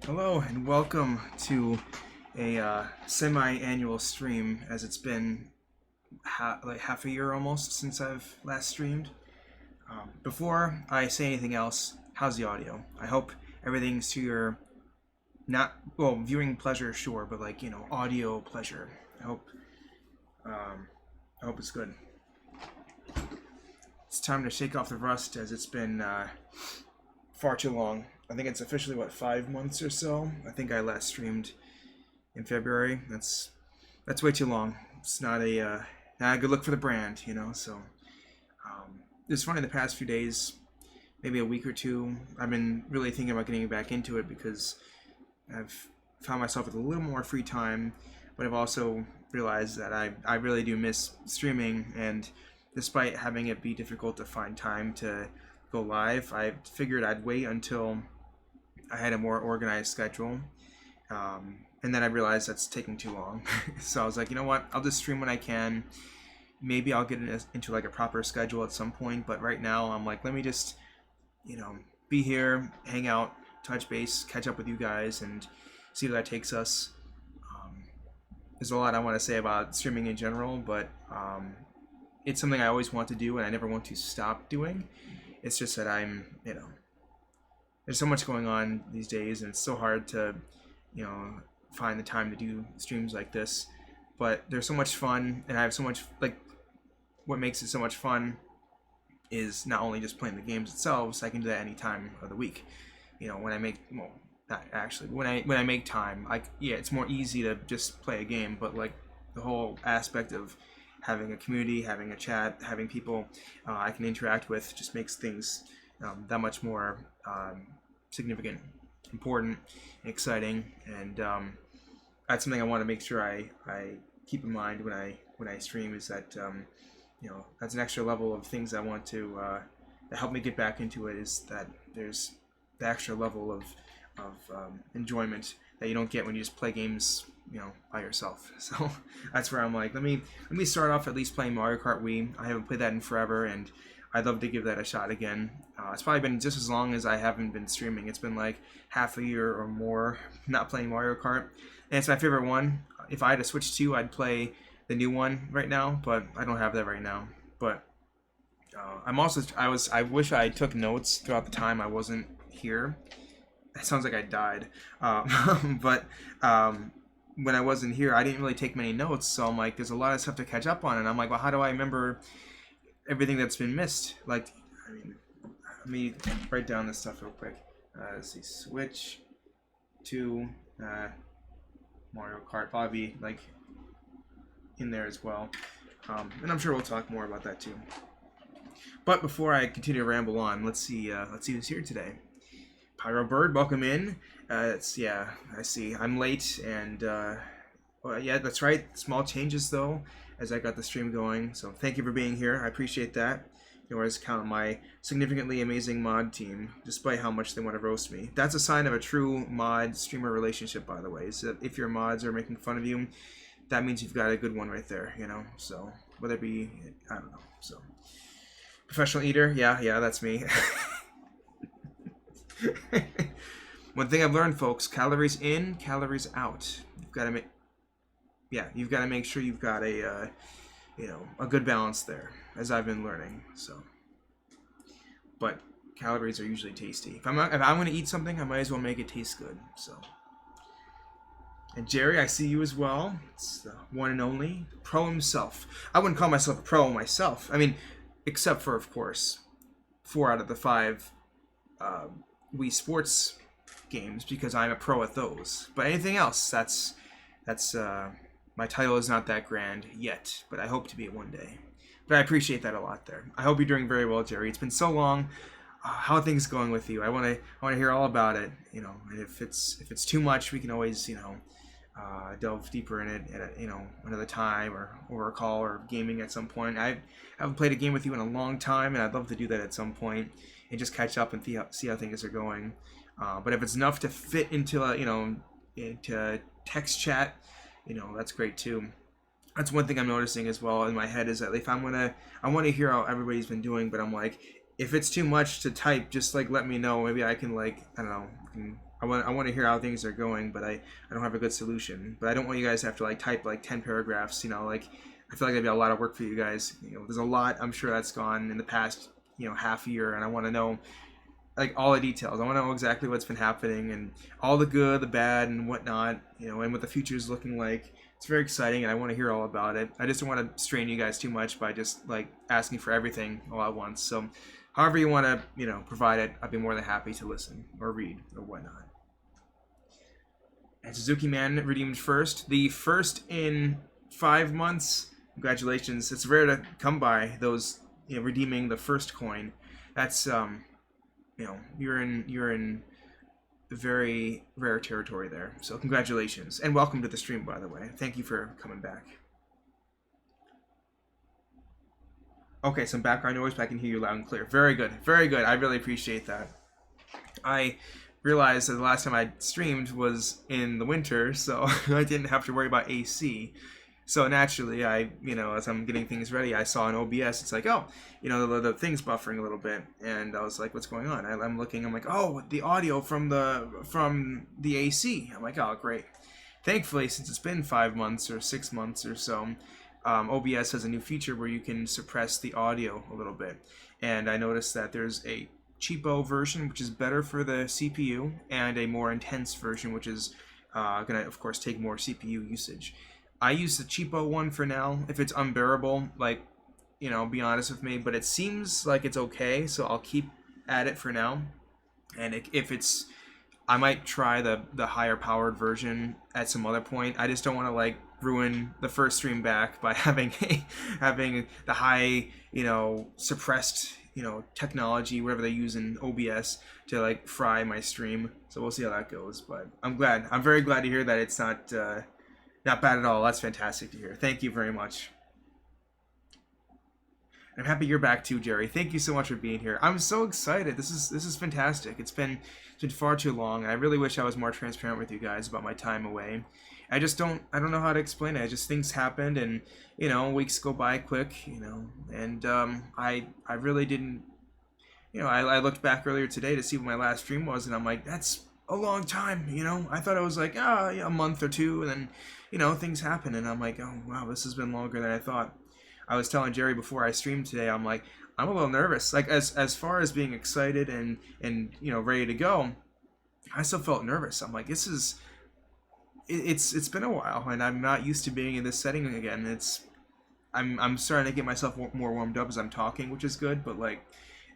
Hello and welcome to a semi-annual stream, as it's been like half a year almost since I've last streamed. Before I say anything else, how's the audio? I hope everything's to your not well viewing pleasure, sure, but like audio pleasure. I hope I hope it's good. It's time to shake off the rust, as it's been far too long. I think it's officially 5 months or so. I think I last streamed in February. That's way too long. It's not a good look for the brand. So it's funny, the past few days, maybe a week or two, I've been really thinking about getting back into it because I've found myself with a little more free time, but I've also realized that I really do miss streaming, and despite having it be difficult to find time to go live, I figured I'd wait until I had a more organized schedule. And then I realized that's taking too long. So I was like, you know what? I'll just stream when I can. Maybe I'll get into like a proper schedule at some point. But right now, I'm like, let me just, be here, hang out, touch base, catch up with you guys, and see where that takes us. There's a lot I want to say about streaming in general, but it's something I always want to do, and I never want to stop doing. It's just that there's so much going on these days, and it's so hard to, find the time to do streams like this. But there's so much fun, and I have so much, what makes it so much fun is not only just playing the games themselves. I can do that any time of the week. When I make, well, not actually, when I make time, it's more easy to just play a game, but the whole aspect of having a community, having a chat, having people I can interact with just makes things that much more significant, important, exciting, and that's something I want to make sure I keep in mind when I stream, is that that's an extra level of things I want to help me get back into it, is that there's the extra level of enjoyment that you don't get when you just play games by yourself. So that's where I'm like, let me start off at least playing Mario Kart Wii. I haven't played that in forever, and I'd love to give that a shot again. It's probably been just as long as I haven't been streaming. It's been like half a year or more not playing Mario Kart, and it's my favorite one. If I had to switch to, I'd play the new one right now, but I don't have that right now. But I wish I took notes throughout the time I wasn't here. That sounds like I died. But when I wasn't here, I didn't really take many notes, so I'm like, there's a lot of stuff to catch up on, and I'm like, well, how do I remember everything that's been missed? Let me write down this stuff real quick. Let's see, switch to Mario Kart, probably in there as well, and I'm sure we'll talk more about that too. But before I continue to ramble on, let's see who's here today. Pyro Bird, welcome in. I see. I'm late, and yeah, that's right. Small changes though, as I got the stream going. So thank you for being here. I appreciate that. You always count on my significantly amazing mod team, despite how much they want to roast me. That's a sign of a true mod streamer relationship, by the way. So if your mods are making fun of you, that means you've got a good one right there. So whether it be, I don't know. So professional eater, yeah, that's me. One thing I've learned, folks: calories in, calories out. You've got to make sure you've got a good balance there, as I've been learning. So, but calories are usually tasty. If I'm going to eat something, I might as well make it taste good. So, and Jerry, I see you as well. It's the one and only pro himself. I wouldn't call myself a pro myself. I mean, except for, of course, 4 out of the 5 Wii Sports games, because I'm a pro at those. But anything else, that's my title is not that grand yet, but I hope to be it one day. But I appreciate that a lot there. I hope you're doing very well, Jerry. It's been so long. How are things going with you? I want to hear all about it. And if it's too much, we can always delve deeper in it at another time, or over a call, or gaming at some point. I haven't played a game with you in a long time, and I'd love to do that at some point and just catch up and see how things are going. But if it's enough to fit into into text chat, that's great too. That's one thing I'm noticing as well in my head, is that if I want to hear how everybody's been doing, but I'm like, if it's too much to type, just let me know. Maybe I can I don't know, I want to hear how things are going, but I don't have a good solution. But I don't want you guys to have to like type like 10 paragraphs. Like I feel like that'd be a lot of work for you guys. There's a lot I'm sure that's gone in the past half year, and I want to know like all the details. I want to know exactly what's been happening and all the good, the bad, and whatnot. And what the future is looking like. It's very exciting, and I want to hear all about it. I just don't want to strain you guys too much by just like asking for everything all at once. So, however you want to, provide it, I'd be more than happy to listen or read or whatnot. And Suzuki Man redeemed first, the first in 5 months. Congratulations! It's rare to come by those, redeeming the first coin. That's you're in very rare territory there. So congratulations, and welcome to the stream, by the way. Thank you for coming back. Okay, some background noise, but I can hear you loud and clear. Very good, very good. I really appreciate that. I realized that the last time I streamed was in the winter, so I didn't have to worry about AC. So naturally, as I'm getting things ready, I saw in OBS, it's like, oh, the thing's buffering a little bit, and I was like, what's going on? I'm looking, I'm like, oh, the audio from the AC. I'm like, oh, great. Thankfully, since it's been 5 months or 6 months or so, OBS has a new feature where you can suppress the audio a little bit, and I noticed that there's a cheapo version, which is better for the CPU, and a more intense version, which is gonna, of course, take more CPU usage. I use the cheapo one for now. If it's unbearable, be honest with me. But it seems like it's okay, so I'll keep at it for now. And if it's, I might try the higher powered version at some other point. I just don't want to ruin the first stream back by having the high, suppressed, technology, whatever they use in OBS to fry my stream. So we'll see how that goes. But I'm very glad to hear that it's not bad at all. That's fantastic to hear. Thank you very much. I'm happy you're back too, Jerry. Thank you so much for being here. I'm so excited. This is fantastic. It's been far too long. I really wish I was more transparent with you guys about my time away. I don't know how to explain it. Things happened, and weeks go by quick, and I really didn't. I looked back earlier today to see what my last stream was, and I'm like, that's a long time. I thought it was like a month or two, and then things happen, and I'm like, oh wow, this has been longer than I thought. I was telling Jerry before I streamed today, I'm like, I'm a little nervous. As far as being excited and ready to go, I still felt nervous. I'm like, it's been a while, and I'm not used to being in this setting again. I'm starting to get myself more warmed up as I'm talking, which is good, but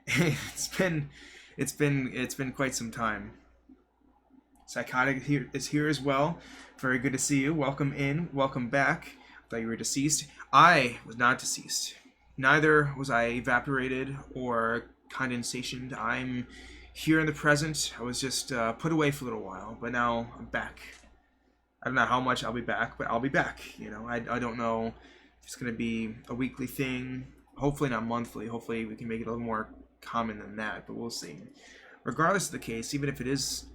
it's been quite some time. Psychotic is here as well. Very good to see you. Welcome in. Welcome back. I thought you were deceased. I was not deceased. Neither was I evaporated or condensationed. I'm here in the present. I was just put away for a little while, but now I'm back. I don't know how much I'll be back, but I'll be back. I don't know if it's going to be a weekly thing. Hopefully not monthly. Hopefully we can make it a little more common than that, but we'll see. Regardless of the case, even if it is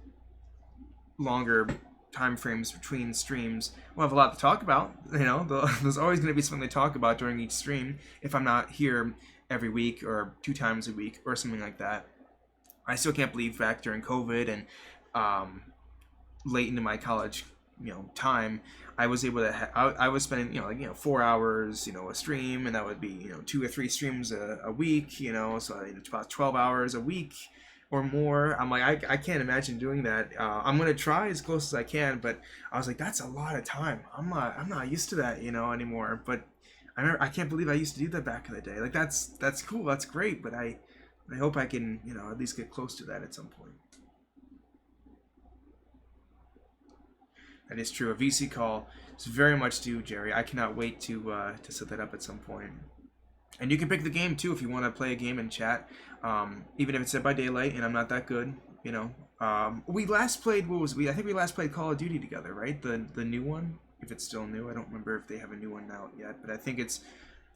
longer time frames between streams, we'll have a lot to talk about. There's always going to be something to talk about during each stream if I'm not here every week or 2 times a week or something like that. I still can't believe back during COVID and late into my college time, I was able to I was spending 4 hours a stream, and that would be 2 or 3 streams a week, so it's about 12 hours a week or more. I'm like, I can't imagine doing that. I'm gonna try as close as I can, but I was like, that's a lot of time. I'm not used to that anymore. But I can't believe I used to do that back in the day. That's cool, that's great, but I hope I can at least get close to that at some point. That is true. A VC call is very much due, Jerry. I cannot wait to set that up at some point. And you can pick the game too if you want to play a game and chat, even if it's Dead by Daylight and I'm not that good. We last played I think we last played Call of Duty together, right? The new one, if it's still new. I don't remember if they have a new one out yet, but I think it's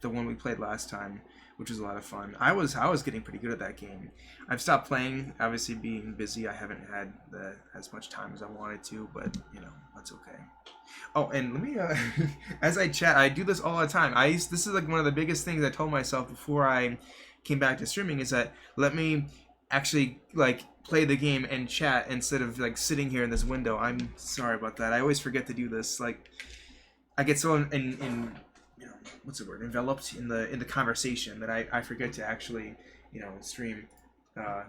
the one we played last time, which was a lot of fun. I was getting pretty good at that game. I've stopped playing, obviously being busy. I haven't had as much time as I wanted to, but that's okay. Oh, and let me as I chat, I do this all the time. This is one of the biggest things I told myself before I came back to streaming, is that let me actually like play the game and chat instead of like sitting here in this window. I'm sorry about that. I always forget to do this. Like I get so in you know, what's the word, enveloped in the conversation that I forget to actually, you know, stream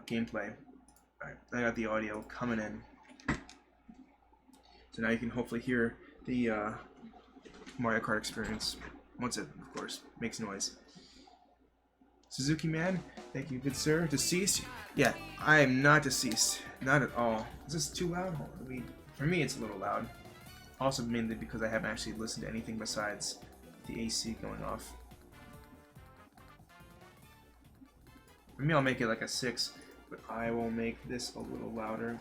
gameplay. Alright, I got the audio coming in. So now you can hopefully hear the Mario Kart experience. Once it, of course, makes noise. Suzuki Man, thank you, good sir. Deceased? Yeah, I am not deceased. Not at all. Is this too loud? Hold on, for me, it's a little loud. Also, mainly because I haven't actually listened to anything besides the AC going off. For me, I'll make it like a 6, but I will make this a little louder.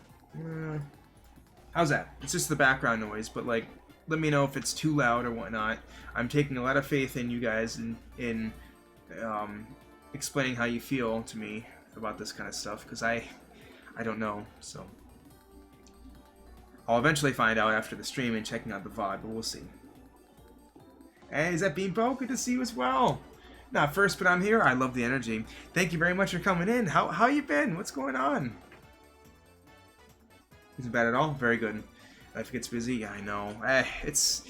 How's that? It's just the background noise, but like, let me know if it's too loud or whatnot. I'm taking a lot of faith in you guys in explaining how you feel to me about this kind of stuff, because I don't know, so I'll eventually find out after the stream and checking out the VOD, but we'll see. Hey, is that Beanpo? Good to see you as well. Not first, but I'm here. I love the energy. Thank you very much for coming in. How you been? What's going on? Isn't bad at all. Very good. Life gets busy. Yeah, I know. It's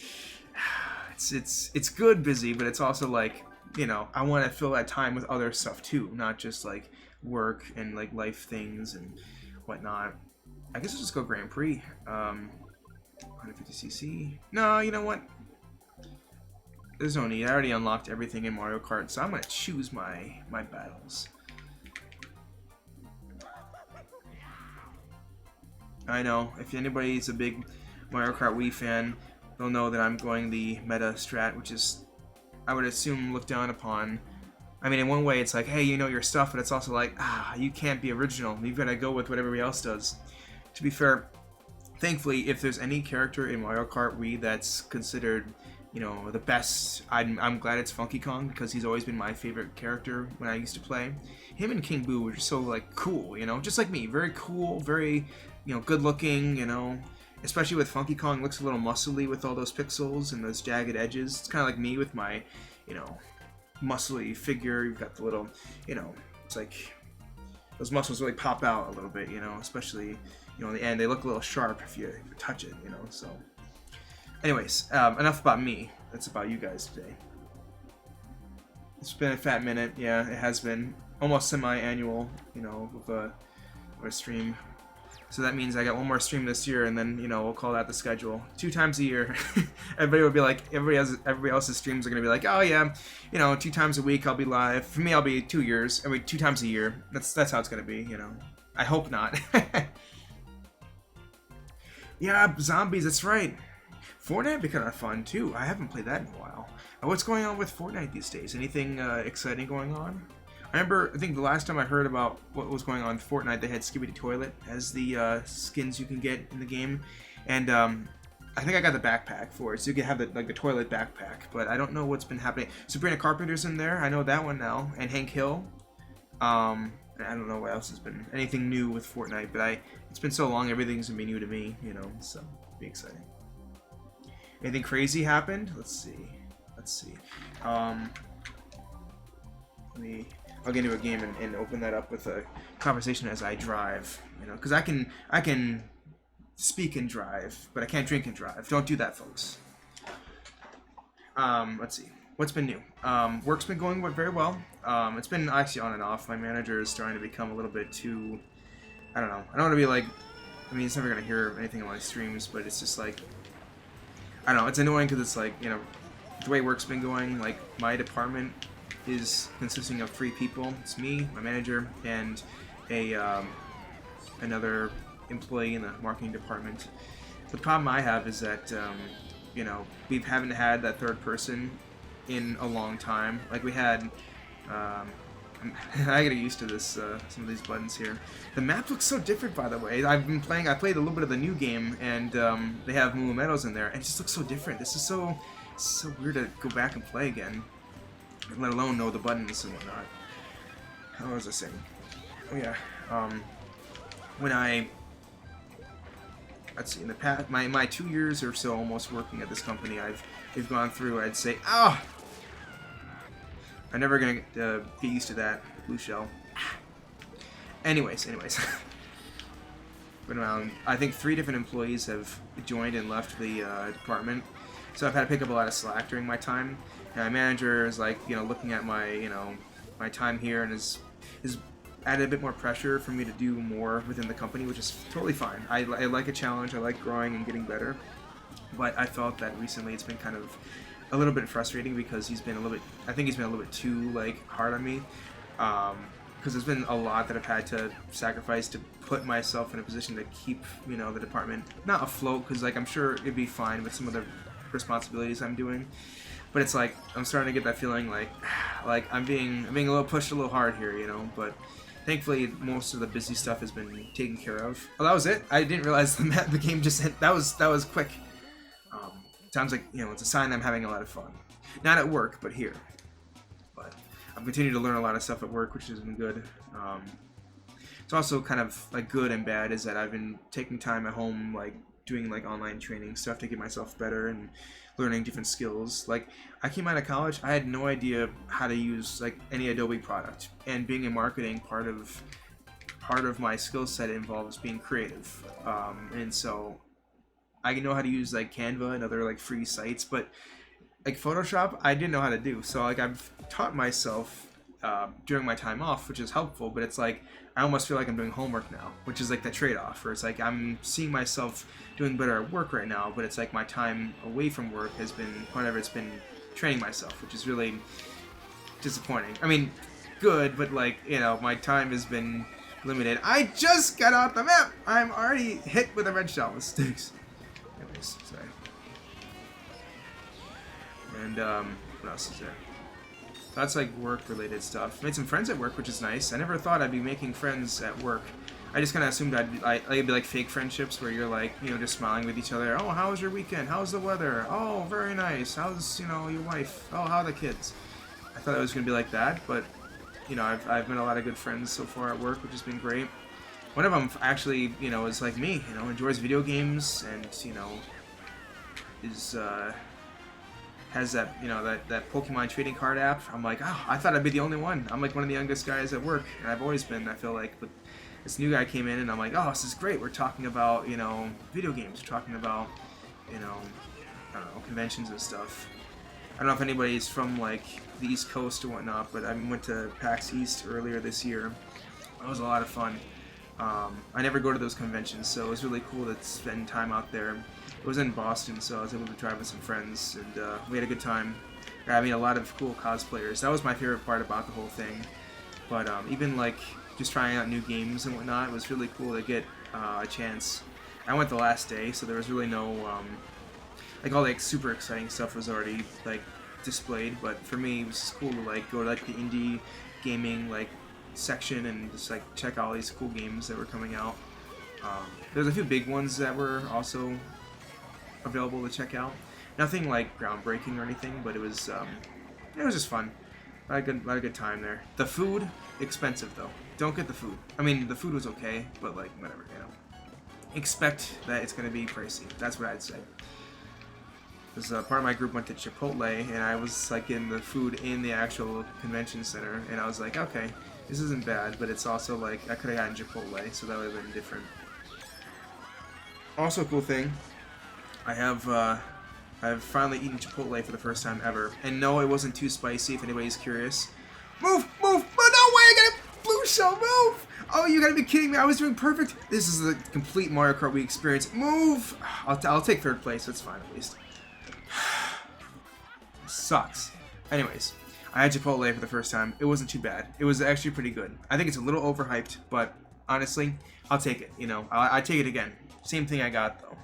good busy, but it's also like, you know, I want to fill that time with other stuff too, not just like work and like life things and whatnot. I guess I'll just go Grand Prix. 150cc. No, you know what? There's no need. I already unlocked everything in Mario Kart, so I'm gonna choose my battles. I know, if anybody's a big Mario Kart Wii fan, they'll know that I'm going the meta strat, which is, I would assume, looked down upon. I mean, in one way, it's like, hey, you know your stuff, but it's also like, you can't be original. You've got to go with what everybody else does. To be fair, thankfully, if there's any character in Mario Kart Wii that's considered, you know, the best, I'm glad it's Funky Kong, because he's always been my favorite character when I used to play. Him and King Boo were just so, like, cool, you know, just like me. Very cool, very, you know, good looking, you know. Especially with Funky Kong, looks a little muscly with all those pixels and those jagged edges. It's kind of like me with my, you know, muscly figure. You've got the little, you know, it's like those muscles really pop out a little bit, you know, especially, you know, in the end, they look a little sharp if you touch it, you know, so. Anyways, enough about me. That's about you guys today. It's been a fat minute. Yeah, it has been. Almost semi-annual, you know, with a stream. So that means I got one more stream this year, and then, you know, we'll call that the schedule. 2 times a year. Everybody will be like, everybody else's streams are going to be like, oh yeah, you know, 2 times a week I'll be live. For me, I'll be 2 years. I mean, 2 times a year. That's how it's going to be, you know. I hope not. Yeah, zombies, that's right. Fortnite would be kind of fun, too. I haven't played that in a while. What's going on with Fortnite these days? Anything exciting going on? I think the last time I heard about what was going on with Fortnite, they had Skibidi Toilet as the skins you can get in the game. And I think I got the backpack for it, so you can have the toilet backpack. But I don't know what's been happening. Sabrina Carpenter's in there. I know that one now. And Hank Hill. I don't know what else has been anything new with Fortnite, but it's been so long, everything's gonna be new to me, you know, so it'll be exciting. Anything crazy happened? Let's see. I'll get into a game and open that up with a conversation as I drive, you know, because I can speak and drive, but I can't drink and drive. Don't do that, folks. Let's see. What's been new? Work's been going very well. It's been actually on and off. My manager is starting to become a little bit too, I don't know. I don't want to be like, I mean, he's never going to hear anything on my streams, but it's just like, I don't know. It's annoying because it's like, you know, the way work's been going, like, my department is consisting of 3 people. It's me, my manager, and another employee in the marketing department. The problem I have is that, you know, we haven't had that 3rd person in a long time. Like we had, I gotta get used to this, some of these buttons here. The map looks so different, by the way. I played a little bit of the new game, and they have Moo Meadows in there, and it just looks so different. This is so weird to go back and play again, let alone know the buttons and whatnot. How was I saying? Oh yeah, let's see, in the past, my 2 years or so almost working at this company, we've gone through, I'd say, I'm never gonna get used to that blue shell. Anyways. Been around, I think 3 different employees have joined and left the department, so I've had to pick up a lot of slack during my time. And my manager is like, looking at my, my time here, and is added a bit more pressure for me to do more within the company, which is totally fine. I like a challenge. I like growing and getting better, but I felt that recently it's been kind of a little bit frustrating because he's been a little bit too like hard on me. Because there's been a lot that I've had to sacrifice to put myself in a position to keep, the department not afloat, because like I'm sure it'd be fine with some of the responsibilities I'm doing, but it's like I'm starting to get that feeling like I'm being a little pushed a little hard here, But thankfully, most of the busy stuff has been taken care of. Oh, that was it. I didn't realize the game just hit. That was quick. Sounds like it's a sign I'm having a lot of fun, not at work, but here. But I've continued to learn a lot of stuff at work, which has been good. It's also kind of like good and bad is that I've been taking time at home, like doing like online training stuff to get myself better and learning different skills. Like I came out of college, I had no idea how to use like any Adobe product, and being in marketing, part of my skill set involves being creative, and so I know how to use like Canva and other like free sites, but like Photoshop, I didn't know how to do. So like I've taught myself during my time off, which is helpful. But it's like I almost feel like I'm doing homework now, which is like the trade-off. Where it's like I'm seeing myself doing better at work right now, but it's like my time away from work has been it's been training myself, which is really disappointing. I mean, good, but like my time has been limited. I just got out the map. I'm already hit with a red shell with sticks. Anyways, sorry. And what else is there? That's like work-related stuff. Made some friends at work, which is nice. I never thought I'd be making friends at work. I just kind of assumed it'd be like fake friendships where you're like, just smiling with each other. Oh, how was your weekend? How's the weather? Oh, very nice. How's your wife? Oh, how are the kids? I thought it was gonna be like that, but I've met a lot of good friends so far at work, which has been great. One of them actually, is like me, enjoys video games and, is, has that, that Pokemon trading card app. I'm like, oh, I thought I'd be the only one. I'm like one of the youngest guys at work, and I've always been, I feel like. But this new guy came in, and I'm like, oh, this is great. We're talking about, video games. We're talking about, I don't know, conventions and stuff. I don't know if anybody's from, like, the East Coast or whatnot, but I went to PAX East earlier this year. It was a lot of fun. I never go to those conventions, so it was really cool to spend time out there. It was in Boston, so I was able to drive with some friends, and we had a good time. I mean, a lot of cool cosplayers. That was my favorite part about the whole thing. But even like just trying out new games and whatnot, it was really cool to get a chance. I went the last day, so there was really no like all like super exciting stuff was already like displayed. But for me, it was cool to like go to like the indie gaming like section and just like check out all these cool games that were coming out. There's a few big ones that were also available to check out. Nothing like groundbreaking or anything, but it was just fun. I had a good time there. The food, expensive though. Don't get the food. I mean, the food was okay, but like whatever, Expect that it's gonna be pricey. That's what I'd say. Because part of my group went to Chipotle, and I was like in the food in the actual convention center, and I was like, okay, this isn't bad, but it's also like I could have gotten Chipotle, so that would have been different. Also, a cool thing, I've finally eaten Chipotle for the first time ever, and no, it wasn't too spicy. If anybody's curious, move! Oh, no way! I got a blue shell. Move! Oh, you gotta be kidding me! I was doing perfect. This is the complete Mario Kart Wii experience. Move! I'll take third place. That's fine at least. Sucks. Anyways, I had Chipotle for the first time. It wasn't too bad. It was actually pretty good. I think it's a little overhyped, but honestly, I'll take it. I'd take it again. Same thing I got though.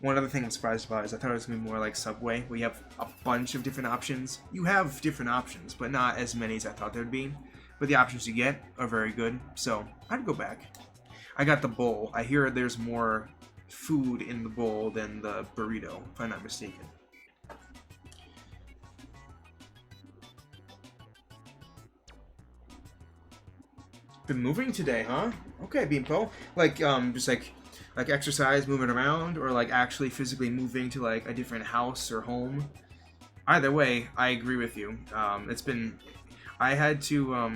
One other thing I'm surprised about is I thought it was going to be more like Subway, where you have a bunch of different options. You have different options, but not as many as I thought there'd be. But the options you get are very good, so I'd go back. I got the bowl. I hear there's more food in the bowl than the burrito, if I'm not mistaken. Been moving today, huh? Okay, Beanpo. Like, just like exercise, moving around, or like actually physically moving to like a different house or home. Either way, I agree with you. I had to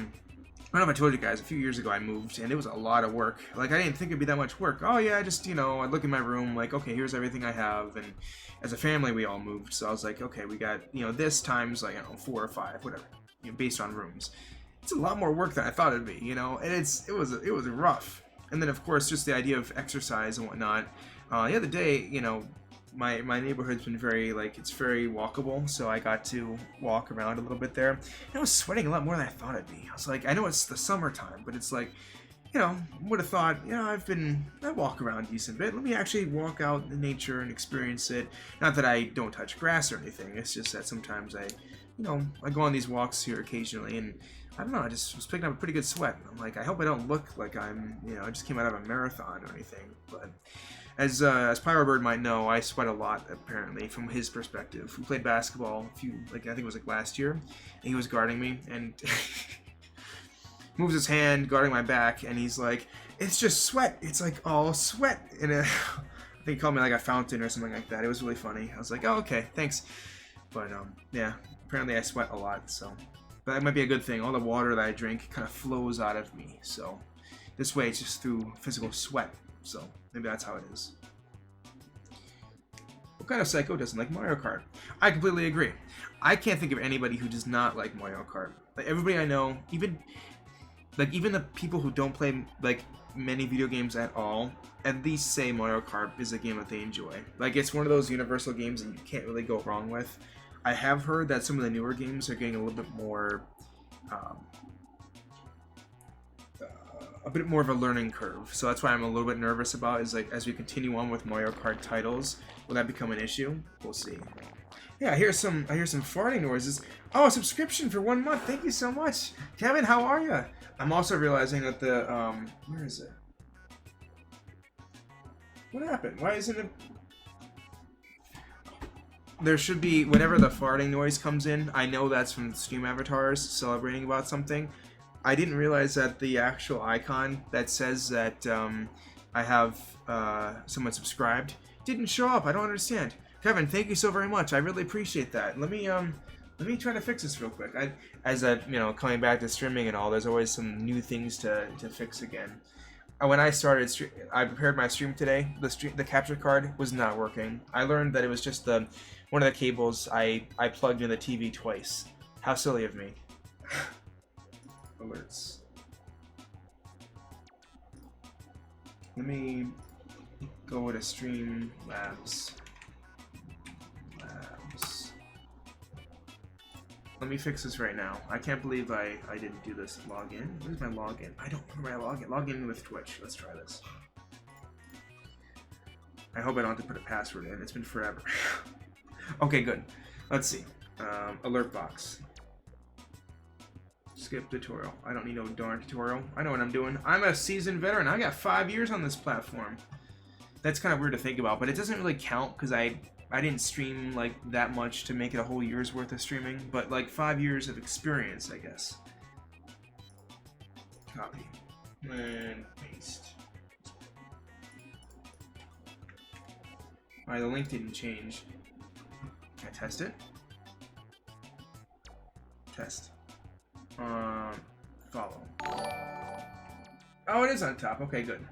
I don't know if I told you guys, a few years ago I moved, and it was a lot of work. Like, I didn't think it'd be that much work. Oh yeah, I just, you know, I look in my room, like, okay, here's everything I have, and as a family we all moved, so I was like, okay, we got, you know, this times, like, 4 or 5, whatever, you know, based on rooms. It's a lot more work than I thought it'd be, you know, and it was rough. And then, of course, just the idea of exercise and whatnot. The other day, you know, my neighborhood's been very, like, it's very walkable, so I got to walk around a little bit there. And I was sweating a lot more than I thought I'd be. I was like, I know it's the summertime, but it's like, you know, would have thought, you know, I walk around a decent bit. Let me actually walk out in nature and experience it. Not that I don't touch grass or anything. It's just that sometimes you know, I go on these walks here occasionally, and I don't know, I just was picking up a pretty good sweat. I'm like, I hope I don't look like I'm, you know, I just came out of a marathon or anything. But as Pyrobird might know, I sweat a lot, apparently, from his perspective. We played basketball I think it was like last year, and he was guarding me, and moves his hand, guarding my back, and he's like, it's just sweat. It's like all sweat. And I think he called me like a fountain or something like that. It was really funny. I was like, oh, okay, thanks. But, yeah, apparently I sweat a lot, so. But that might be a good thing. All the water that I drink kind of flows out of me, so. This way it's just through physical sweat, so maybe that's how it is. What kind of psycho doesn't like Mario Kart? I completely agree. I can't think of anybody who does not like Mario Kart. Like, everybody I know, even the people who don't play, like, many video games at all, at least say Mario Kart is a game that they enjoy. Like, it's one of those universal games that you can't really go wrong with. I have heard that some of the newer games are getting a little bit more, a bit more of a learning curve. So that's why I'm a little bit nervous about, is like, as we continue on with Mario Kart titles, will that become an issue? We'll see. Yeah, I hear some farting noises. Oh, a subscription for 1 month. Thank you so much. Kevin, how are you? I'm also realizing that the, where is it? What happened? Why isn't it? There should be, whenever the farting noise comes in, I know that's from Steam avatars celebrating about something. I didn't realize that the actual icon that says that I have someone subscribed didn't show up. I don't understand. Kevin, thank you so very much. I really appreciate that. Let me try to fix this real quick. Coming back to streaming and all, there's always some new things to fix again. When I started, I prepared my stream today. The capture card was not working. I learned that it was just one of the cables I plugged in the TV twice. How silly of me. Alerts. Let me go to Streamlabs. Let me fix this right now. I can't believe I didn't do this login. Where's my login? I don't remember my login. Login with Twitch. Let's try this. I hope I don't have to put a password in. It's been forever. Okay, good. Let's see. Alert box. Skip tutorial. I don't need no darn tutorial. I know what I'm doing. I'm a seasoned veteran. I got 5 years on this platform. That's kind of weird to think about, but it doesn't really count because I didn't stream like that much to make it a whole year's worth of streaming, but like 5 years of experience, I guess. Copy and paste. Alright, the link didn't change. Can I test it? Test. Follow. Oh, it is on top. Okay, good.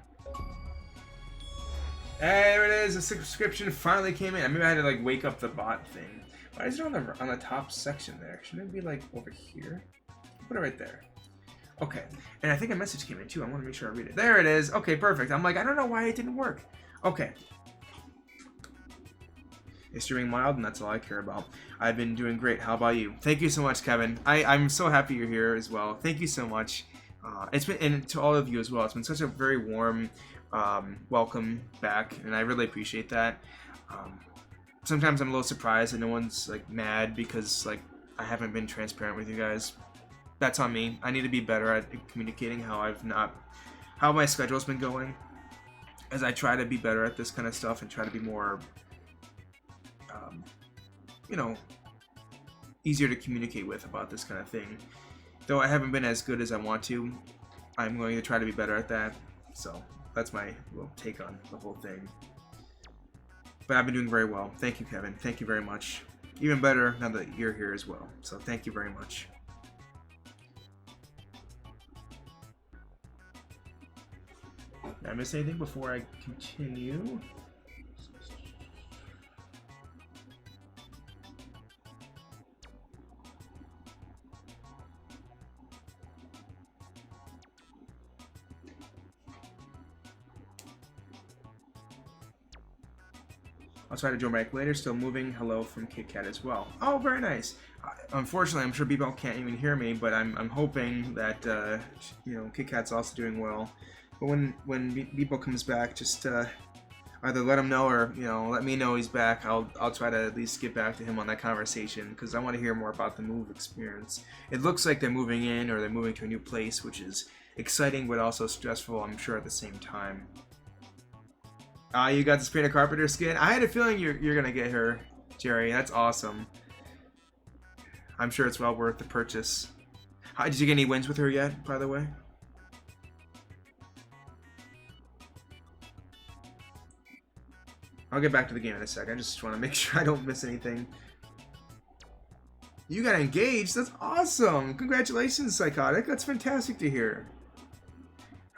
There it is. The subscription finally came in. Maybe I had to like wake up the bot thing. Why is it on the top section there? Shouldn't it be like over here? Put it right there. Okay. And I think a message came in too. I want to make sure I read it. There it is. Okay, perfect. I'm like, I don't know why it didn't work. Okay. It's streaming mild, and that's all I care about. I've been doing great. How about you? Thank you so much, Kevin. I'm so happy you're here as well. Thank you so much. It's been, and to all of you as well. It's been such a very warm welcome back, and I really appreciate that. Sometimes I'm a little surprised that no one's like mad because like I haven't been transparent with you guys. That's on me. I need to be better at communicating how my schedule's been going, as I try to be better at this kind of stuff and try to be more easier to communicate with about this kind of thing. Though I haven't been as good as I want to, I'm going to try to be better at that. So that's my little take on the whole thing. But I've been doing very well. Thank you, Kevin. Thank you very much. Even better now that you're here as well. So thank you very much. Did I miss anything before I continue? I'll try to join back later. Still moving. Hello from KitKat as well. Oh, very nice. Unfortunately, I'm sure Bebo can't even hear me, but I'm hoping that you know, KitKat's also doing well. But when Bebo comes back, just either let him know or, you know, let me know he's back. I'll try to at least get back to him on that conversation because I want to hear more about the move experience. It looks like they're moving in or they're moving to a new place, which is exciting but also stressful, I'm sure, at the same time. You got the Sabrina Carpenter skin. I had a feeling you're gonna get her, Jerry. That's awesome. I'm sure it's well worth the purchase. Did you get any wins with her yet, by the way? I'll get back to the game in a sec. I just want to make sure I don't miss anything. You got engaged? That's awesome! Congratulations, Psychotic. That's fantastic to hear.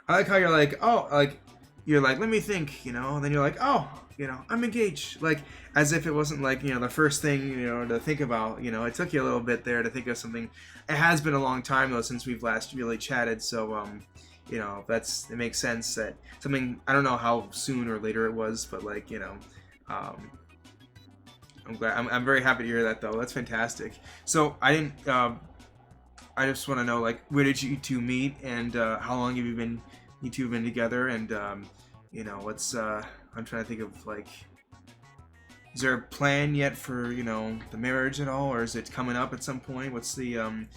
I like how you're like, oh, like, you're like, let me think, you know, and then you're like, oh, you know, I'm engaged. Like, as if it wasn't like, you know, the first thing, you know, to think about, you know, it took you a little bit there to think of something. It has been a long time, though, since we've last really chatted, so, you know, it makes sense that something, I don't know how soon or later it was, but, like, you know, I'm very happy to hear that, though. That's fantastic. So, I just want to know, like, where did you two meet, and how long have you two been together, and you know, what's I'm trying to think of, like, is there a plan yet for, you know, the marriage at all, or is it coming up at some point? What's the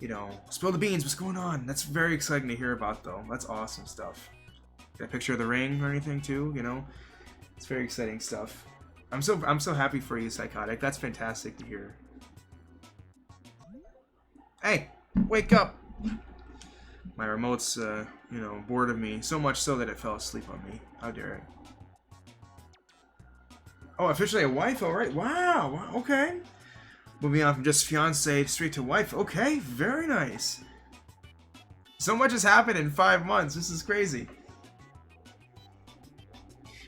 you know, spill the beans, what's going on? That's very exciting to hear about, though. That's awesome stuff. Got a picture of the ring or anything too, you know? It's very exciting stuff. I'm so happy for you, Psychotic. That's fantastic to hear. Hey, wake up! My remote's, you know, bored of me. So much so that it fell asleep on me. How dare it. Oh, officially a wife, alright. Wow, okay. Moving on from just fiance straight to wife. Okay, very nice. So much has happened in 5 months. This is crazy.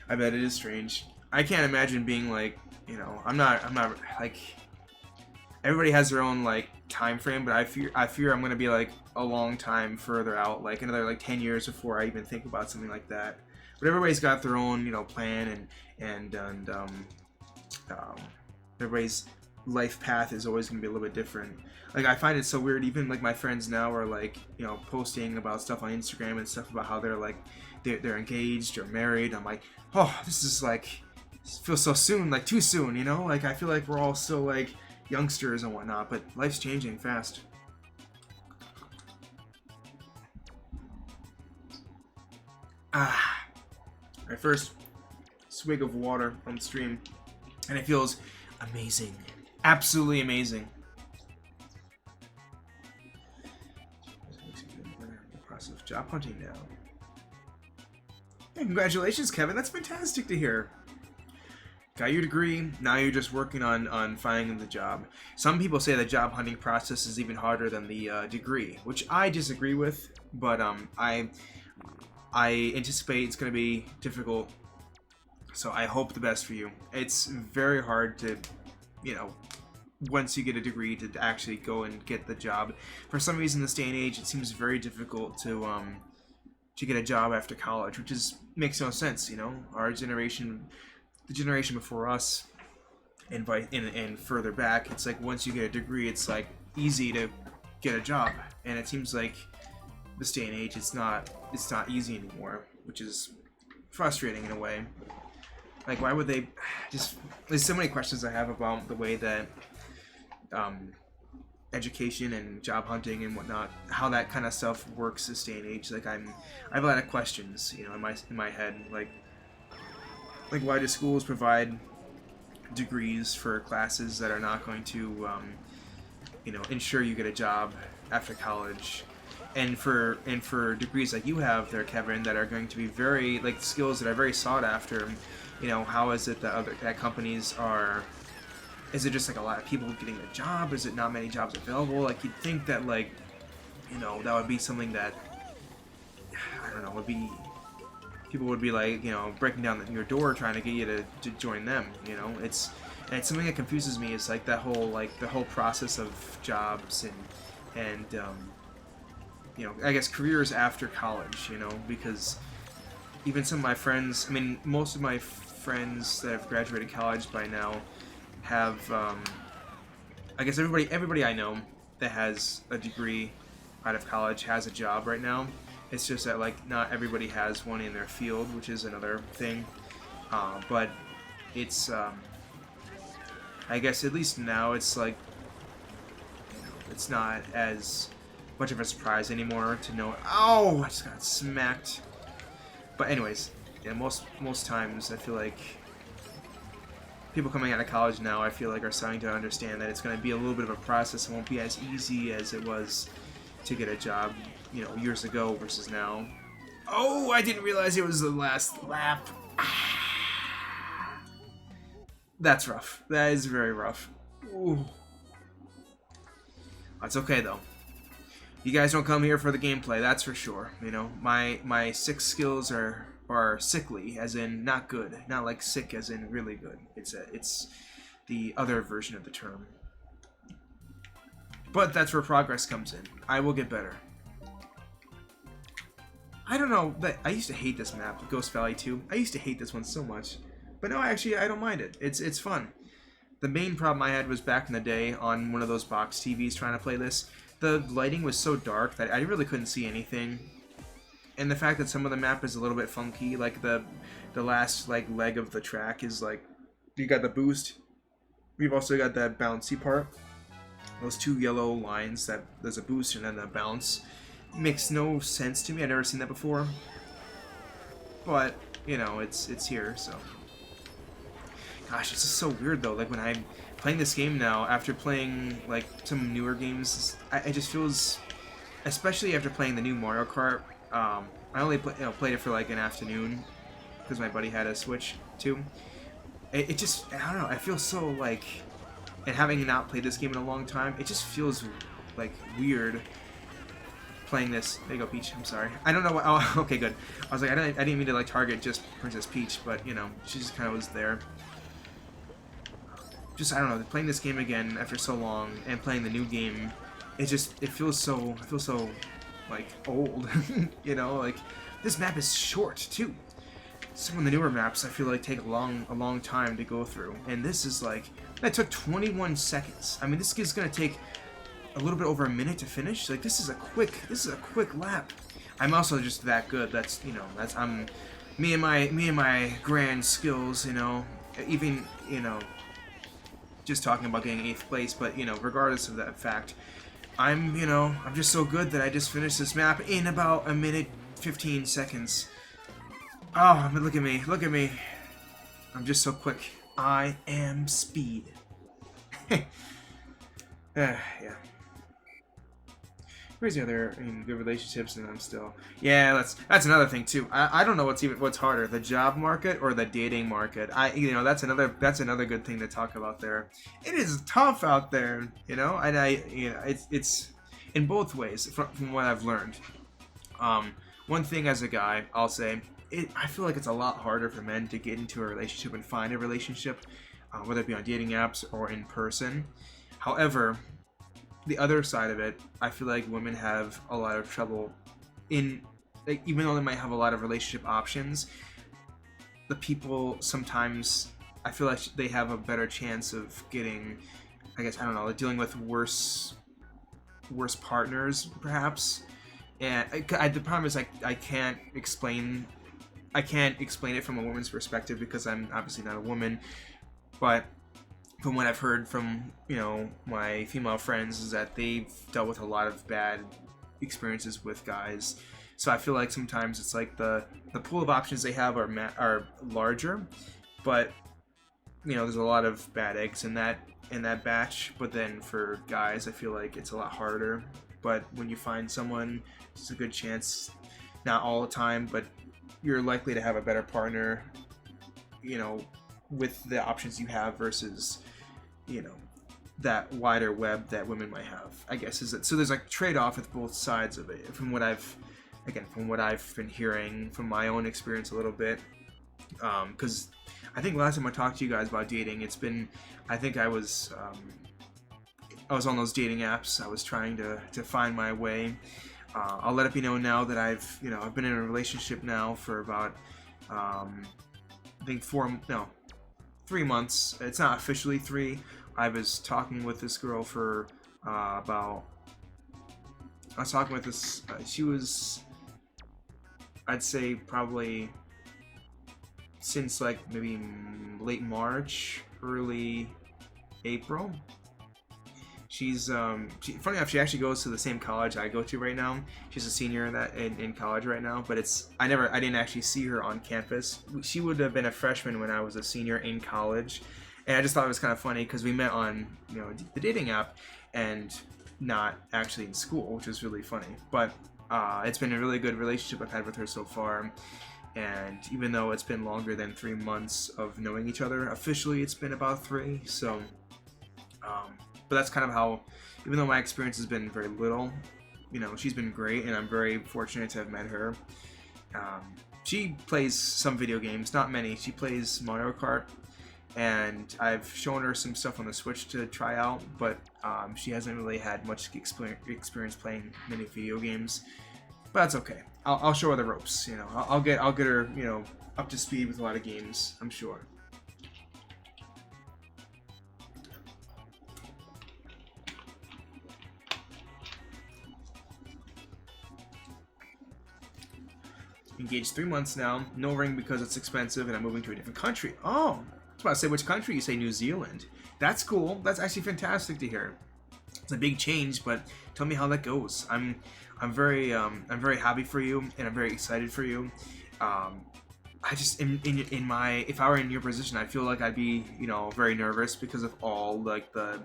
I bet it is strange. I can't imagine being like, you know, I'm not like, everybody has their own like time frame, but I fear I'm gonna be like a long time further out, like another like 10 years before I even think about something like that. But everybody's got their own, you know, plan, and everybody's life path is always gonna be a little bit different. Like, I find it so weird, even like my friends now are like, you know, posting about stuff on Instagram and stuff about how they're like they're engaged or married. I'm like, oh, this is like, this feels so soon, like too soon, you know? Like, I feel like we're all still like youngsters and whatnot, but life's changing fast. My first swig of water on stream, and it feels amazing. Absolutely amazing. The process of job hunting now. Hey, congratulations, Kevin. That's fantastic to hear. Got your degree, now you're just working on finding the job. Some people say the job hunting process is even harder than the degree, which I disagree with, but I anticipate it's going to be difficult, so I hope the best for you. It's very hard to, you know, once you get a degree, to actually go and get the job. For some reason, in this day and age, it seems very difficult to get a job after college, which makes no sense, you know? Our generation, the generation before us, and further back, it's like once you get a degree, it's like easy to get a job, and it seems like this day and age, it's not easy anymore, which is frustrating in a way. Like, why would they just? There's so many questions I have about the way that education and job hunting and whatnot, how that kind of stuff works this day and age. Like, I have a lot of questions, you know, in my head, like why do schools provide degrees for classes that are not going to, you know, ensure you get a job after college, and for degrees like you have there, Kevin, that are going to be very, like, skills that are very sought after. You know, how is it that companies are? Is it just like a lot of people getting a job? Is it not many jobs available? Like, you'd think that, like, you know, that would be something that, I don't know, would be people would be like, breaking down your door trying to get you to join them. It's something that confuses me. Is like that whole the whole process of jobs and I guess careers after college. Because even some of my friends, I mean, most of my friends that have graduated college by now have, I guess everybody I know that has a degree out of college has a job right now. It's just that not everybody has one in their field, which is another thing. But it's, I guess at least now it's it's not as much of a surprise anymore to know. Oh, I just got smacked. But anyways, yeah, most times I feel like people coming out of college now, I feel like, are starting to understand that it's going to be a little bit of a process. It won't be as easy as it was to get a job, years ago versus now. Oh, I didn't realize it was the last lap. That's rough. That is very rough. Ooh. That's okay though. You guys don't come here for the gameplay, that's for sure. My 6 skills are sickly, as in not good, not like sick as in really good. It's the other version of the term. But that's where progress comes in. I will get better. I don't know, I used to hate this map, Ghost Valley 2. I used to hate this one so much. But no, actually, I don't mind it. It's fun. The main problem I had was back in the day on one of those box TVs trying to play this. The lighting was so dark that I really couldn't see anything. And the fact that some of the map is a little bit funky, like the last leg of the track is you got the boost. We've also got that bouncy part. Those 2 yellow lines, that there's a boost and then a bounce. Makes no sense to me. I've never seen that before. But, it's here, so. Gosh, it's just so weird though. When I'm playing this game now, after playing some newer games, it just feels, especially after playing the new Mario Kart. I only played it for an afternoon because my buddy had a Switch too. It just, I don't know. I feel so and having not played this game in a long time, it just feels weird playing this. There you go, Peach. I'm sorry. I don't know what. Oh, okay, good. I was I didn't mean to target just Princess Peach, but she just kind of was there. Just, I don't know, playing this game again after so long and playing the new game, it feels so old. This map is short too. Some of the newer maps I feel take a long time to go through, and this is that took 21 seconds. I mean, this is gonna take a little bit over a minute to finish. This is a quick lap. I'm also just that good. That's I'm me and my grand skills. Even just talking about getting 8th place, but regardless of that fact, I'm just so good that I just finished this map in about a minute 15 seconds. Oh, but look at me. I'm just so quick. I am speed. Yeah. Where's the other good relationships, and I'm still. Yeah, that's another thing too. I don't know what's harder, the job market or the dating market. That's another good thing to talk about there. It is tough out there, and it's in both ways from what I've learned. One thing as a guy, I'll say, I feel like it's a lot harder for men to get into a relationship and find a relationship, whether it be on dating apps or in person. However, the other side of it, I feel like women have a lot of trouble even though they might have a lot of relationship options, the people sometimes, I feel like they have a better chance of getting, I guess, I don't know, dealing with worse partners, perhaps. And the problem is I can't explain it from a woman's perspective because I'm obviously not a woman, but from what I've heard from, my female friends is that they've dealt with a lot of bad experiences with guys. So I feel like sometimes it's like the pool of options they have are larger, but there's a lot of bad eggs in that batch. But then for guys, I feel like it's a lot harder. But when you find someone, it's a good chance, not all the time, but you're likely to have a better partner, with the options you have versus that wider web that women might have, I guess. Is it so there's trade-off with both sides of it from what I've again, from what I've been hearing from my own experience a little bit, because I think last time I talked to you guys about dating, it's been, I think I was on those dating apps. I was trying to find my way. I'll let it be known now that I've been in a relationship now for about I think 3 months. It's not officially 3. I was talking with this girl for about. I was talking with this. She was, I'd say, probably since like maybe late March, early April. She's funny enough, she actually goes to the same college I go to right now. She's a senior in college right now, but I didn't actually see her on campus. She would have been a freshman when I was a senior in college, and I just thought it was kind of funny because we met on the dating app and not actually in school, which was really funny. But it's been a really good relationship I've had with her so far. And even though it's been longer than 3 months of knowing each other, officially it's been about 3. So. But that's kind of how, even though my experience has been very little, she's been great, and I'm very fortunate to have met her. She plays some video games, not many. She plays Mario Kart, and I've shown her some stuff on the Switch to try out, but she hasn't really had much experience playing many video games. But that's okay. I'll show her the ropes. I'll get her up to speed with a lot of games, I'm sure. Engaged 3 months now. No ring because it's expensive and I'm moving to a different country. Oh, I was about to say which country. You say New Zealand. That's cool. That's actually fantastic to hear. It's a big change, but tell me how that goes. I'm very happy for you, and I'm very excited for you. I just if I were in your position, I feel like I'd be very nervous because of all like the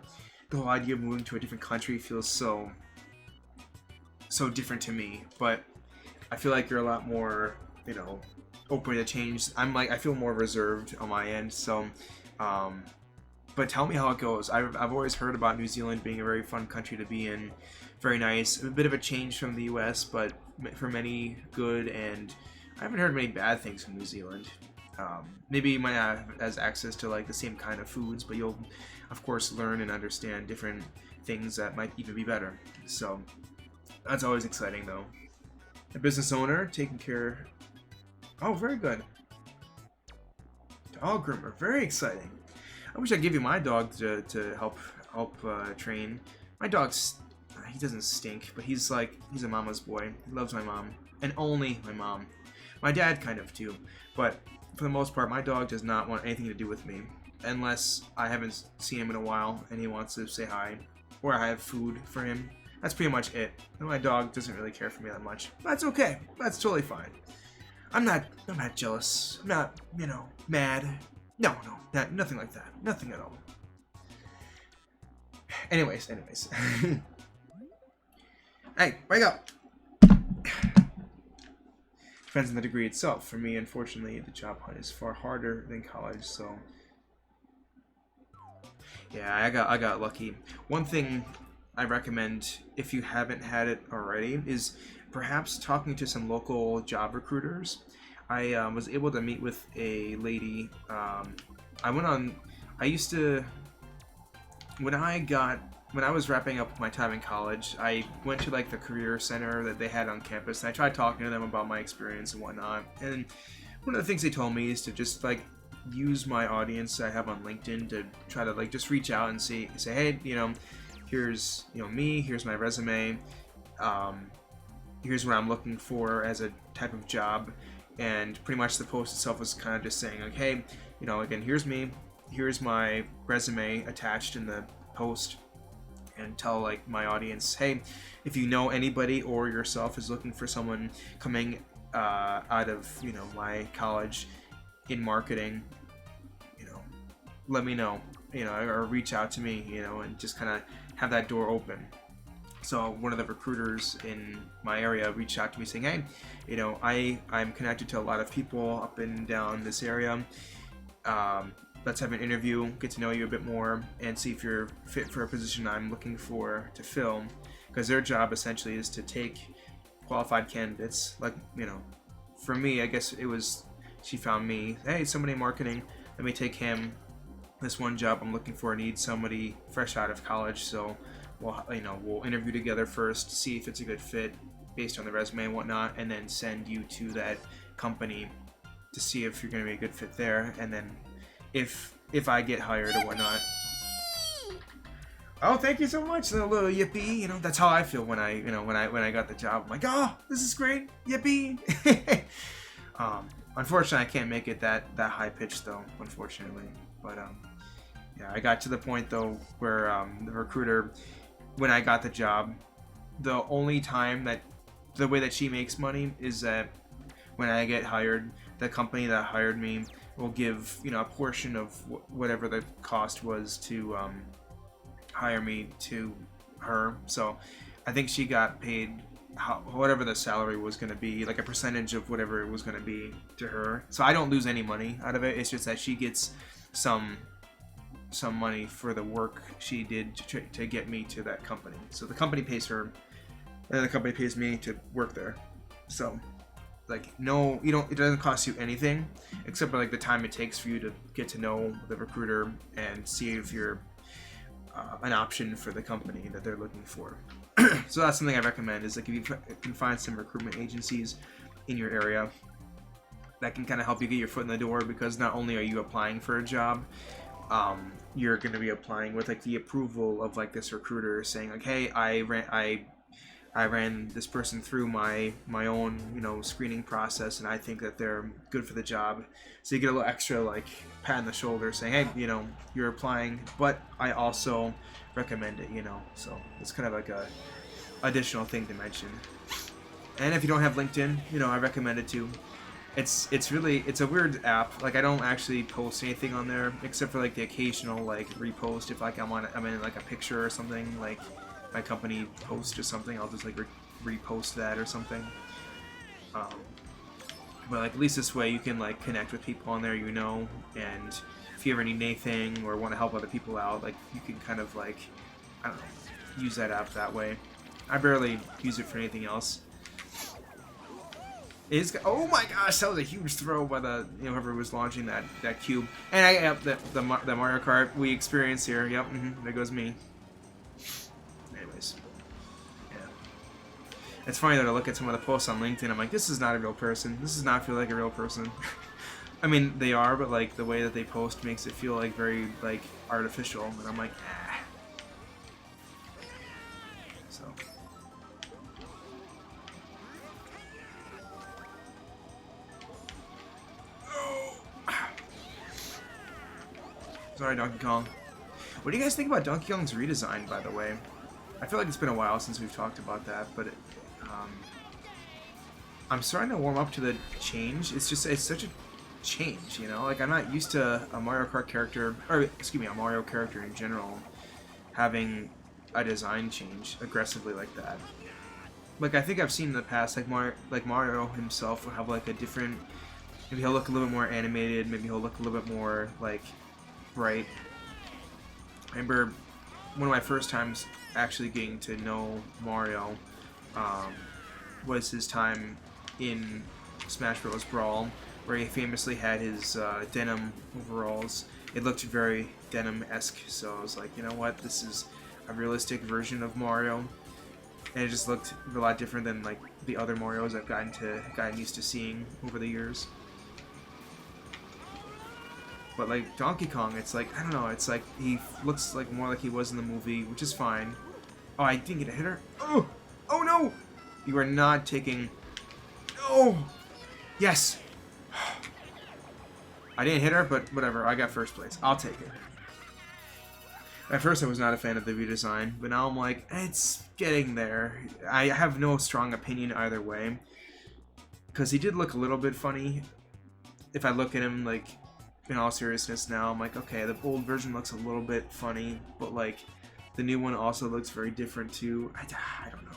whole idea of moving to a different country feels so different to me, but I feel like you're a lot more, open to change. I feel more reserved on my end. So, but tell me how it goes. I've always heard about New Zealand being a very fun country to be in. Very nice. A bit of a change from the U.S., but for many good. And I haven't heard many bad things from New Zealand. Maybe you might not have as access to like the same kind of foods, but you'll, of course, learn and understand different things that might even be better. So that's always exciting, though. A business owner, taking care. Oh, very good. Dog groomer, very exciting. I wish I'd give you my dog to help train. My dog's he doesn't stink, but he's a mama's boy. He loves my mom and only my mom. My dad kind of too, but for the most part, my dog does not want anything to do with me unless I haven't seen him in a while and he wants to say hi, or I have food for him. That's pretty much it. And my dog doesn't really care for me that much. That's okay. That's totally fine. I'm not jealous. I'm not, mad. No, nothing like that. Nothing at all. Anyways. Hey, wake up! Depends on the degree itself. For me, unfortunately, the job hunt is far harder than college, so yeah, I got lucky. One thing I recommend, if you haven't had it already, is perhaps talking to some local job recruiters. I was able to meet with a lady. When I was wrapping up my time in college, I went to like the career center that they had on campus, and I tried talking to them about my experience and whatnot. And one of the things they told me is to just like use my audience I have on LinkedIn to try to like just reach out and say, hey, here's me, here's my resume, here's what I'm looking for as a type of job. And pretty much the post itself was kind of just saying like, hey, again, here's me, here's my resume attached in the post, and tell like my audience, hey, if you know anybody or yourself is looking for someone coming out of my college in marketing, let me know, or reach out to me, and just kind of have that door open. So one of the recruiters in my area reached out to me saying, hey, I'm connected to a lot of people up and down this area. Let's have an interview, get to know you a bit more, and see if you're fit for a position I'm looking for to fill. Because their job essentially is to take qualified candidates. Like, you know, for me, I guess it was she found me. Hey, somebody in marketing. Let me take him. This one job I'm looking for needs somebody fresh out of college. So, we'll interview together first, see if it's a good fit based on the resume and whatnot, and then send you to that company to see if you're going to be a good fit there. And then if I get hired or whatnot. Oh, thank you so much. A little yippee. You know, that's how I feel when I got the job. I'm like, oh, this is great. Yippee. Unfortunately, I can't make it that high pitched though. Unfortunately, but yeah, I got to the point though where the recruiter, when I got the job, the only time that the way that she makes money is that when I get hired, the company that hired me will give, you know, a portion of whatever the cost was to hire me to her. So I think she got paid whatever the salary was going to be, like a percentage of whatever it was going to be to her. So I don't lose any money out of it. It's just that she gets some money for the work she did to get me to that company. So the company pays her, and the company pays me to work there. So like, no, it doesn't cost you anything except for like the time it takes for you to get to know the recruiter and see if you're an option for the company that they're looking for. So that's something I recommend, is like if you can find some recruitment agencies in your area that can kind of help you get your foot in the door, because not only are you applying for a job, you're going to be applying with like the approval of like this recruiter saying like, hey, I ran this person through my own, you know, screening process, and I think that they're good for the job. So you get a little extra like pat on the shoulder saying, hey, you know, you're applying, but I also recommend it, you know. So it's kind of like a additional thing to mention. And if you don't have LinkedIn, you know, I recommend it too. It's a weird app. Like, I don't actually post anything on there except for like the occasional like repost if like I'm in like a picture or something, like my company post or something, I'll just like repost that or something. But like, at least this way you can like connect with people on there, you know, and if you ever need anything or want to help other people out, like you can kind of like, I don't know, use that app that way. I barely use it for anything else. Oh my gosh, that was a huge throw by the, you know, whoever was launching that cube. And I have the Mario Kart we experience here. Yep, there goes me. Anyways, yeah. It's funny though to look at some of the posts on LinkedIn. I'm like, this is not a real person. This does not feel like a real person. I mean, they are, but like the way that they post makes it feel like very like artificial. And I'm like, ah. So. Sorry, Donkey Kong. What do you guys think about Donkey Kong's redesign, by the way? I feel like it's been a while since we've talked about that, but I'm starting to warm up to the change. It's such a change, you know? Like, I'm not used to a Mario Kart character, or excuse me, a Mario character in general having a design change aggressively like that. Like, I think I've seen in the past, like Mario himself will have like a different, maybe he'll look a little bit more animated, maybe he'll look a little bit more like bright. I remember one of my first times actually getting to know Mario was his time in Smash Bros. Brawl, where he famously had his denim overalls. It looked very denim-esque, so I was like, you know what, this is a realistic version of Mario, and it just looked a lot different than like the other Marios I've gotten used to seeing over the years. But like Donkey Kong, it's like, I don't know, it's like he looks like more like he was in the movie, which is fine. Oh, I didn't get a hitter. Oh! Oh no! You are not taking... No! Yes! I didn't hit her, but whatever, I got first place. I'll take it. At first I was not a fan of the redesign, but now I'm like, it's getting there. I have no strong opinion either way. Because he did look a little bit funny. If I look at him, like, in all seriousness now, I'm like, okay, the old version looks a little bit funny, but like the new one also looks very different too. I don't know.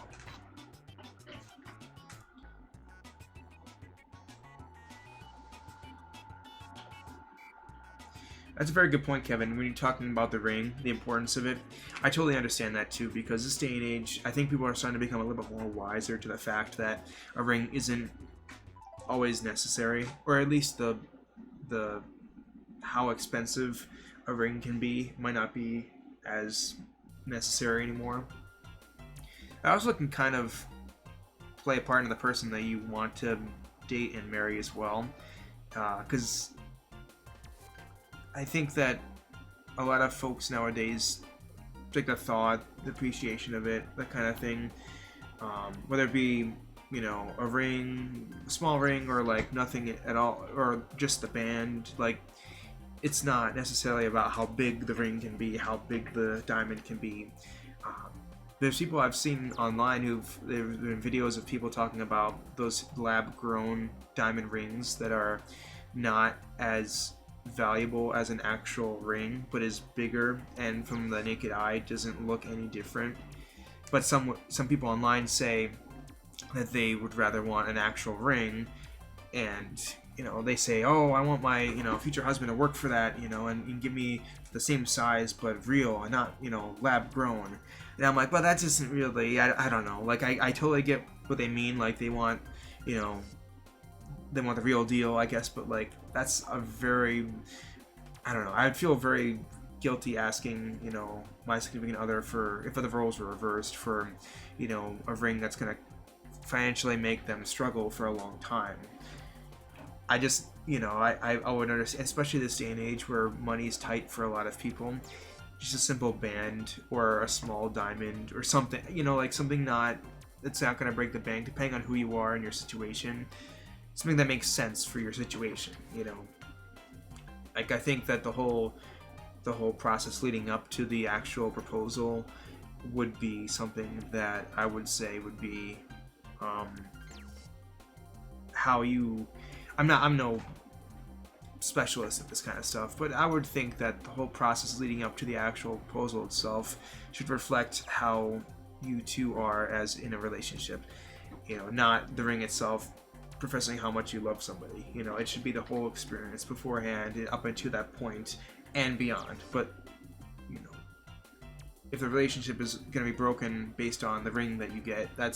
That's a very good point, Kevin. When you're talking about the ring, the importance of it, I totally understand that too. Because this day and age, I think people are starting to become a little bit more wiser to the fact that a ring isn't always necessary, or at least the how expensive a ring can be might not be as necessary anymore. I also can kind of play a part in the person that you want to date and marry as well, because I think that a lot of folks nowadays take the thought, the appreciation of it, that kind of thing, whether it be, you know, a ring, a small ring, or like nothing at all, or just the band. Like, it's not necessarily about how big the ring can be, how big the diamond can be. There's people I've seen online there've been videos of people talking about those lab-grown diamond rings that are not as valuable as an actual ring, but is bigger, and from the naked eye doesn't look any different. But some people online say that they would rather want an actual ring, and you know, they say, oh, I want my, you know, future husband to work for that, you know, and give me the same size but real and not, you know, lab grown. And I'm like, well, that isn't really, I don't know, like I totally get what they mean. Like, they want, you know, they want the real deal, I guess, but like, that's a very, I don't know, I'd feel very guilty asking, you know, my significant other for, if the roles were reversed, for, you know, a ring that's gonna financially make them struggle for a long time. I just, you know, I would understand, especially this day and age where money is tight for a lot of people. Just a simple band or a small diamond or something, you know, like something that's not going to break the bank, depending on who you are and your situation. Something that makes sense for your situation, you know. Like, I think that the whole process leading up to the actual proposal would be something that I would say would be how you. I'm no specialist at this kind of stuff, but I would think that the whole process leading up to the actual proposal itself should reflect how you two are as in a relationship. You know, not the ring itself professing how much you love somebody. You know, it should be the whole experience beforehand and up until that point and beyond. But, you know, if the relationship is going to be broken based on the ring that you get, that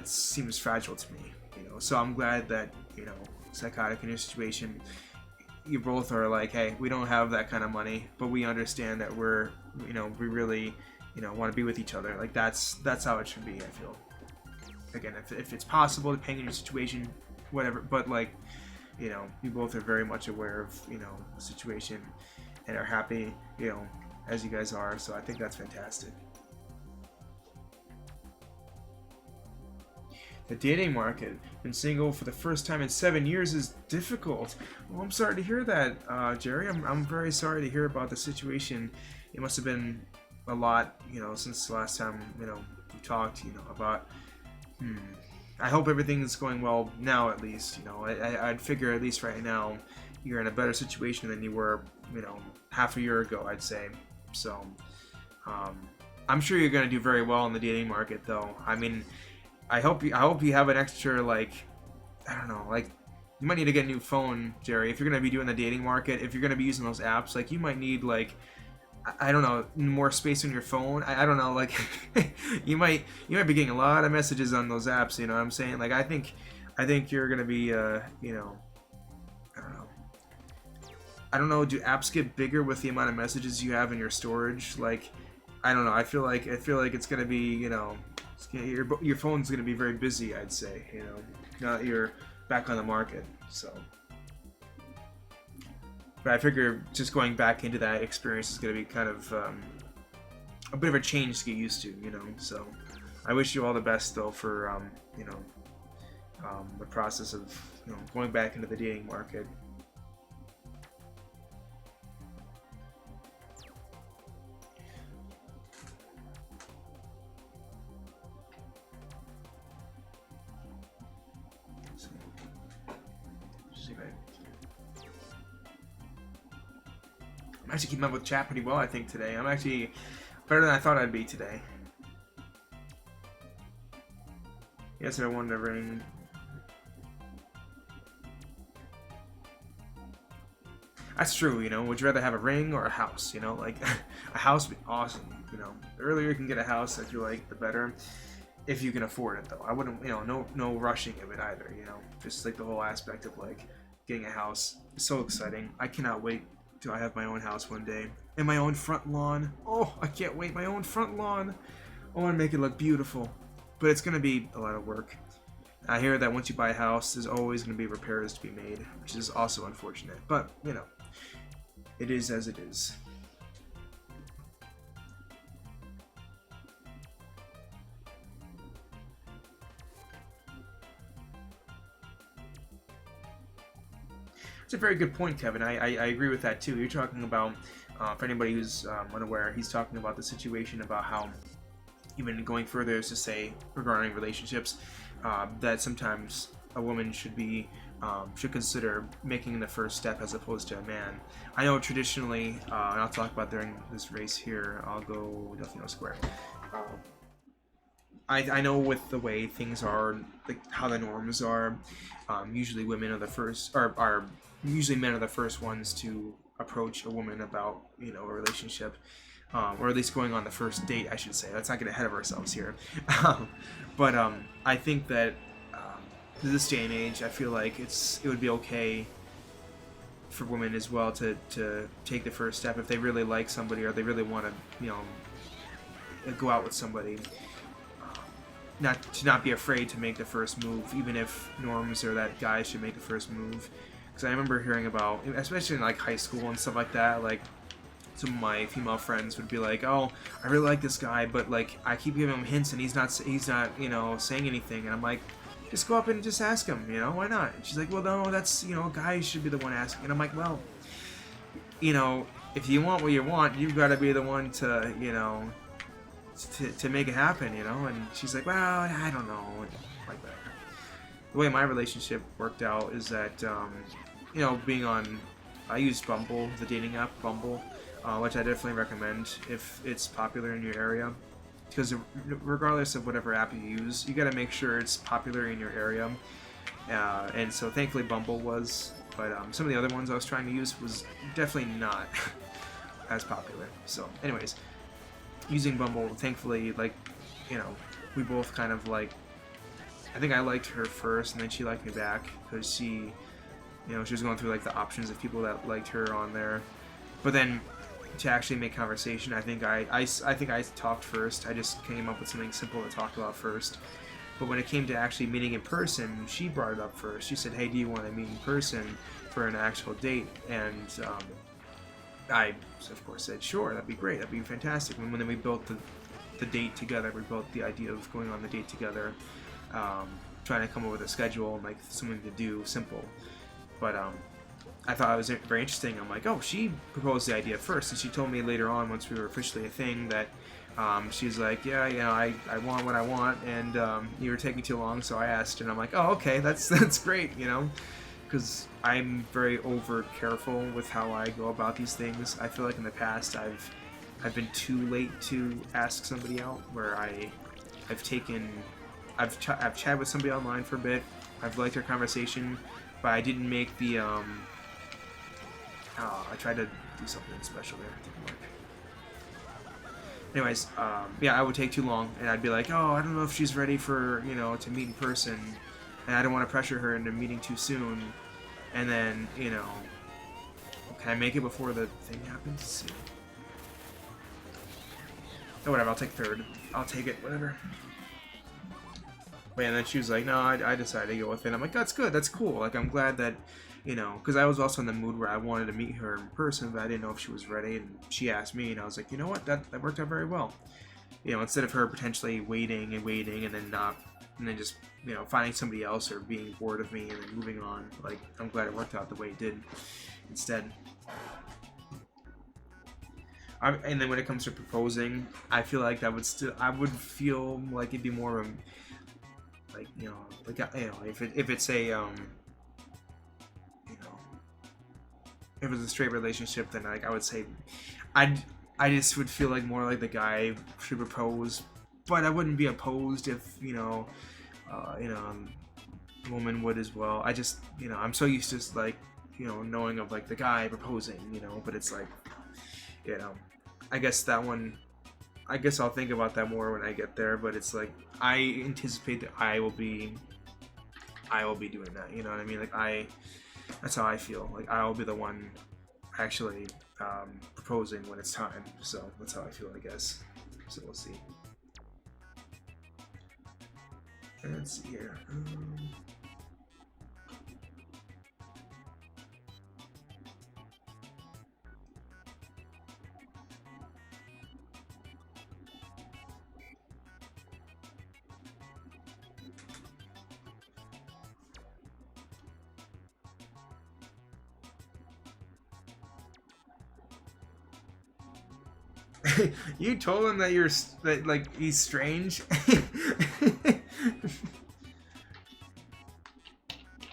seems fragile to me. You know, so I'm glad that, you know, Psychotic, in your situation, you both are like, hey, we don't have that kind of money, but we understand that we're, you know, we really, you know, want to be with each other. Like, that's how it should be, I feel. Again, if it's possible, depending on your situation, whatever, but like, you know, you both are very much aware of, you know, the situation and are happy, you know, as you guys are, so I think that's fantastic. The dating market, been single for the first time in 7 years, is difficult. Well, I'm sorry to hear that, Jerry. I'm very sorry to hear about the situation. It must have been a lot, you know, since the last time, you know, we talked, you know, about. I hope everything's going well now, at least. You know, I'd figure at least right now you're in a better situation than you were, you know, half a year ago, I'd say. So, I'm sure you're gonna do very well in the dating market, though. I mean, I hope you have an extra, like, I don't know, like, you might need to get a new phone, Jerry, if you're gonna be doing the dating market. If you're gonna be using those apps, like, you might need, like, I don't know, more space on your phone. I don't know, like, you might be getting a lot of messages on those apps. You know what I'm saying? Like, I think you're gonna be, you know, I don't know. Do apps get bigger with the amount of messages you have in your storage? Like, I don't know. I feel like it's gonna be, you know. Your phone's going to be very busy, I'd say, you know, now that you're back on the market, so. But I figure just going back into that experience is going to be kind of a bit of a change to get used to, you know, so. I wish you all the best, though, for, you know, the process of, you know, going back into the dating market. I'm actually keeping up with chat pretty well, I think, today. I'm actually better than I thought I'd be today. Yes, I wanted to ring. That's true, you know. Would you rather have a ring or a house? You know, like a house would be awesome. You know, the earlier you can get a house, I feel like the better. If you can afford it, though, I wouldn't. You know, no rushing of it either. You know, just like the whole aspect of like getting a house is so exciting. I cannot wait till I have my own house one day and my own front lawn. Oh, I can't wait! My own front lawn. I want to make it look beautiful, but it's gonna be a lot of work. I hear that once you buy a house, there's always going to be repairs to be made, which is also unfortunate. But, you know, it is as it is. It's a very good point, Kevin. I agree with that, too. You're talking about, for anybody who's unaware, he's talking about the situation about how, even going further is to say, regarding relationships, that sometimes a woman should consider making the first step as opposed to a man. I know traditionally, and I'll talk about during this race here, I'll go Delfino Square. I know with the way things are, like how the norms are, usually women are the first, or are usually men are the first ones to approach a woman about, you know, a relationship. Or at least going on the first date, I should say. Let's not get ahead of ourselves here. But I think that this day and age, I feel like it would be okay for women as well to take the first step if they really like somebody or they really want to, you know, go out with somebody. Not be afraid to make the first move, even if norms are that guys should make the first move. Because I remember hearing about, especially in like high school and stuff like that, like some of my female friends would be like, "Oh, I really like this guy, but like I keep giving him hints and he's not, you know, saying anything." And I'm like, "Just go up and just ask him, you know, why not?" And she's like, "Well, no, that's, you know, guys should be the one asking." And I'm like, "Well, you know, if you want what you want, you've got to be the one to, you know, to make it happen, you know." And she's like, "Well, I don't know," like that. The way my relationship worked out is that, you know, I use Bumble, the dating app Bumble. Which I definitely recommend if it's popular in your area, because regardless of whatever app you use, you got to make sure it's popular in your area. And so thankfully Bumble was, but some of the other ones I was trying to use was definitely not as popular. So anyways, using Bumble, thankfully, like, you know, we both kind of like, I think I liked her first and then she liked me back because she, you know, she was going through like the options of people that liked her on there. But then to actually make conversation, I think I talked first. I just came up with something simple to talk about first. But when it came to actually meeting in person, she brought it up first. She said, "Hey, do you want to meet in person for an actual date?" And I, of course, said, "Sure, that'd be great. That'd be fantastic." And then we built the date together. We built the idea of going on the date together, trying to come up with a schedule and like something to do, simple. But I thought it was very interesting. I'm like, oh, she proposed the idea first, and she told me later on, once we were officially a thing, that she's like, "Yeah, you know, I want what I want, and you were taking too long, so I asked." And I'm like, "Oh, okay, that's great," you know, because I'm very over careful with how I go about these things. I feel like in the past I've been too late to ask somebody out, where I've chatted with somebody online for a bit, I've liked their conversation, but I didn't make the I tried to do something special there. It didn't work. Anyways, yeah, I would take too long, and I'd be like, "Oh, I don't know if she's ready for, you know, to meet in person," and I don't want to pressure her into meeting too soon. And then, you know, can I make it before the thing happens? Let's see. Oh, whatever. I'll take third. I'll take it. Whatever. But yeah, and then she was like, "No, I decided to go with it." I'm like, "That's good. That's cool. Like, I'm glad that." You know, because I was also in the mood where I wanted to meet her in person, but I didn't know if she was ready, and she asked me, and I was like, you know what, that worked out very well. You know, instead of her potentially waiting and then just, you know, finding somebody else or being bored of me and then moving on, like, I'm glad it worked out the way it did instead. And then when it comes to proposing, I feel like I would feel like it'd be more of a, like, you know, like, you know, if it's a, if it was a straight relationship, then like I would say, I just would feel like more like the guy should propose, but I wouldn't be opposed if, you know, a woman would as well. I just, you know, I'm so used to like, knowing of like the guy proposing, but it's like, I guess that one, I guess I'll think about that more when I get there, but it's like, I anticipate that I will be doing that, you know what I mean? Like that's how I feel. Like I will be the one actually proposing when it's time. So that's how I feel, I guess. So we'll see. Let's see here. You told him that like he's strange.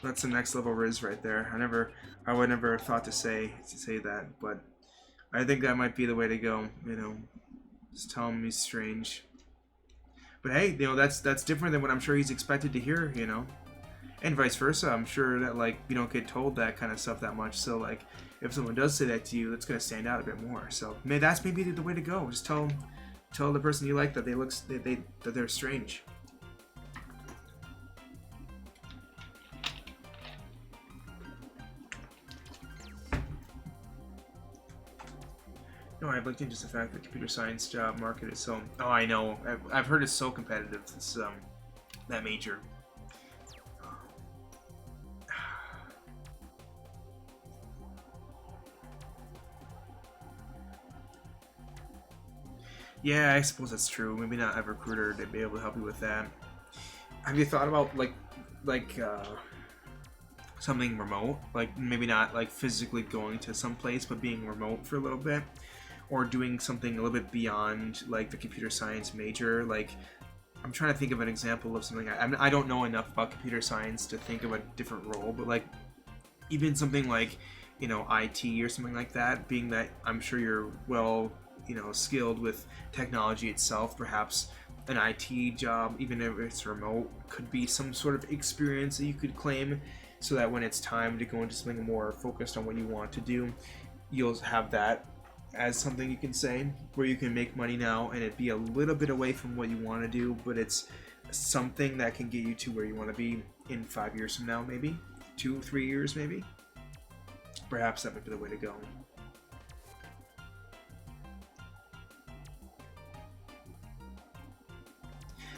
That's the next level Riz right there. I would never have thought to say that, but I think that might be the way to go. Just tell him he's strange. But hey, that's different than what I'm sure he's expected to hear. And vice versa. I'm sure that like you don't get told that kind of stuff that much. So like if someone does say that to you, that's gonna stand out a bit more. So that's maybe the way to go. Just tell the person you like that that they're strange. No, I've looked into the fact that the computer science job market is so. Oh, I know. I've heard it's so competitive. It's that major. Yeah, I suppose that's true. Maybe not a recruiter to be able to help you with that. Have you thought about like something remote? Like maybe not like physically going to some place, but being remote for a little bit, or doing something a little bit beyond like the computer science major. Like I'm trying to think of an example of something. I don't know enough about computer science to think of a different role, but like even something like IT or something like that. Being that I'm sure you're well skilled with technology itself, perhaps an IT job, even if it's remote, could be some sort of experience that you could claim, so that when it's time to go into something more focused on what you want to do, you'll have that as something you can say, where you can make money now and it be a little bit away from what you want to do, but it's something that can get you to where you want to be in 5 years from now, maybe 2-3 years, maybe. Perhaps that might be the way to go.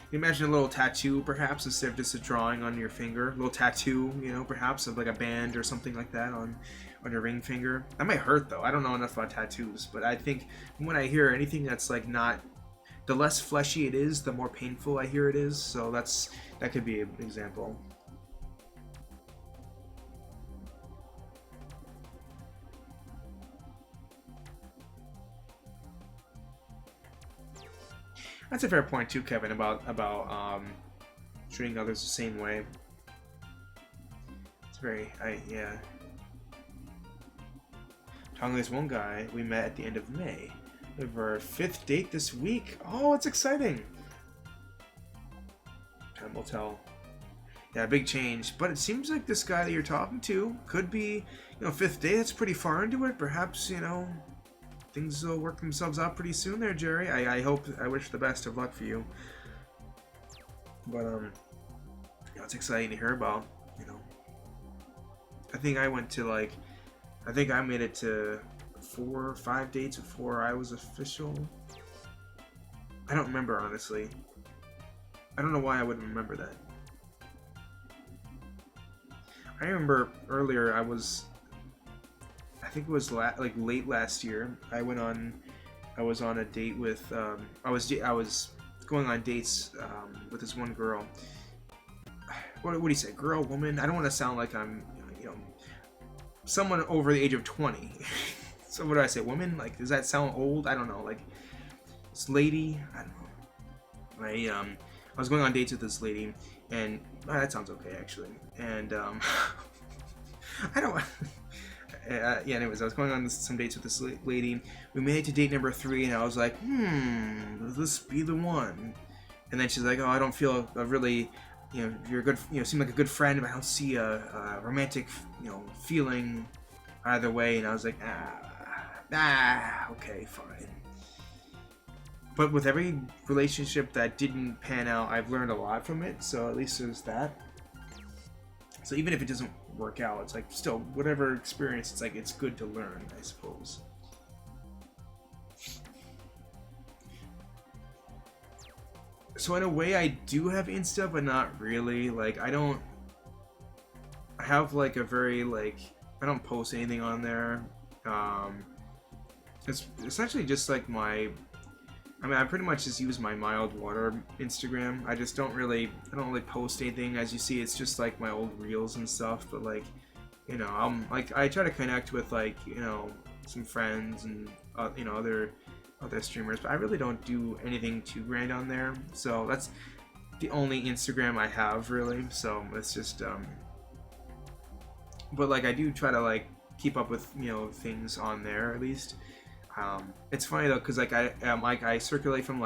You imagine a little tattoo, perhaps, instead of just a drawing on your finger. A little tattoo, perhaps, of like a band or something like that on your ring finger. That might hurt, though. I don't know enough about tattoos, but I think when I hear anything that's like not... The less fleshy it is, the more painful I hear it is. So that could be an example. That's a fair point too, Kevin, about treating others the same way. It's very, yeah. Talking to this one guy we met at the end of May. We have our 5th date this week. Oh, it's exciting. Time will tell. Yeah, big change. But it seems like this guy that you're talking to could be, 5th date. That's pretty far into it. Perhaps, things will work themselves out pretty soon there, Jerry. I wish the best of luck for you. But, it's exciting to hear about, I think I went to, I think I made it to 4 or 5 dates before I was official. I don't remember, honestly. I don't know why I wouldn't remember that. I remember earlier I think it was late last year. I was on a date with I was going on dates with this one girl. What do you say, girl, woman? I don't want to sound like I'm someone over the age of 20. So what do I say, woman? Like, does that sound old? I don't know. Like, this lady, I don't know. I was going on dates with this lady, and that sounds okay actually. And I don't. Yeah, anyways, I was going on some dates with this lady. We made it to date number 3, and I was like, will this be the one? And then she's like, oh, I don't feel really you're a good, seem like a good friend, but I don't see a romantic, feeling either way. And I was like, okay, fine. But with every relationship that didn't pan out, I've learned a lot from it. So at least there's that. So even if it doesn't work out, it's like still whatever experience, it's like it's good to learn, I suppose. So in a way, I do have Insta, but not really. Like I have like a very I don't post anything on there. It's essentially just like I pretty much just use my Mild Water Instagram. I don't really post anything. As you see, it's just like my old reels and stuff. But I try to connect with some friends and other streamers. But I really don't do anything too grand on there. So that's the only Instagram I have really. So it's just but I do try to keep up with things on there at least. It's funny though, because I circulate from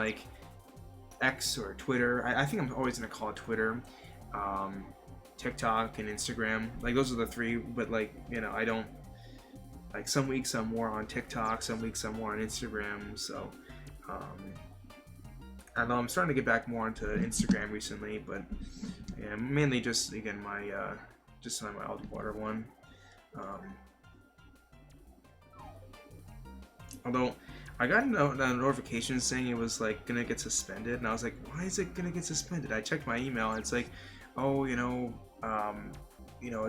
X or Twitter. I think I'm always gonna call it Twitter, TikTok and Instagram. Those are the three. But I don't some weeks I'm more on TikTok, some weeks I'm more on Instagram. So I know I'm starting to get back more into Instagram recently, but yeah, mainly just again my Mild Water one. Although I got a notification saying it was gonna get suspended, and I was like, why is it gonna get suspended? I checked my email, and it's like, oh, it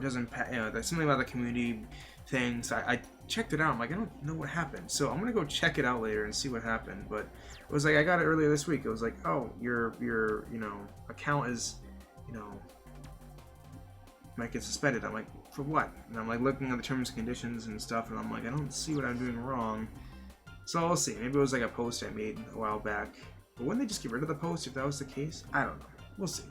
doesn't there's something about the community thing. So I checked it out. I'm like, I don't know what happened, so I'm gonna go check it out later and see what happened. But it was I got it earlier this week. It was like, oh, your account is might get suspended. I'm like, for what? And I'm looking at the terms and conditions and stuff, and I'm like, I don't see what I'm doing wrong. So I'll see. Maybe it was a post I made a while back. But wouldn't they just get rid of the post if that was the case? I don't know. We'll see.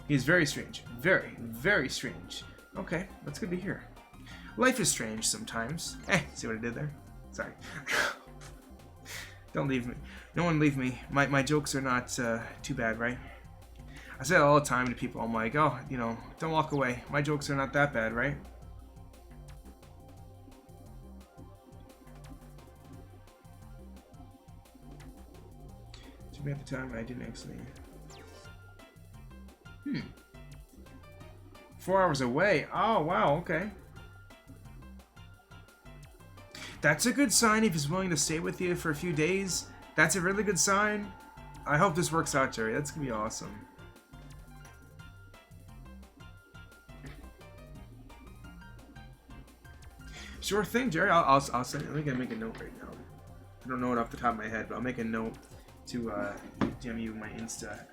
He's very strange. Very, very strange. Okay, that's good to hear. Life is strange sometimes. See what I did there? Sorry. Don't leave me. No one leave me. My jokes are not too bad, right? I say it all the time to people. I'm like, oh, don't walk away. My jokes are not that bad, right? Too bad the time I didn't actually. 4 hours away. Oh, wow, okay. That's a good sign if he's willing to stay with you for a few days. That's a really good sign. I hope this works out, Jerry. That's gonna be awesome. Sure thing, Jerry. I'll send it. Let me make a note right now. I don't know it off the top of my head, but I'll make a note to DM you my Insta.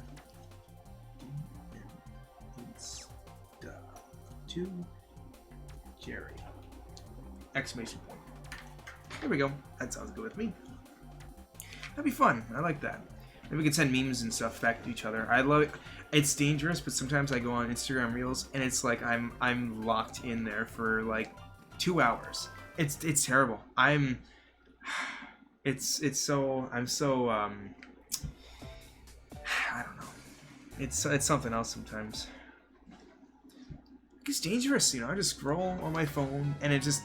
To Jerry. Exclamation point. There we go. That sounds good with me. That'd be fun. I like that. Maybe we could send memes and stuff back to each other. I love it. It's dangerous, but sometimes I go on Instagram Reels and it's like I'm locked in there for 2 hours. It's terrible. I'm so I don't know. It's something else sometimes. It's dangerous, I just scroll on my phone and it's just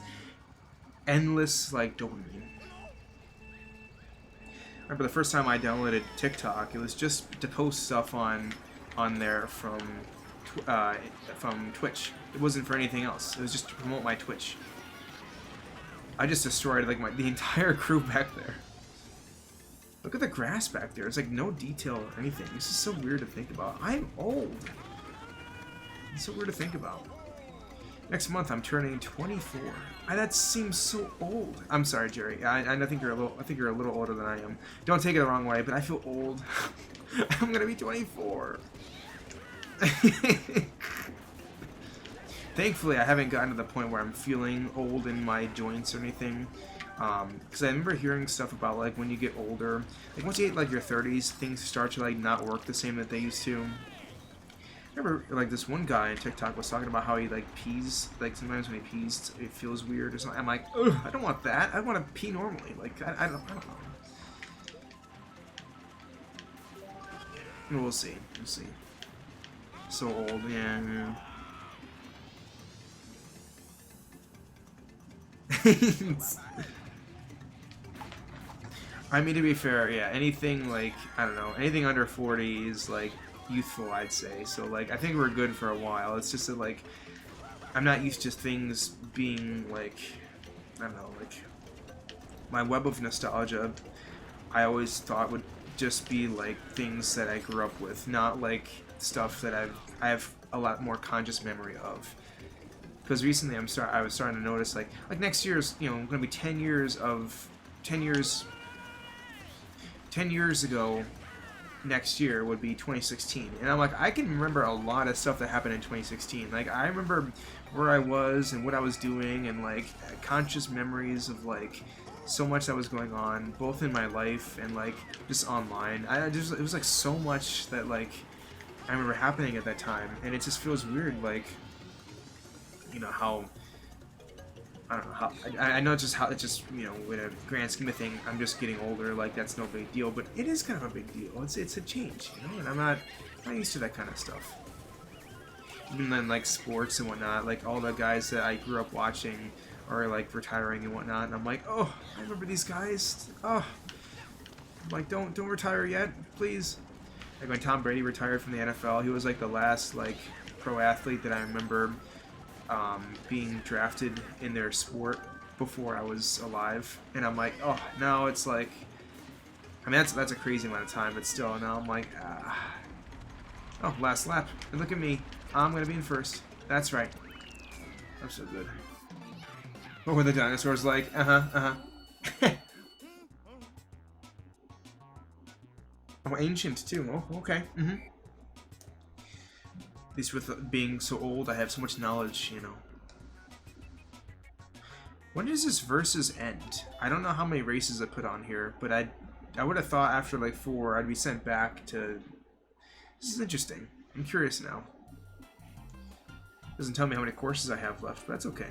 endless dopamine. I remember the first time I downloaded TikTok, it was just to post stuff on there from Twitch. It wasn't for anything else. It was just to promote my Twitch. I just destroyed the entire crew back there. Look at the grass back there. It's no detail or anything. This is so weird to think about. I'm old. It's so weird to think about. Next month I'm turning 24. That seems so old. I'm sorry, Jerry. I think you're a little older than I am. Don't take it the wrong way, but I feel old. I'm gonna be 24. Thankfully, I haven't gotten to the point where I'm feeling old in my joints or anything. Because I remember hearing stuff about when you get older, once you hit your 30s, things start to not work the same that they used to. remember like this one guy on TikTok was talking about how he like pees, like sometimes when he pees it feels weird or something. I'm like, ugh, I don't want that. I want to pee normally. Like I don't know. We'll see. We'll see. So old, yeah. I mean, to be fair, yeah, anything like, I don't know, anything under 40 is like youthful, I'd say. So like, I think we're good for a while. It's just that like, I'm not used to things being like, I don't know, like, my web of nostalgia, I always thought would just be like things that I grew up with, not like stuff that I have a lot more conscious memory of. Because recently I was starting to notice like next year's, you know, going to be 10 years of 10 years 10 years ago. Next year would be 2016, and I'm like, I can remember a lot of stuff that happened in 2016. Like I remember where I was and what I was doing, and like conscious memories of like so much that was going on, both in my life and like just online. It was like so much that like I remember happening at that time, and it just feels weird, like, you know, how, I don't know how, I know just how, it's just, you know, with a grand scheme of thing, I'm just getting older, like, that's no big deal, but it is kind of a big deal. It's a change, you know, and I'm not used to that kind of stuff. Even then, like, sports and whatnot, like, all the guys that I grew up watching are, like, retiring and whatnot, and I'm like, oh, I remember these guys, oh, I'm like, don't retire yet, please. Like, when Tom Brady retired from the NFL, he was, like, the last, like, pro athlete that I remember being drafted in their sport before I was alive, and I'm like, oh, now it's like, I mean, that's a crazy amount of time, but still, now I'm like, oh, last lap, and look at me, I'm gonna be in first. That's right. I'm so good. What were the dinosaurs like? Oh, ancient too. Oh, okay. At least with being so old, I have so much knowledge, you know. When does this versus end? I don't know how many races I put on here, but I would have thought after like 4, I'd be sent back to... This is interesting. I'm curious now. Doesn't tell me how many courses I have left, but that's okay.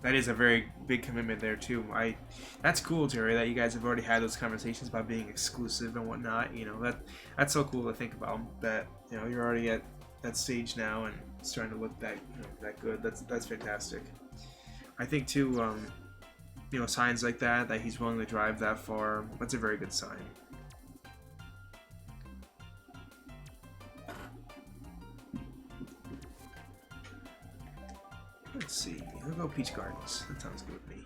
That is a very big commitment there too. That's cool, Jerry, that you guys have already had those conversations about being exclusive and whatnot. You know, that's so cool to think about. That, you know, you're already at that stage now and it's starting to look that, you know, that good. That's fantastic. I think too, you know, signs like that he's willing to drive that far. That's a very good sign. Let's see. We'll go Peach Gardens. That sounds good with me.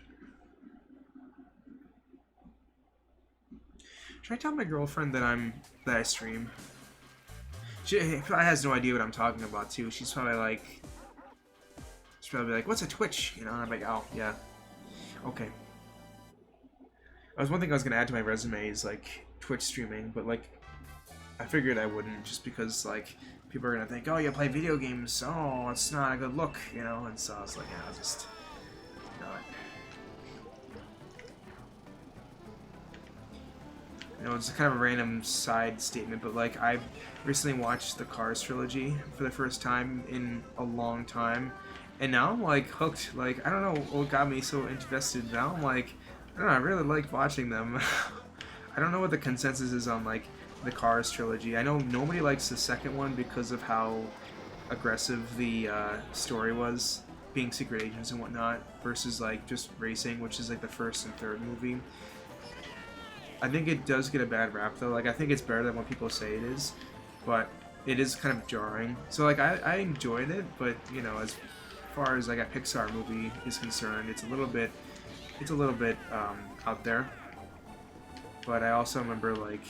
Should I tell my girlfriend that I stream? She probably has no idea what I'm talking about too. She's probably like, "What's a Twitch?" You know, and I'm like, "Oh yeah, okay." That was one thing I was gonna add to my resume is like Twitch streaming, but like I figured I wouldn't, just because like people are gonna think, oh, you play video games, oh, it's not a good look, you know, and so I was like, yeah, I'll just not. You know, it's kind of a random side statement, but like I recently watched the Cars trilogy for the first time in a long time, and now I'm like hooked. Like, I don't know what got me so invested. Now I'm like, I don't know, I really like watching them. I don't know what the consensus is on like the Cars trilogy. I know nobody likes the second one because of how aggressive the story was, being secret agents and whatnot, versus like just racing, which is like the first and third movie. I think it does get a bad rap though. Like, I think it's better than what people say it is, but it is kind of jarring. So like I enjoyed it, but you know, as far as like a Pixar movie is concerned, it's a little bit out there. But I also remember, like,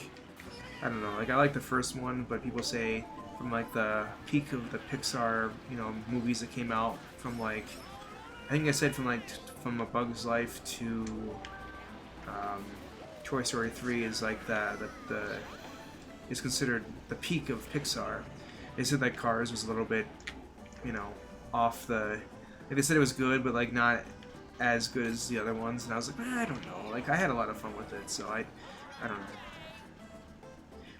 I don't know, like I like the first one, but people say from like the peak of the Pixar, you know, movies that came out from like, I think I said from A Bug's Life to Toy Story 3 is like the is considered the peak of Pixar. They said that Cars was a little bit, you know, off the. Like they said it was good, but like not as good as the other ones. And I was like, I don't know. Like I had a lot of fun with it, so I don't know.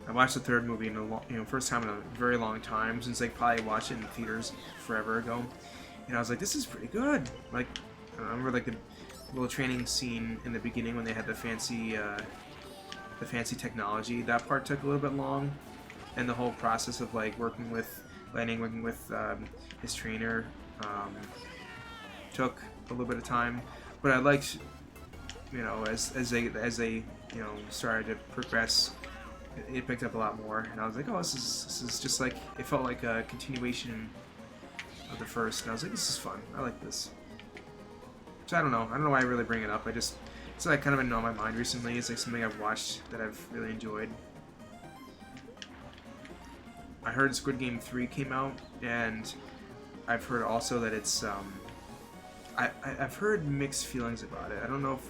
I watched the third movie in first time in a very long time, since like probably watched it in theaters forever ago. And I was like, this is pretty good. Like I remember like the little training scene in the beginning when they had the fancy technology. That part took a little bit long, and the whole process of like working with his trainer took a little bit of time. But I liked, you know, as they started to progress, it picked up a lot more, and I was like, oh, this is just like, it felt like a continuation of the first, and I was like, this is fun. I like this. So I don't know why I really bring it up. It's like kind of been on my mind recently. It's like something I've watched that I've really enjoyed. I heard Squid Game 3 came out, and I've heard also that it's I've heard mixed feelings about it. I don't know if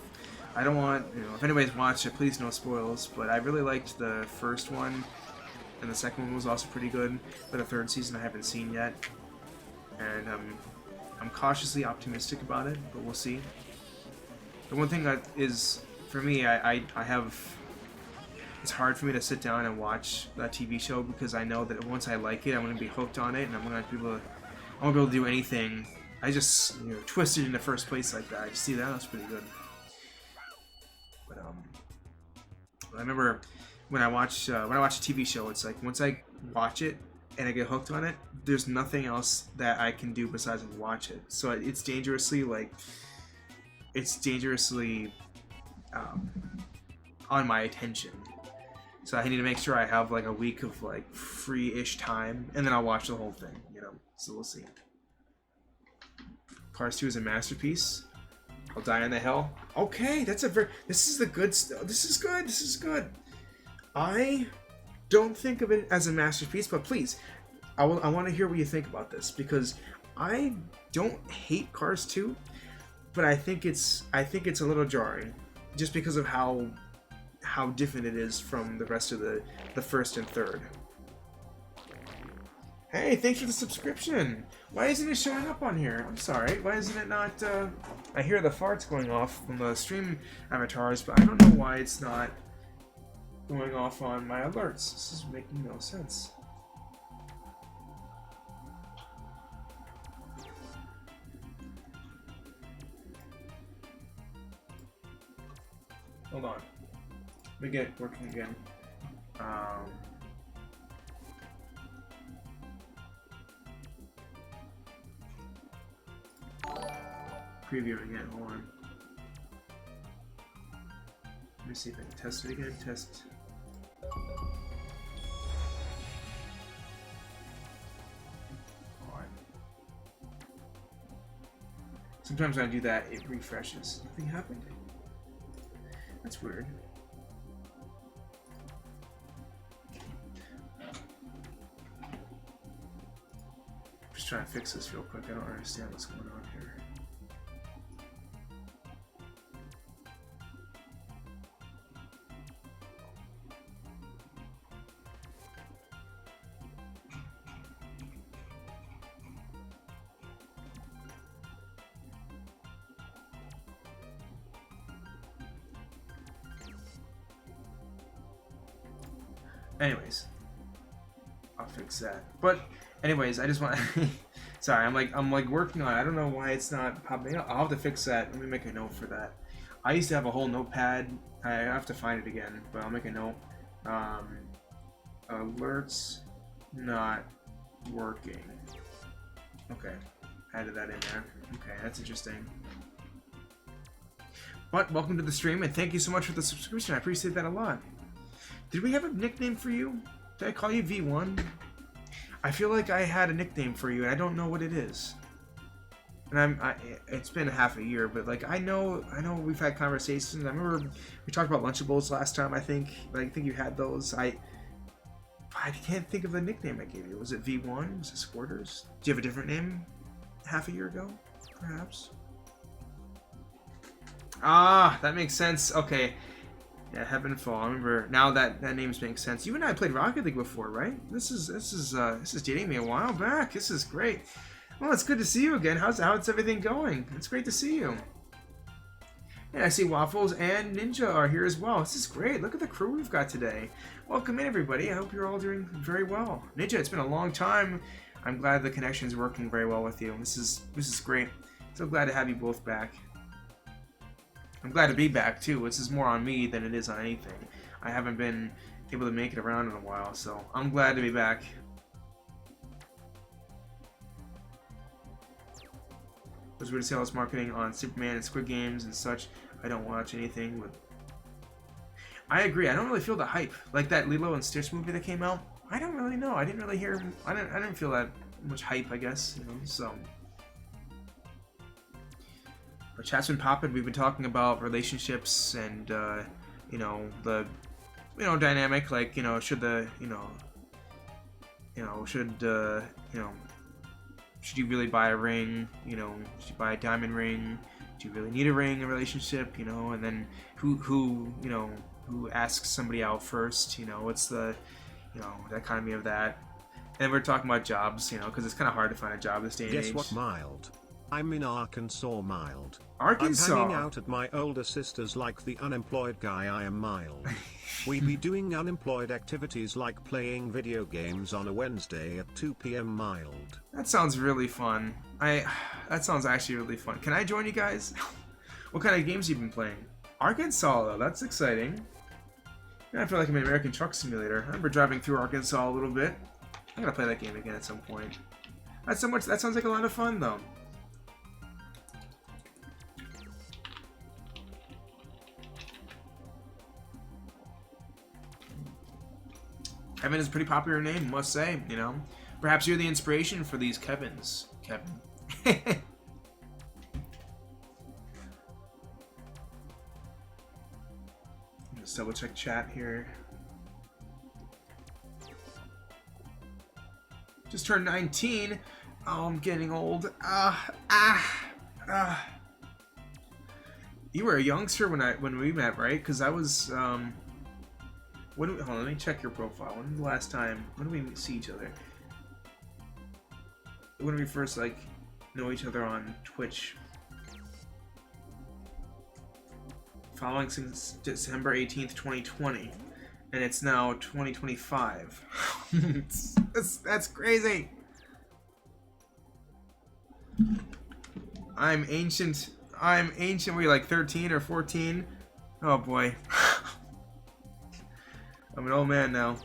I don't want, if anybody's watched it, please no spoils, but I really liked the first one, and the second one was also pretty good, but the third season I haven't seen yet, and I'm cautiously optimistic about it, but we'll see. The one thing that is, for me, I have, it's hard for me to sit down and watch that TV show, because I know that once I like it, I'm going to be hooked on it, and I won't be able to do anything. I just, twisted in the first place like that. I just see that was pretty good. But I remember when I watch a TV show, it's like once I watch it and I get hooked on it, there's nothing else that I can do besides watch it. So it's dangerously on my attention. So I need to make sure I have like a week of like free-ish time, and then I'll watch the whole thing. So we'll see. Cars 2 is a masterpiece. I'll die on the hill. Okay, this is good. I don't think of it as a masterpiece, but please, I want to hear what you think about this, because I don't hate Cars 2, but I think it's a little jarring, just because of how different it is from the rest of the first and third. Hey, thanks for the subscription. Why isn't it showing up on here? I'm sorry. Why isn't it not... I hear the farts going off from the stream avatars, but I don't know why it's not going off on my alerts. This is making no sense. Hold on. Let me get it working again. Preview again, hold on. Let me see if I can test it again. Test. Alright. Sometimes when I do that, it refreshes. Nothing happened. That's weird. I'm just trying to fix this real quick. I don't understand what's going on here. Anyways, I'll fix that. But anyways, I just want sorry, I'm like working on it. I don't know why it's not popping up. I'll have to fix that. Let me make a note for that. I used to have a whole notepad. I have to find it again, but I'll make a note. Alerts not working. Okay, added that in there. Okay, that's interesting. But welcome to the stream, and thank you so much for the subscription. I appreciate that a lot. Did we have a nickname for you? Did I call you V1? I feel like I had a nickname for you, and I don't know what it is. And it's been half a year, but like I know we've had conversations. I remember we talked about Lunchables last time. I think you had those. I can't think of the nickname I gave you. Was it V1? Was it Squirters? Do you have a different name? Half a year ago, perhaps. Ah, that makes sense. Okay. Yeah, Heaven Fall. I remember now that name's making sense. You and I played Rocket League before, right? This is dating me a while back. This is great. Well, it's good to see you again. How's everything going? It's great to see you. And I see Waffles and Ninja are here as well. This is great. Look at the crew we've got today. Welcome in, everybody. I hope you're all doing very well. Ninja, it's been a long time. I'm glad the connection is working very well with you. This is great. So glad to have you both back. I'm glad to be back too. This is more on me than it is on anything. I haven't been able to make it around in a while, so I'm glad to be back. Was weird sales marketing on Superman and Squid Games and such. I don't watch anything with. I agree. I don't really feel the hype like that Lilo and Stitch movie that came out. I don't really know. I didn't really hear. I didn't feel that much hype. I guess so. Our chat's been popping. We've been talking about relationships and the dynamic. Like should the should you really buy a ring? Should you buy a diamond ring? Do you really need a ring in a relationship? And then who asks somebody out first? What's the the economy of that? And we're talking about jobs, because it's kind of hard to find a job this day and age. Guess what, Mild? I'm in Arkansas, Mild. Arkansas. I'm hanging out at my older sister's like the unemployed guy I am, Mild. We be doing unemployed activities like playing video games on a Wednesday at 2 p.m. Mild. That sounds really fun. That sounds actually really fun. Can I join you guys? What kind of games have you been playing? Arkansas, though. That's exciting. I feel like I'm in American Truck Simulator. I remember driving through Arkansas a little bit. I'm gonna play that game again at some point. That sounds like a lot of fun, though. Kevin is a pretty popular name, must say, Perhaps you're the inspiration for these Kevins. Kevin. Just double check chat here. Just turned 19. Oh, I'm getting old. You were a youngster when we met, right? Because I was hold on, let me check your profile. When was the last time? When did we see each other? When did we first know each other on Twitch? Following since December 18th, 2020, and it's now 2025. That's crazy. I'm ancient. Were you like 13 or 14? Oh boy. I'm an old man now.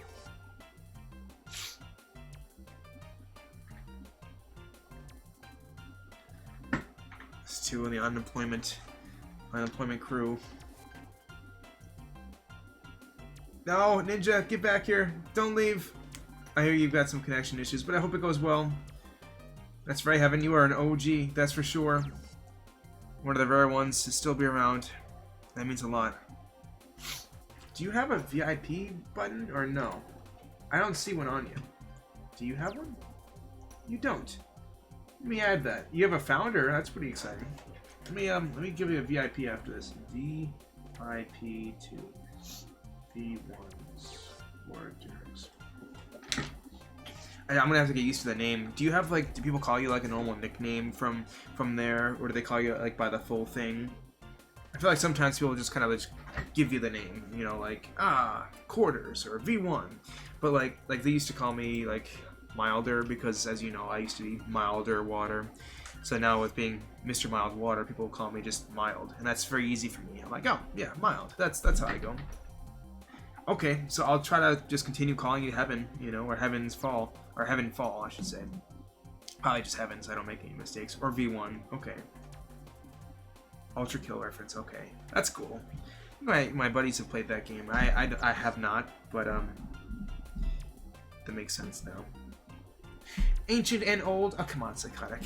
It's two in the unemployment crew. No, Ninja, get back here. Don't leave. I hear you've got some connection issues, but I hope it goes well. That's right, Heaven. You are an OG, that's for sure. One of the rare ones to still be around. That means a lot. Do you have a VIP button or no? I don't see one on you. Do you have one? You don't. Let me add that. You have a founder. That's pretty exciting. Let me give you a VIP after this. VIP 2. V1's orders. I'm gonna have to get used to the name. Do you have do people call you a normal nickname from there, or do they call you by the full thing? I feel like sometimes people just kind of give you the name, Quarters or V1, but like they used to call me Milder because, as you know, I used to be Milder Water. So now with being Mr. Mild Water, people call me just Mild, and that's very easy for me. I'm like, oh yeah, Mild. That's how I go. Okay, so I'll try to just continue calling you Heaven, or Heaven's Fall, or Heaven Fall, I should say. Probably just Heaven, so I don't make any mistakes. Or V1. Okay. Ultra Kill reference. Okay, that's cool. My buddies have played that game. I have not, but that makes sense now. Ancient and old. Oh, come on, Psychotic.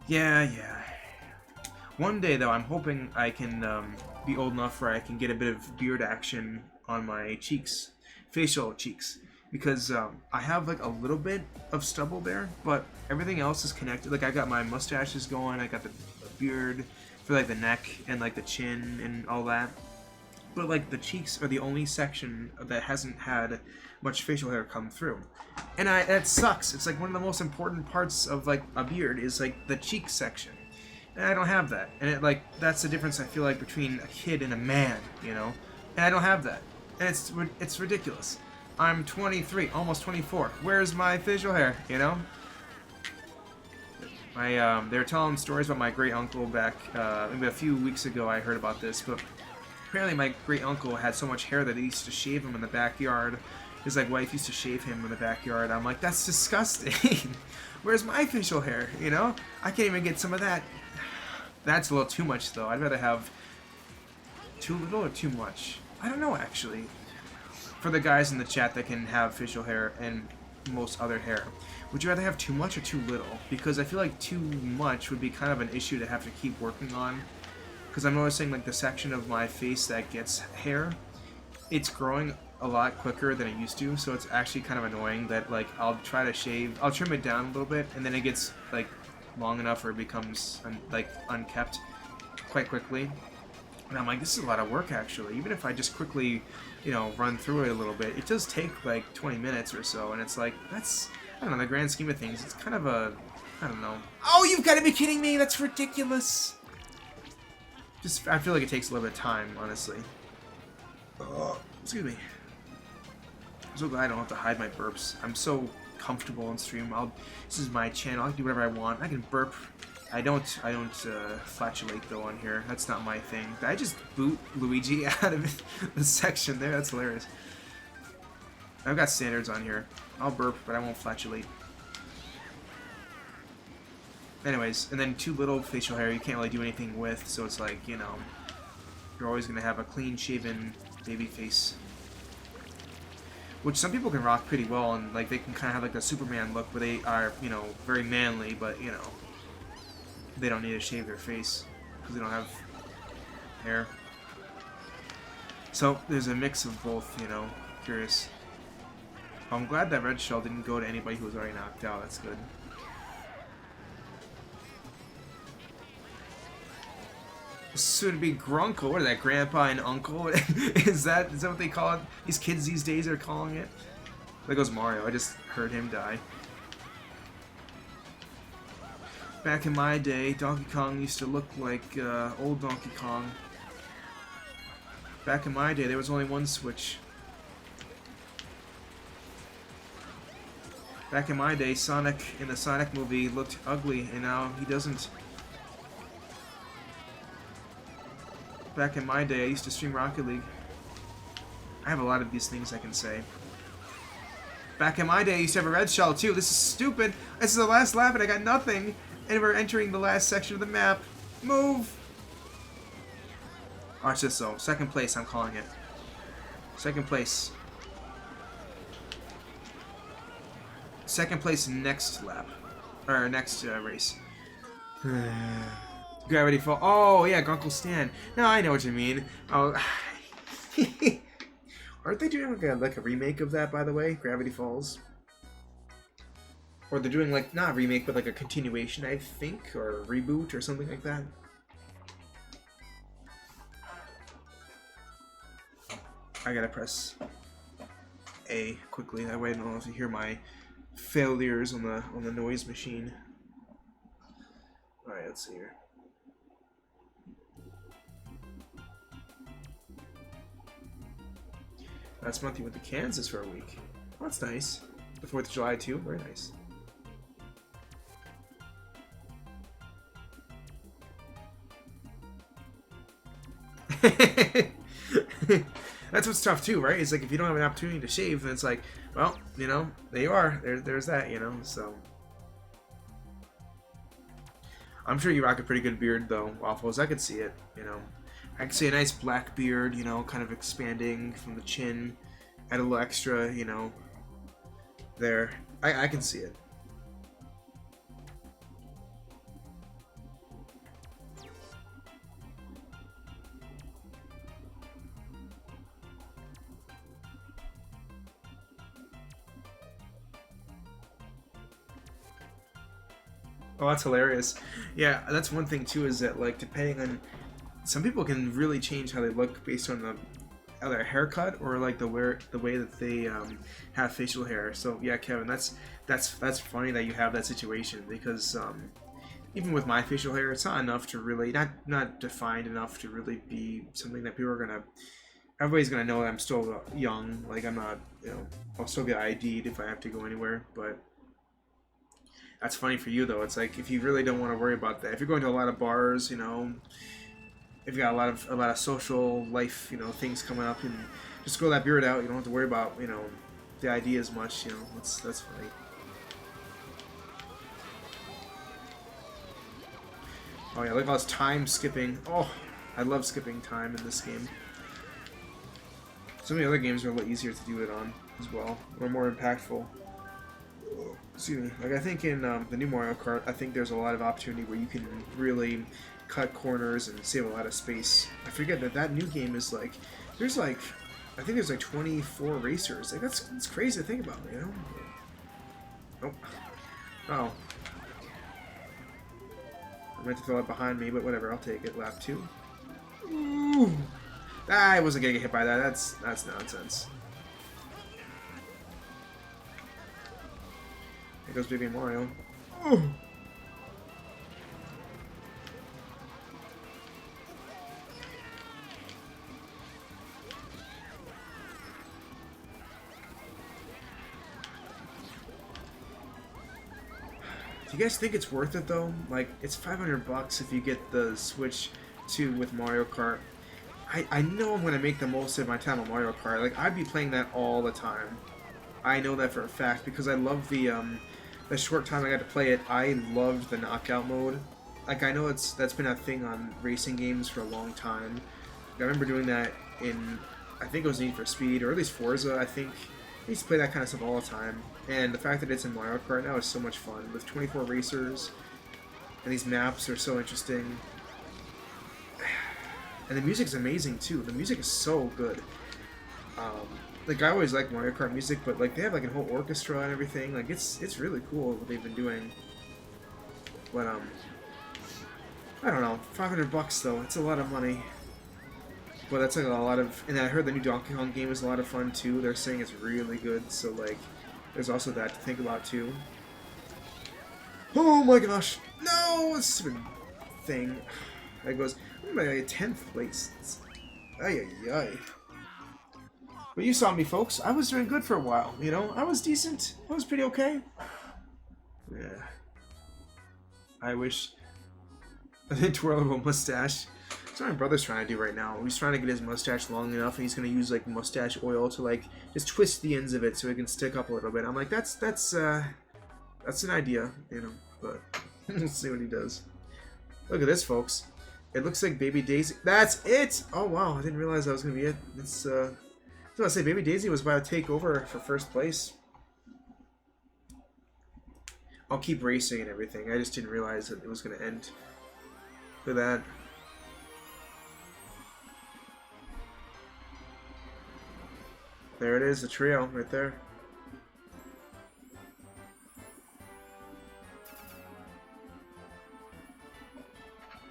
Yeah. One day, though, I'm hoping I can be old enough where I can get a bit of beard action on my cheeks, facial cheeks, because I have a little bit of stubble there, but everything else is connected. I got my mustaches going, I got the beard for like the neck and like the chin and all that. But like the cheeks are the only section that hasn't had much facial hair come through, and that sucks. It's like one of the most important parts of like a beard is like the cheek section, and I don't have that. And that's the difference I feel like between a kid and a man, you know. And I don't have that, and it's ridiculous. I'm 23, almost 24. Where's my facial hair? You know. They were telling stories about my great uncle back maybe a few weeks ago. I heard about this, but apparently my great uncle had so much hair that he used to shave him in the backyard. His like wife used to shave him in the backyard. I'm like, that's disgusting. Where's my facial hair? You know, I can't even get some of that. That's a little too much though. I'd rather have too little or too much. I don't know actually. For the guys in the chat that can have facial hair and most other hair, would you rather have too much or too little? Because I feel like too much would be kind of an issue to have to keep working on. Because I'm noticing like the section of my face that gets hair, it's growing a lot quicker than it used to, so it's actually kind of annoying that like I'll try to shave, I'll trim it down a little bit, and then it gets like long enough or it becomes like unkept quite quickly. And I'm like, this is a lot of work actually. Even if I just quickly, you know, run through it a little bit, it does take like 20 minutes or so, and it's like, that's, I don't know, in the grand scheme of things, it's kind of a, I don't know. Oh, you've got to be kidding me! That's ridiculous! Just, I feel like it takes a little bit of time, honestly. Excuse me. I'm so glad I don't have to hide my burps. I'm so comfortable on stream. This is my channel. I can do whatever I want. I can burp. I don't flatulate though on here. That's not my thing. Did I just boot Luigi out of the section there? That's hilarious. I've got standards on here. I'll burp, but I won't flatulate. Anyways, and then too little facial hair you can't really do anything with, so it's like, you know, you're always going to have a clean-shaven baby face. Which some people can rock pretty well, and like they can kind of have like a Superman look where they are, you know, very manly, but, you know, they don't need to shave their face because they don't have hair. So there's a mix of both, you know, curious. I'm glad that red shell didn't go to anybody who was already knocked out, that's good. Soon to be Grunkle. What is that, Grandpa and Uncle? is that what they call it? These kids these days are calling it? There goes Mario. I just heard him die. Back in my day, Donkey Kong used to look like old Donkey Kong. Back in my day, there was only one Switch. Back in my day, Sonic in the Sonic movie looked ugly, and now he doesn't. Back in my day, I used to stream Rocket League. I have a lot of these things I can say. Back in my day, I used to have a red shell too. This is stupid. This is the last lap and I got nothing. And we're entering the last section of the map. Move! Watch this though. Second place, I'm calling it. Second place. Second place next lap. Or next race. Gravity Fall. Oh, yeah, Grunkle Stan. No, I know what you mean. Oh, aren't they doing like a remake of that, by the way? Gravity Falls? Or they're doing, like, not a remake, but like a continuation, I think? Or a reboot or something like that? I gotta press A quickly. That way I don't have to hear my failures on the noise machine. Alright, let's see here. Last month you went to Kansas for a week. Oh, that's nice. The 4th of July too? Very nice. That's what's tough too, right? It's like if you don't have an opportunity to shave, then it's like, well, you know, there you are. There's that, you know, so. I'm sure you rock a pretty good beard though, Waffles. I could see it, you know. I can see a nice black beard, you know, kind of expanding from the chin. Add a little extra, you know, there. I can see it. Oh, that's hilarious. Yeah, that's one thing too, is that like depending on, some people can really change how they look based on the either a haircut or like the way that they have facial hair. So yeah, Kevin, that's funny that you have that situation, because even with my facial hair, it's not enough to really, not defined enough to really be something that people are gonna, everybody's gonna know that I'm still young. Like I'm not, you know, I'll still get ID'd if I have to go anywhere. But that's funny for you though. It's like if you really don't want to worry about that, if you're going to a lot of bars, you know, if you got a lot of social life, you know, things coming up, and just grow that beard out. You don't have to worry about, you know, the ID as much. You know, that's funny. Oh yeah, look at all this time skipping. Oh, I love skipping time in this game. Some of the other games are a little easier to do it on as well, or more impactful. Excuse me. Like I think in the new Mario Kart, I think there's a lot of opportunity where you can really cut corners and save a lot of space. I forget that new game is like, there's like, I think there's like 24 racers. Like that's crazy to think about, you know? Oh. Oh. I meant to throw it behind me, but whatever, I'll take it. Lap 2. Ooh. Ah, I wasn't gonna get hit by that. That's nonsense. There goes Baby Mario. Ooh. Do you guys think it's worth it though? Like, it's $500 if you get the Switch 2 with Mario Kart. I know I'm gonna make the most of my time on Mario Kart. Like, I'd be playing that all the time. I know that for a fact because I love the short time I got to play it. I loved the knockout mode. Like, I know that's been a thing on racing games for a long time. I remember doing that in, I think it was Need for Speed, or at least Forza, I think. I used to play that kind of stuff all the time. And the fact that it's in Mario Kart now is so much fun, with 24 racers, and these maps are so interesting. And the music's amazing too. The music is so good. Like I always like Mario Kart music, but like they have like a whole orchestra and everything. Like it's really cool what they've been doing. But I don't know, $500 though. It's a lot of money. But that's like a lot of, and I heard the new Donkey Kong game is a lot of fun too. They're saying it's really good, so like, there's also that to think about too. Oh my gosh! No! Stupid thing. That goes, I'm like 10th place. Ay ay ay. But you saw me, folks. I was doing good for a while, you know? I was decent. I was pretty okay. Yeah. I wish I did twirlable mustache. That's what my brother's trying to do right now. He's trying to get his mustache long enough, and he's going to use like mustache oil to like just twist the ends of it so it can stick up a little bit. I'm like, that's an idea, you know. But we'll see what he does. Look at this, folks. It looks like Baby Daisy. That's it. Oh wow, I didn't realize that was going to be it. It's I was going to say Baby Daisy was about to take over for first place. I'll keep racing and everything. I just didn't realize that it was going to end. Look at that. There it is, the trio, right there.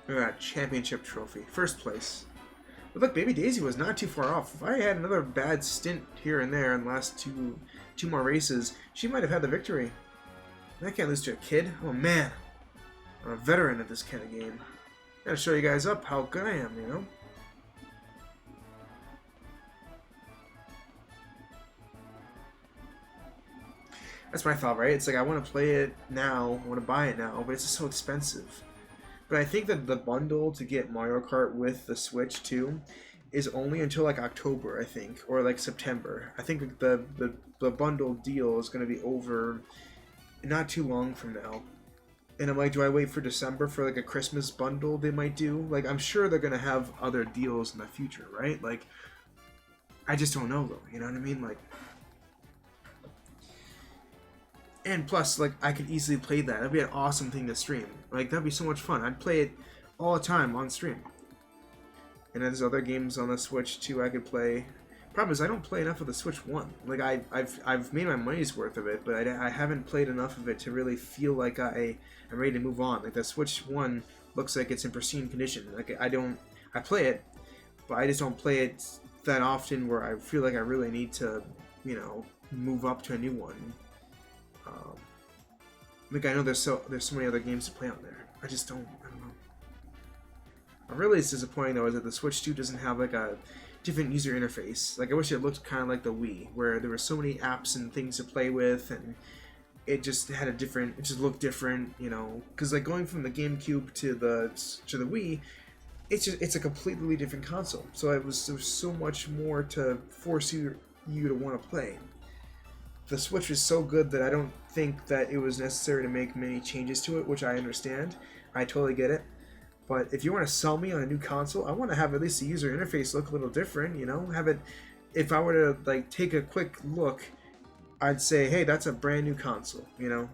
Look at that championship trophy. First place. But look, Baby Daisy was not too far off. If I had another bad stint here and there in the last two more races, she might have had the victory. I can't lose to a kid. Oh man. I'm a veteran at this kind of game. Gotta show you guys up how good I am, you know? That's my thought, right? It's like I want to play it now, I want to buy it now, but it's just so expensive. But I think that the bundle to get Mario Kart with the Switch 2 is only until like October, I think, or like September. I think the bundle deal is going to be over not too long from now. And I'm like, do I wait for December for like a Christmas bundle they might do? Like, I'm sure they're going to have other deals in the future, right? Like, I just don't know though, you know what I mean? Like, and plus, like, I could easily play that. That'd be an awesome thing to stream. Like, that'd be so much fun. I'd play it all the time on stream. And there's other games on the Switch, too, I could play. Problem is, I don't play enough of the Switch 1. Like, I've made my money's worth of it, but I haven't played enough of it to really feel like I am ready to move on. Like, the Switch 1 looks like it's in pristine condition. Like, I play it, but I just don't play it that often where I feel like I really need to, you know, move up to a new one. Like, I know there's so many other games to play on there. I just don't, I don't know. What really is disappointing, though, is that the Switch 2 doesn't have, like, a different user interface. Like, I wish it looked kind of like the Wii, where there were so many apps and things to play with, and it just had a different, it just looked different, you know, because, like, going from the GameCube to the Wii, it's a completely different console. So there was so much more to force you to want to play. The Switch is so good that I don't think that it was necessary to make many changes to it, which I understand. I totally get it. But if you want to sell me on a new console, I want to have at least the user interface look a little different, you know? Have it, if I were to, like, take a quick look, I'd say, hey, that's a brand new console, you know?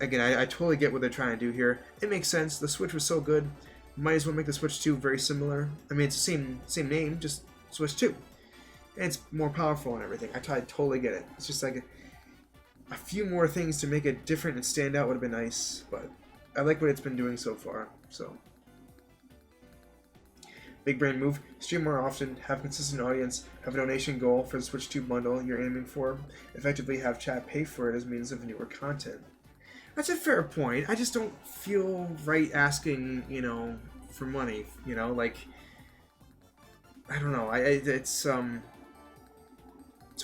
Again, I totally get what they're trying to do here. It makes sense. The Switch was so good. Might as well make the Switch 2 very similar. I mean, it's the same name, just Switch 2. And it's more powerful and everything. I totally get it. It's just like a few more things to make it different and stand out would have been nice, but I like what it's been doing so far, so. Big brain move. Stream more often, have consistent audience, have a donation goal for the Switch 2 bundle you're aiming for, effectively have chat pay for it as means of newer content. That's a fair point. I just don't feel right asking, you know, for money, you know, like, I don't know, it's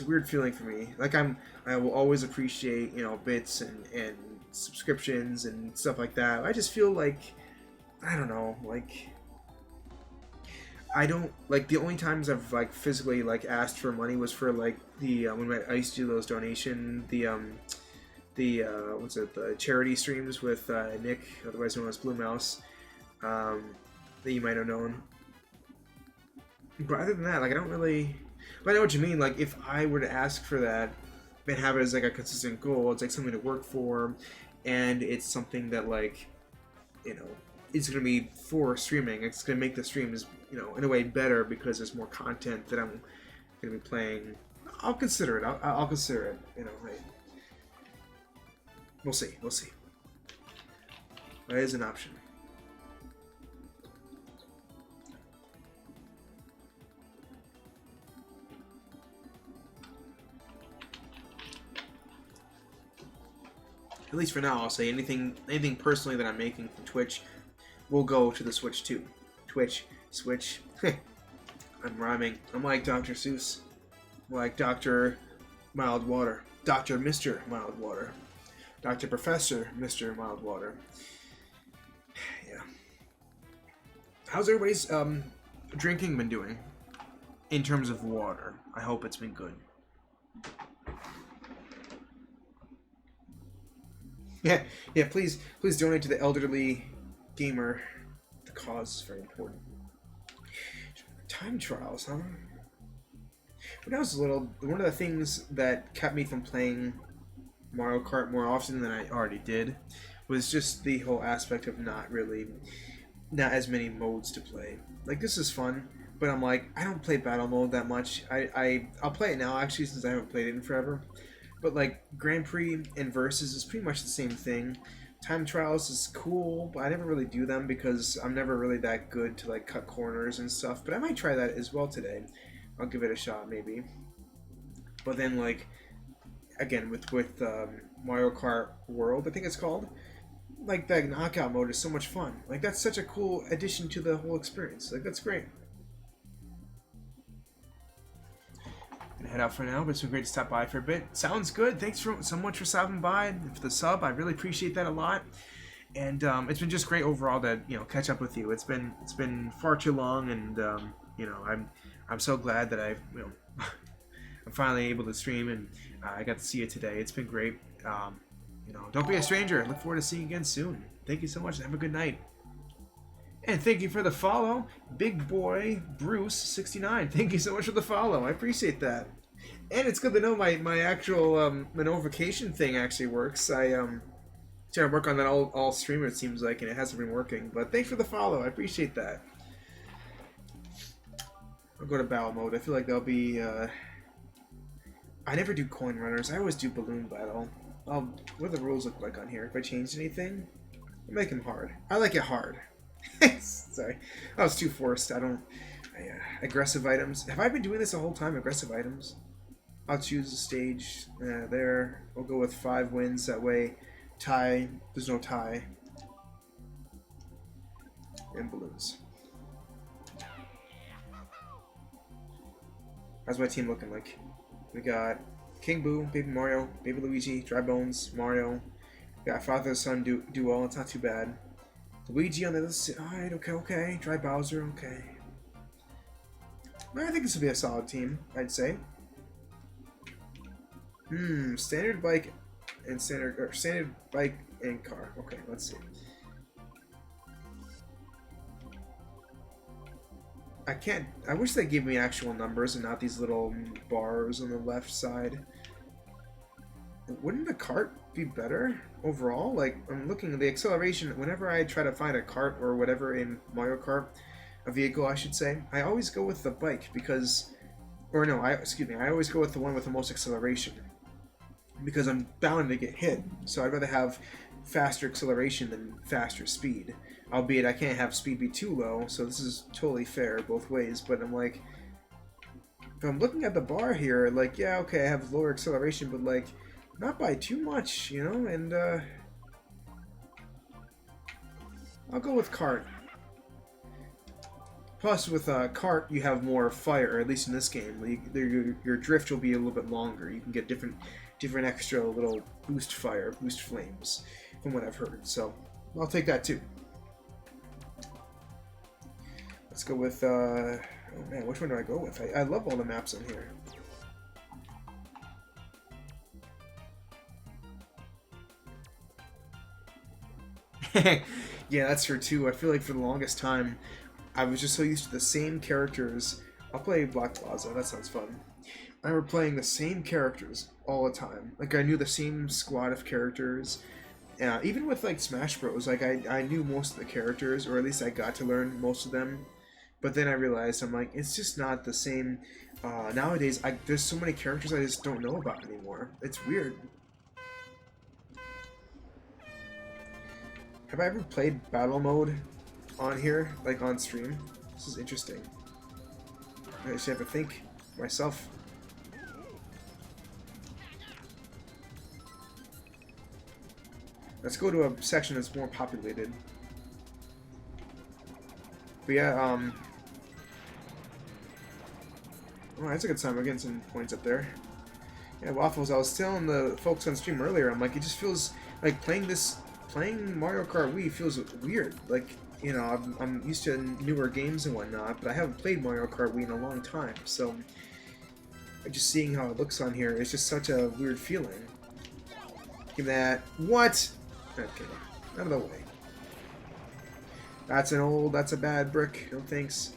a weird feeling for me. Like, I will always appreciate, you know, bits and subscriptions and stuff like that. I just feel like, I don't know, like, I don't, like, the only times I've, like, physically, like, asked for money was for, like, the, when I used to do those donation, what's it, the charity streams with Nick, otherwise known as Blue Mouse, that you might have known. But other than that, like, I don't really, but I know what you mean. Like, if I were to ask for that and have it as, like, a consistent goal, it's, like, something to work for, and it's something that, like, you know, it's going to be for streaming. It's going to make the streams, you know, in a way better because there's more content that I'm going to be playing. I'll consider it. I'll consider it, you know, right. We'll see. We'll see. That is an option. At least for now, I'll say anything personally that I'm making from Twitch will go to the Switch 2. Twitch, Switch. I'm rhyming. I'm like Dr. Seuss. I'm like Dr. Mild Water. Dr. Mr. Mild Water. Dr. Professor Mr. Mild Water. Yeah. How's everybody's drinking been doing in terms of water? I hope it's been good. Yeah, please donate to the elderly gamer. The cause is very important. Time trials, huh? When I was little, one of the things that kept me from playing Mario Kart more often than I already did was just the whole aspect of not as many modes to play. Like, this is fun, but I'm like, I don't play battle mode that much. I'll play it now, actually, since I haven't played it in forever. But, like, Grand Prix and Versus is pretty much the same thing. Time trials is cool, but I never really do them because I'm never really that good to, like, cut corners and stuff. But I might try that as well today. I'll give it a shot, maybe. But then, like, again, with Mario Kart World, I think it's called, like, that knockout mode is so much fun. Like, that's such a cool addition to the whole experience. Like, that's great. Head out for now, but it's been great to stop by for a bit. Sounds good. Thanks so much for stopping by and for the sub. I really appreciate that a lot. And it's been just great overall to, you know, catch up with you. It's been far too long, and you know, I'm so glad that I'm finally able to stream, and I got to see you today. It's been great. You know, don't be a stranger. Look forward to seeing you again soon. Thank you so much, and have a good night. And thank you for the follow, Big Boy Bruce 69. Thank you so much for the follow. I appreciate that. And it's good to know my actual my notification thing actually works. I trying to work on that all streamer, it seems like, and it hasn't been working. But thanks for the follow. I appreciate that. I'll go to battle mode. I feel like there'll be. I never do coin runners. I always do balloon battle. What do the rules look like on here? If I changed anything, I'll make them hard. I like it hard. Sorry, I was too forced. Aggressive items. Have I been doing this the whole time? Aggressive items. I'll choose a stage there. We'll go with 5 wins. That way, tie. There's no tie. And balloons. How's my team looking like? We got King Boo, Baby Mario, Baby Luigi, Dry Bones, Mario. We got Father Son duo. It's not too bad. Luigi on the other side. Alright, okay. Dry Bowser, okay. I think this will be a solid team, I'd say. Standard bike and standard bike and car. Okay, let's see. I wish they gave me actual numbers and not these little bars on the left side. Wouldn't the cart be better overall? Like, I'm looking at the acceleration. Whenever I try to find a cart or whatever in Mario Kart, a vehicle I should say, I always go with the bike because, or no, I always go with the one with the most acceleration because I'm bound to get hit. So I'd rather have faster acceleration than faster speed. Albeit I can't have speed be too low, so this is totally fair both ways, but I'm like, if I'm looking at the bar here, like, yeah, okay, I have lower acceleration, but like, not by too much, you know, and I'll go with cart. Plus, with cart, you have more fire, at least in this game. Your drift will be a little bit longer. You can get different extra little boost flames, from what I've heard, so I'll take that too. Let's go with, oh man, which one do I go with? I love all the maps on here. Yeah, that's true too. I feel like for the longest time, I was just so used to the same characters. I'll play Black Plaza, that sounds fun. I remember playing the same characters all the time. Like, I knew the same squad of characters. Even with, like, Smash Bros, like, I knew most of the characters, or at least I got to learn most of them. But then I realized, I'm like, it's just not the same. Nowadays, there's so many characters I just don't know about anymore. It's weird. Have I ever played battle mode on here, like on stream? This is interesting. I actually have to think myself. Let's go to a section that's more populated. But yeah, oh, that's a good sign. We're getting some points up there. Yeah, Waffles, I was telling the folks on stream earlier, I'm like, it just feels like playing Mario Kart Wii feels weird. Like, you know, I'm used to newer games and whatnot, but I haven't played Mario Kart Wii in a long time, so just seeing how it looks on here is just such a weird feeling. Give that. What? Okay, out of the way. That's a bad brick. No thanks.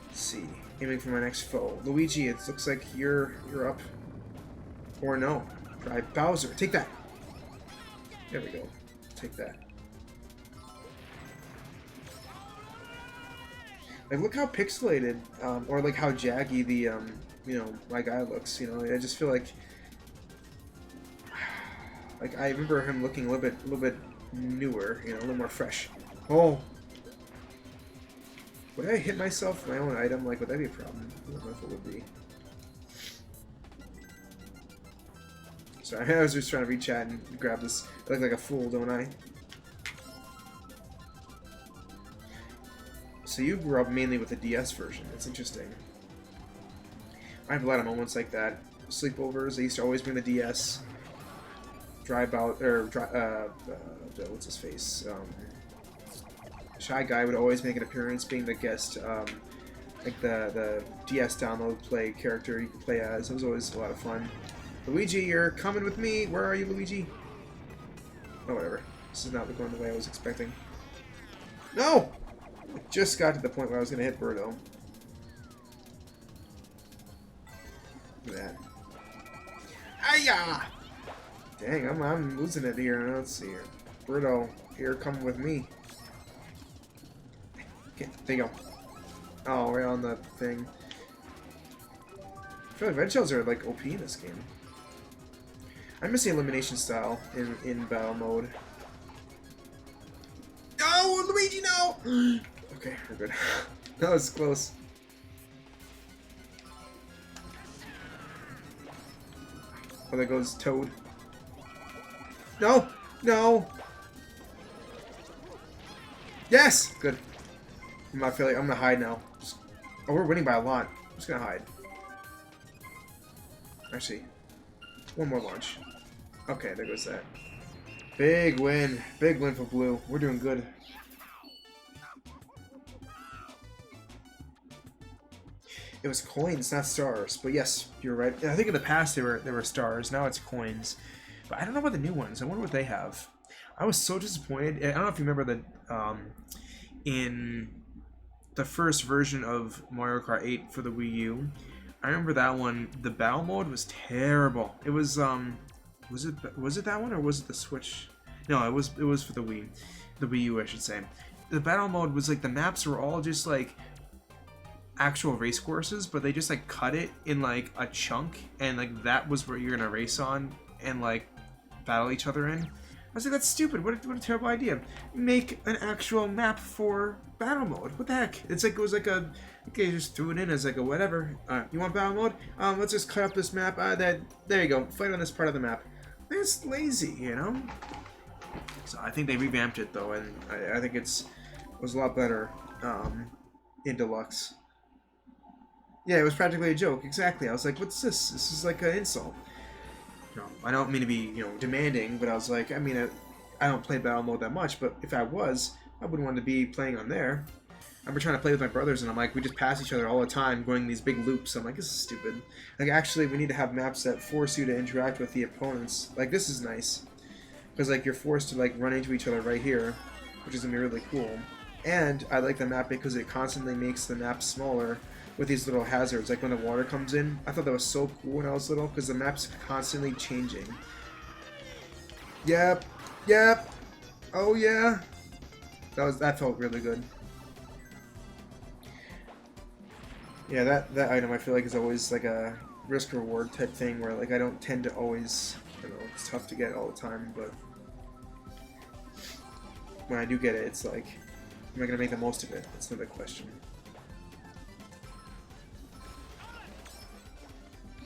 Let's see. Aiming for my next foe. Luigi, it looks like you're up. Or no. Try Bowser. Take that. There we go. Take that. Like, look how pixelated, or like how jaggy the, you know, my guy looks. You know, I just feel like I remember him looking a little bit newer, you know, a little more fresh. Oh, would I hit myself with my own item? Like, would that be a problem? I don't know if it would be. Sorry, I was just trying to reach out and grab this. I look like a fool, don't I? So you grew up mainly with the DS version. That's interesting. I have a lot of moments like that. Sleepovers. I used to always bring the DS. What's his face? Shy Guy would always make an appearance, being the guest, like the DS download play character you could play as. It was always a lot of fun. Luigi, you're coming with me. Where are you, Luigi? Oh, whatever. This is not going the way I was expecting. No! I just got to the point where I was going to hit Birdo. Look at that. Hiya! Dang, I'm losing it here. Let's see here. Birdo, here, come with me. Okay, there you go. Oh, right on the thing. I feel like red shells are like OP in this game. I miss the elimination style in battle mode. Oh, Luigi, no! Okay, we're good. That was close. Oh, there goes Toad. No! No! Yes! Good. I'm not feeling. I'm gonna hide now. Oh, we're winning by a lot. I'm just gonna hide. Actually, one more launch. Okay, there goes that. Big win. Big win for blue. We're doing good. It was coins, not stars. But yes, you're right. I think in the past they were stars. Now it's coins. But I don't know about the new ones. I wonder what they have. I was so disappointed. I don't know if you remember that in the first version of Mario Kart 8 for the Wii U. I remember that one. The battle mode was terrible. It was was it that one or was it the Switch? No, it was for the Wii U, I should say. The battle mode was like the maps were all just like actual race courses, but they just like cut it in like a chunk, and like that was where you're gonna race on and like battle each other in. I was like, that's stupid. What a terrible idea. Make an actual map for battle mode. What the heck? It's like it was like a okay, just threw it in as like a whatever. You want battle mode? Let's just cut up this map. There you go. Fight on this part of the map. It's lazy, you know. So I think they revamped it though, and I think it was a lot better in Deluxe. Yeah, it was practically a joke. Exactly. I was like, what's this? This is like an insult. No, I don't mean to be, demanding, but I was like, I mean, I don't play battle mode that much, but if I was, I wouldn't want to be playing on there. I remember trying to play with my brothers, and I'm like, we just pass each other all the time, going these big loops. I'm like, this is stupid. Like, actually, we need to have maps that force you to interact with the opponents. Like, this is nice. Because, like, you're forced to, like, run into each other right here, which is going to be really cool. And I like the map because it constantly makes the map smaller with these little hazards. Like, when the water comes in, I thought that was so cool when I was little, because the map's constantly changing. Yep. Yep. Oh, yeah. That felt really good. Yeah, that item I feel like is always like a risk reward type thing where like I don't tend to always, it's tough to get all the time, but when I do get it, it's like, am I gonna make the most of it? That's another question.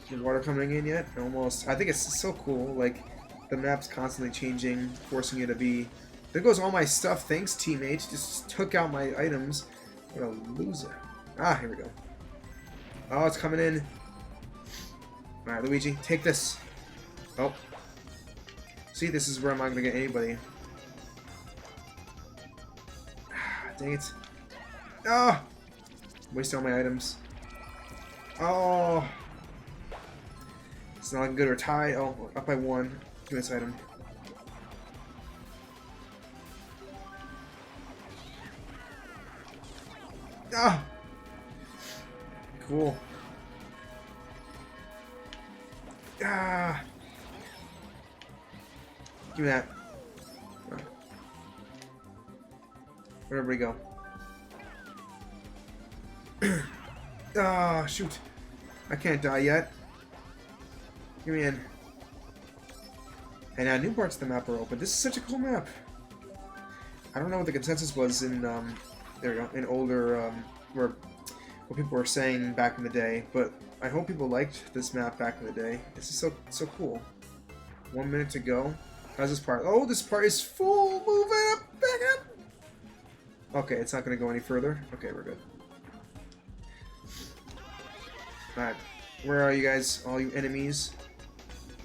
The water coming in yet? Almost. I think it's so cool, like the map's constantly changing, forcing you to be. There goes all my stuff, thanks teammate. Just took out my items. What a loser. Ah, here we go. Oh, it's coming in. Alright, Luigi, take this. Oh. See, this is where I'm not gonna get anybody. Dang it. Oh! Wasted all my items. Oh! It's not looking good. We're tied. Oh, up by one. Give me this item. Ah! Cool. Ah! Give me that. Where'd everybody go? Ah, shoot. I can't die yet. Give me in. And now new parts of the map are open. This is such a cool map. I don't know what the consensus was in, there we go, in older, where what people were saying back in the day, but I hope people liked this map back in the day. This is so cool. 1 minute to go. How's this part? Oh, this part is full! Move it up! Back up! Okay, it's not going to go any further. Okay, we're good. Alright. Where are you guys? All you enemies?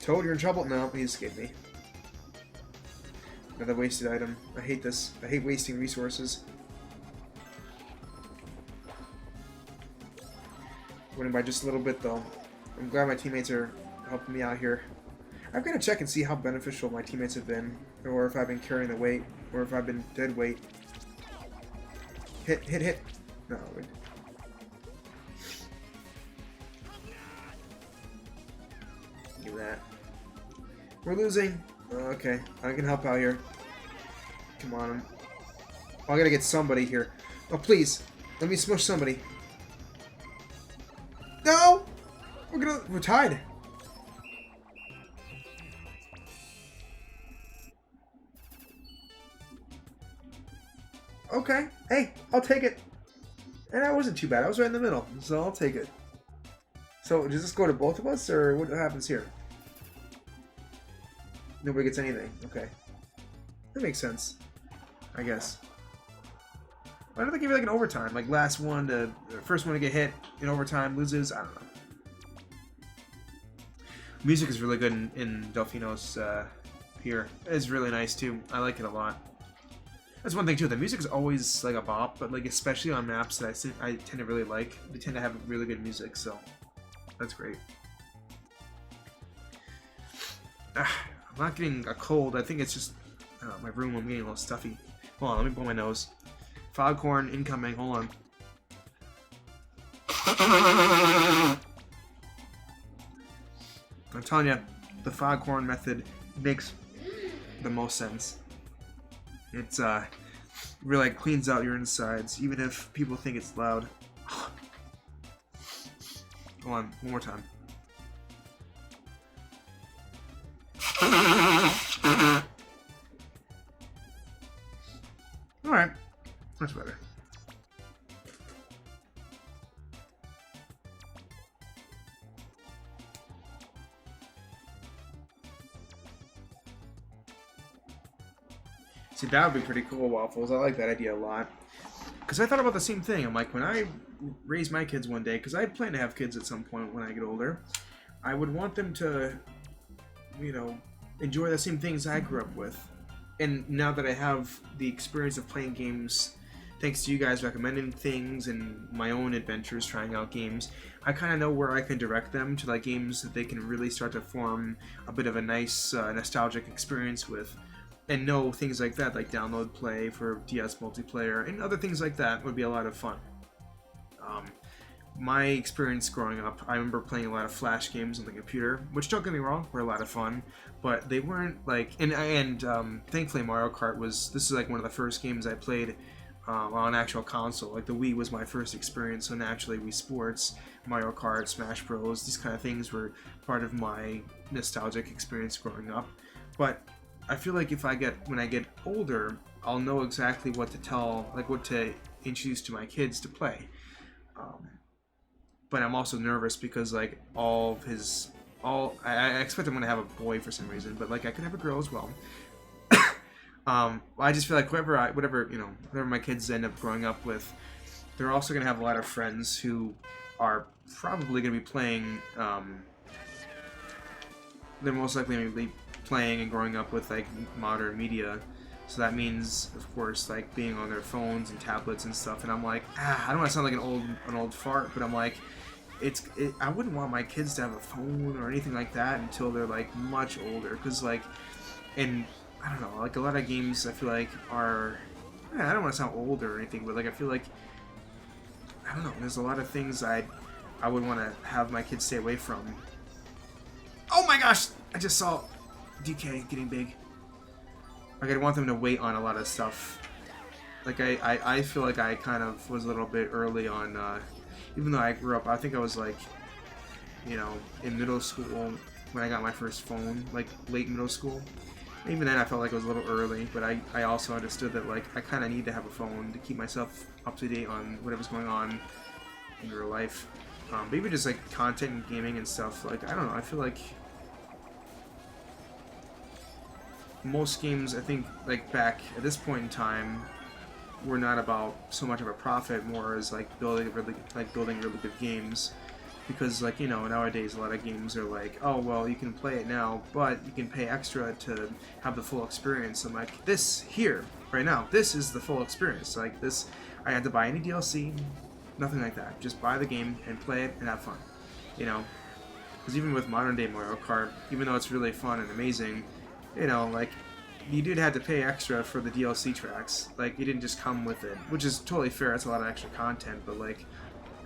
Toad, you're in trouble? No, he escaped me. Another wasted item. I hate this. I hate wasting resources. Winning by just a little bit, though. I'm glad my teammates are helping me out here. I've got to check and see how beneficial my teammates have been, or if I've been carrying the weight, or if I've been dead weight. Hit, hit, hit. No, wait. Give me that. We're losing. Okay, I can help out here. Come on. Oh, I gotta get somebody here. Oh, please. Let me smush somebody. No! We're tied. Okay. Hey, I'll take it. And that wasn't too bad. I was right in the middle, so I'll take it. So does this go to both of us, or what happens here? Nobody gets anything. Okay. That makes sense, I guess. Why don't they give you like an overtime? Like last one to first one to get hit in overtime loses. I don't know. Music is really good in Delfino's here. It's really nice too. I like it a lot. That's one thing too. The music is always like a bop, but like especially on maps that I tend to really like. They tend to have really good music, so that's great. I'm not getting a cold. I think it's just my room. I'm getting a little stuffy. Hold on, let me blow my nose. Foghorn incoming. Hold on. I'm telling you, the foghorn method makes the most sense. It's really like cleans out your insides, even if people think it's loud. Hold on, one more time. Alright, much better. See, that would be pretty cool, Waffles. I like that idea a lot. Because I thought about the same thing. I'm like, when I raise my kids one day, because I plan to have kids at some point when I get older, I would want them to, you know, enjoy the same things I grew up with. And now that I have the experience of playing games, thanks to you guys recommending things and my own adventures trying out games, I kind of know where I can direct them to like games that they can really start to form a bit of a nice nostalgic experience with. And know things like that, like download play for DS multiplayer, and other things like that would be a lot of fun. My experience growing up, I remember playing a lot of Flash games on the computer, which, don't get me wrong, were a lot of fun, but they weren't like, and thankfully Mario Kart this is like one of the first games I played on an actual console. Like the Wii was my first experience, so naturally Wii Sports, Mario Kart, Smash Bros, these kind of things were part of my nostalgic experience growing up. But I feel like when I get older, I'll know exactly what to tell, like what to introduce to my kids to play. But I'm also nervous because like I expect I'm gonna have a boy for some reason, but like I could have a girl as well. I just feel like whatever my kids end up growing up with, they're also gonna have a lot of friends who are probably gonna be playing. They're most likely gonna be playing and growing up with like modern media, so that means of course like being on their phones and tablets and stuff, and I'm like, I don't want to sound like an old fart, but I'm like, I wouldn't want my kids to have a phone or anything like that until they're like much older, because like, and I don't know, like a lot of games I feel like are, I don't want to sound old or anything, but like I feel like, I don't know, there's a lot of things I would want to have my kids stay away from. Oh my gosh, I just saw DK getting big. Like I'd want them to wait on a lot of stuff. Like I feel like I kind of was a little bit early on, even though I grew up, I think I was like, in middle school when I got my first phone, like late middle school. Even then I felt like it was a little early, but I also understood that like I kind of need to have a phone to keep myself up to date on whatever's going on in real life. But even just like content and gaming and stuff, like I don't know, I feel like most games, I think, like back at this point in time, were not about so much of a profit, more as like building really good games. Because like nowadays a lot of games are like, oh well, you can play it now, but you can pay extra to have the full experience. I'm like, this here right now, this is the full experience. Like this, I had to buy any DLC, nothing like that. Just buy the game and play it and have fun. Because even with modern day Mario Kart, even though it's really fun and amazing, like, you did have to pay extra for the DLC tracks. Like, it didn't just come with it, which is totally fair. It's a lot of extra content, but, like,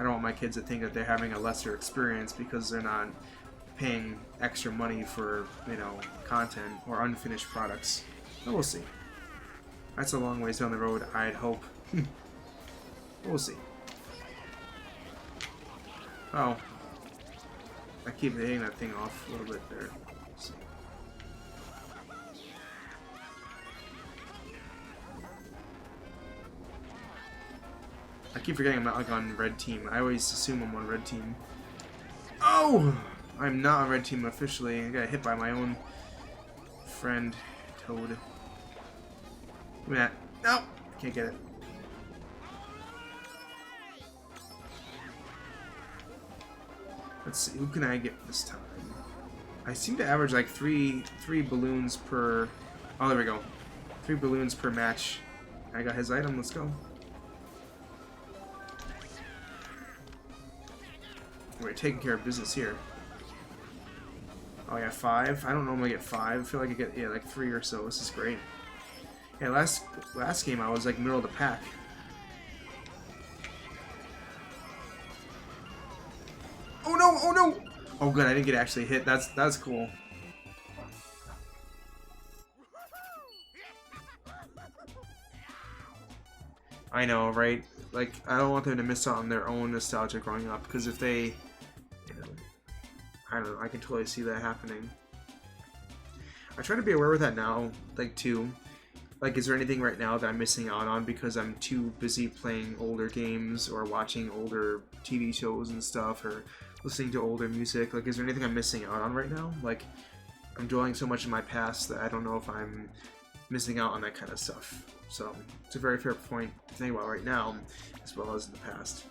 I don't want my kids to think that they're having a lesser experience because they're not paying extra money for, content or unfinished products. But we'll see. That's a long ways down the road, I'd hope. We'll see. Oh, I keep hitting that thing off a little bit there. So. I keep forgetting I'm not like on red team. I always assume I'm on red team. Oh! I'm not on red team officially. I got hit by my own friend, Toad. Give me that. Nope! Can't get it. Let's see, who can I get this time? I seem to average like three balloons per... Oh, there we go. 3 balloons per match. I got his item, let's go. We're taking care of business here. Oh yeah, 5. I don't normally get 5. I feel like I get, yeah, like 3 or so. This is great. Yeah, last game I was like middle of the pack. Oh no! Oh no! Oh good, I didn't get actually hit. That's cool. I know, right? Like, I don't want them to miss out on their own nostalgia growing up, because if they, you know, I don't know, I can totally see that happening. I try to be aware of that now, like, too. Like, is there anything right now that I'm missing out on because I'm too busy playing older games or watching older TV shows and stuff, or listening to older music? Like, is there anything I'm missing out on right now? Like, I'm dwelling so much in my past that I don't know if I'm missing out on that kind of stuff. So, it's a very fair point to think about right now, as well as in the past.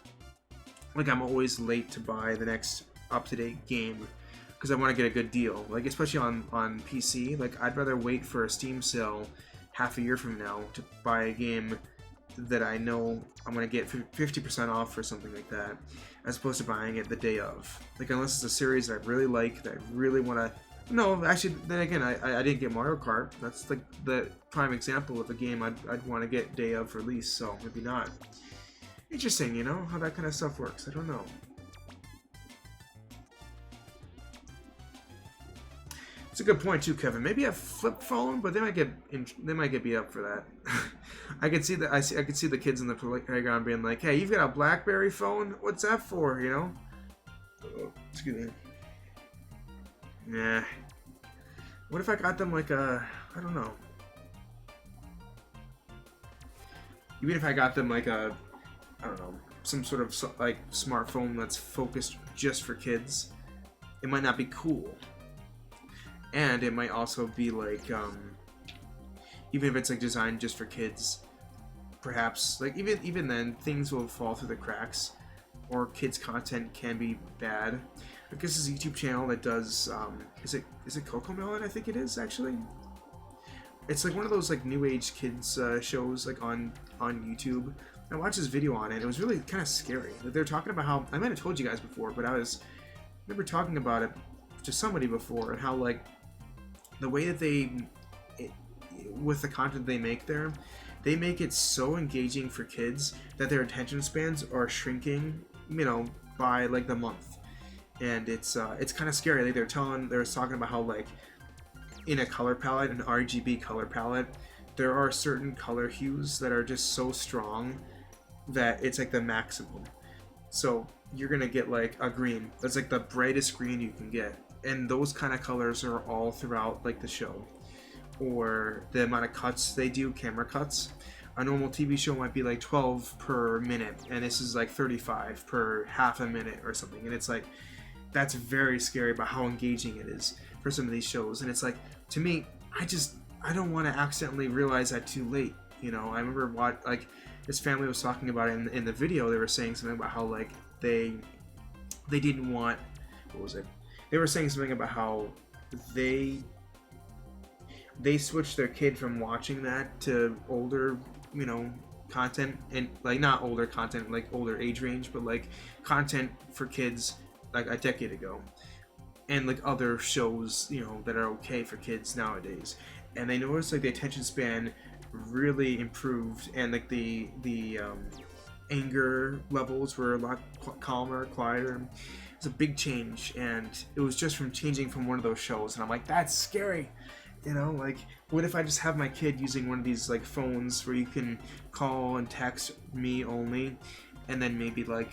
Like, I'm always late to buy the next up-to-date game, because I want to get a good deal. Like, especially on PC, like, I'd rather wait for a Steam sale half a year from now to buy a game that I know I'm going to get 50% off or something like that, as opposed to buying it the day of. Like, unless it's a series that I really like, that I really want to... No, actually, then again, I didn't get Mario Kart. That's like the prime example of a game I'd want to get day of release, so maybe not. Interesting, you know, how that kind of stuff works. I don't know. It's a good point too, Kevin. Maybe a flip phone, but they might get beat up for that. I could see that. I could see the kids in the playground being like, "Hey, you've got a BlackBerry phone? What's that for?" You know? Oh, excuse me. Yeah. What if I got them like a... I don't know. Even if I got them like a... I don't know. Some sort of like smartphone that's focused just for kids. It might not be cool. And it might also be like... even if it's like designed just for kids. Perhaps... Like even then, things will fall through the cracks. Or kids' content can be bad. I guess it's a YouTube channel that does, is it CoComelon? I think it is, actually. It's like one of those like new age kids shows like on YouTube. I watched this video on it. It was really kind of scary. Like, they're talking about how, I might have told you guys before, but I remember talking about it to somebody before, and how like the way that with the content they make there, they make it so engaging for kids that their attention spans are shrinking, you know, by like the month. And it's kind of scary. Like they were talking about how like in a color palette, an RGB color palette, there are certain color hues that are just so strong that it's like the maximum. So you're gonna get like a green that's like the brightest green you can get, and those kind of colors are all throughout like the show. Or the amount of cuts they do, camera cuts. A normal TV show might be like 12 per minute, and this is like 35 per half a minute or something. And it's like, that's very scary about how engaging it is for some of these shows. And it's like, to me, I don't want to accidentally realize that too late. You know, I remember like this family was talking about it in the video. They were saying something about how like they didn't want, what was it? They were saying something about how they switched their kid from watching that to older, you know, content, and like not older content, like older age range, but like content for kids like a decade ago, and like other shows, you know, that are okay for kids nowadays. And they noticed like the attention span really improved, and like the anger levels were a lot calmer, quieter. It's a big change, and it was just from changing from one of those shows. And I'm like, that's scary. You know, like, what if I just have my kid using one of these like phones where you can call and text me only, and then maybe like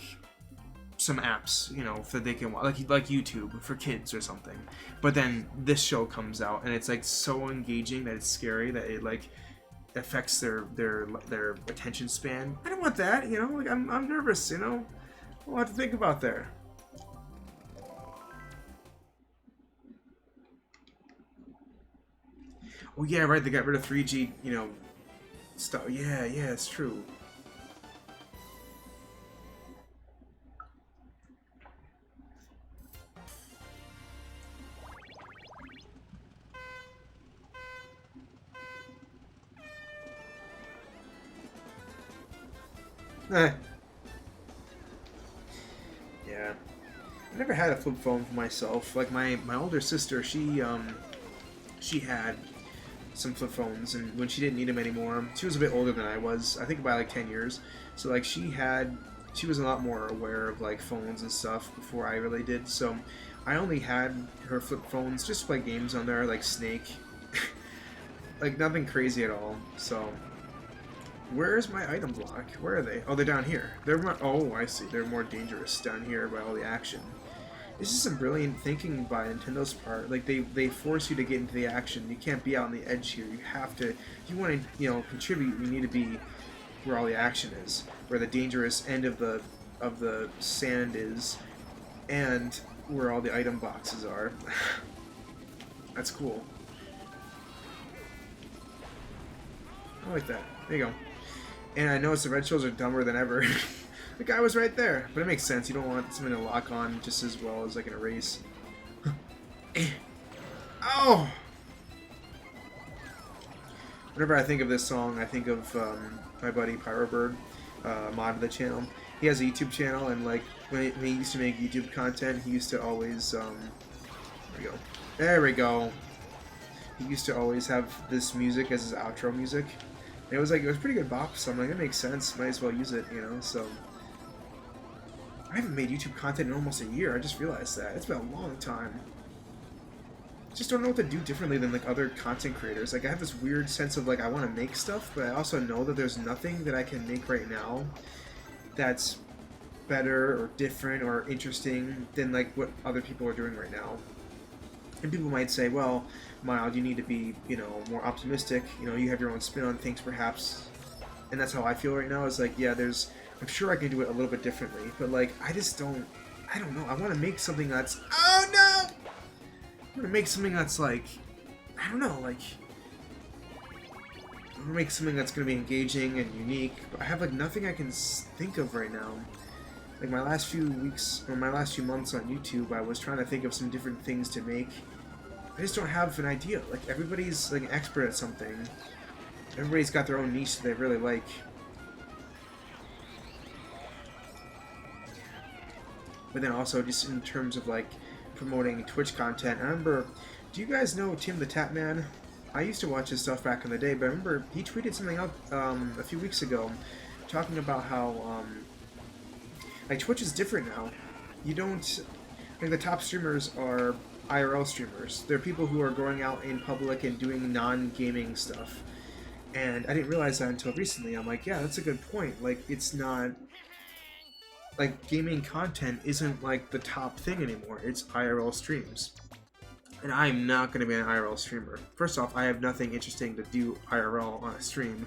some apps, you know, that they can watch, like YouTube for kids or something. But then this show comes out and it's like so engaging that it's scary that it like affects their attention span. I don't want that, you know. Like I'm nervous, you know. A lot to think about there. Oh yeah, right. They got rid of 3G, you know, stuff. Yeah, it's true. Eh. Yeah. I never had a flip phone for myself. Like my older sister, she had some flip phones, and when she didn't need them anymore, she was a bit older than I was. I think by like 10 years. So like she was a lot more aware of like phones and stuff before I really did. So I only had her flip phones just to play games on there, like Snake. Like nothing crazy at all. So where's my item block? Where are they? Oh, they're down here. They're more, oh, I see. They're more dangerous down here by all the action. This is some brilliant thinking by Nintendo's part. Like they force you to get into the action. You can't be out on the edge here. You have to. If you want to, you know, contribute, you need to be where all the action is, where the dangerous end of the sand is, and where all the item boxes are. That's cool. I like that. There you go. And I noticed the red shells are dumber than ever. The guy was right there, but it makes sense. You don't want something to lock on just as well as like in a race. Oh! Whenever I think of this song, I think of my buddy Pyrobird, mod of the channel. He has a YouTube channel, and like when he used to make YouTube content, he used to always there we go. He used to always have this music as his outro music. And it was pretty good bop, so I'm like, that makes sense. Might as well use it, you know. So I haven't made YouTube content in almost a year. I just realized that. It's been a long time. I just don't know what to do differently than like other content creators. Like I have this weird sense of like I want to make stuff, but I also know that there's nothing that I can make right now that's better or different or interesting than like what other people are doing right now. And people might say, well, Mild, you need to be, you know, more optimistic. You know, you have your own spin on things, perhaps. And that's how I feel right now. Is like, yeah, I'm sure I can do it a little bit differently, but like, I don't know. I want to make something that's, oh no! I want to make something that's like, I don't know, like, I want to make something that's going to be engaging and unique, but I have like nothing I can think of right now. Like my last few weeks, or my last few months on YouTube, I was trying to think of some different things to make. I just don't have an idea. Like everybody's like an expert at something. Everybody's got their own niche that they really like. But then also just in terms of like promoting Twitch content, I remember, do you guys know Tim the Tatman? I used to watch his stuff back in the day, but I remember he tweeted something out a few weeks ago talking about how like Twitch is different now. You don't, like the top streamers are IRL streamers. They're people who are going out in public and doing non-gaming stuff. And I didn't realize that until recently. I'm like, yeah, that's a good point. Like, it's not, like, gaming content isn't like the top thing anymore. It's IRL streams. And I'm not going to be an IRL streamer. First off, I have nothing interesting to do IRL on a stream.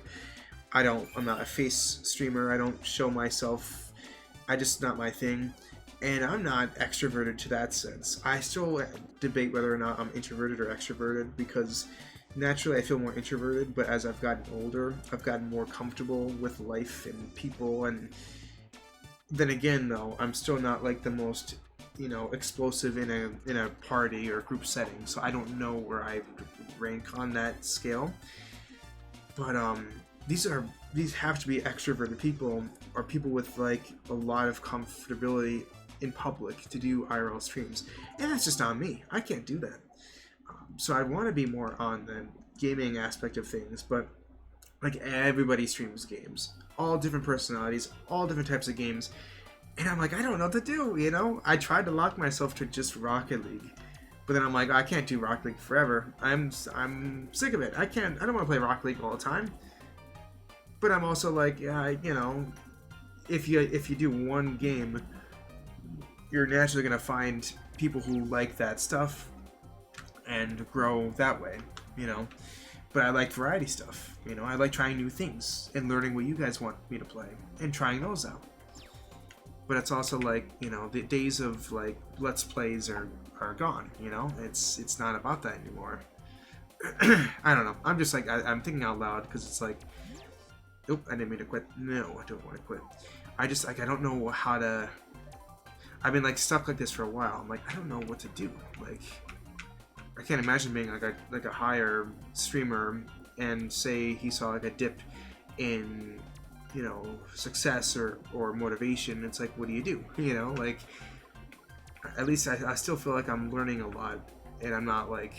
I'm not a face streamer. I don't show myself. Just not my thing. And I'm not extroverted to that sense. I still debate whether or not I'm introverted or extroverted, because naturally I feel more introverted, but as I've gotten older, I've gotten more comfortable with life and people, and then again though, I'm still not like the most, you know, explosive in a party or group setting, so I don't know where I rank on that scale. But these have to be extroverted people, or people with like a lot of comfortability in public to do IRL streams, and that's just not me. I can't do that. So I want to be more on the gaming aspect of things, but like everybody streams games, all different personalities, all different types of games, and I'm like, I don't know what to do, you know? I tried to lock myself to just Rocket League, but then I'm like, I can't do Rocket League forever. I'm sick of it. I don't want to play Rocket League all the time. But I'm also like, yeah, you know, if you do one game you're naturally gonna find people who like that stuff and grow that way, you know. But I like variety stuff, you know. I like trying new things and learning what you guys want me to play and trying those out. But it's also like, you know, the days of like let's plays are gone, you know. It's not about that anymore. I don't know. I'm just like I'm thinking out loud because it's like, oop, I didn't mean to quit. No, I don't want to quit. I just like I don't know how to. I've been like stuck like this for a while. I'm like I don't know what to do. Like I can't imagine being like a higher streamer and say he saw like a dip in, you know, success or motivation. It's like, what do you do? You know, like at least I still feel like I'm learning a lot and I'm not like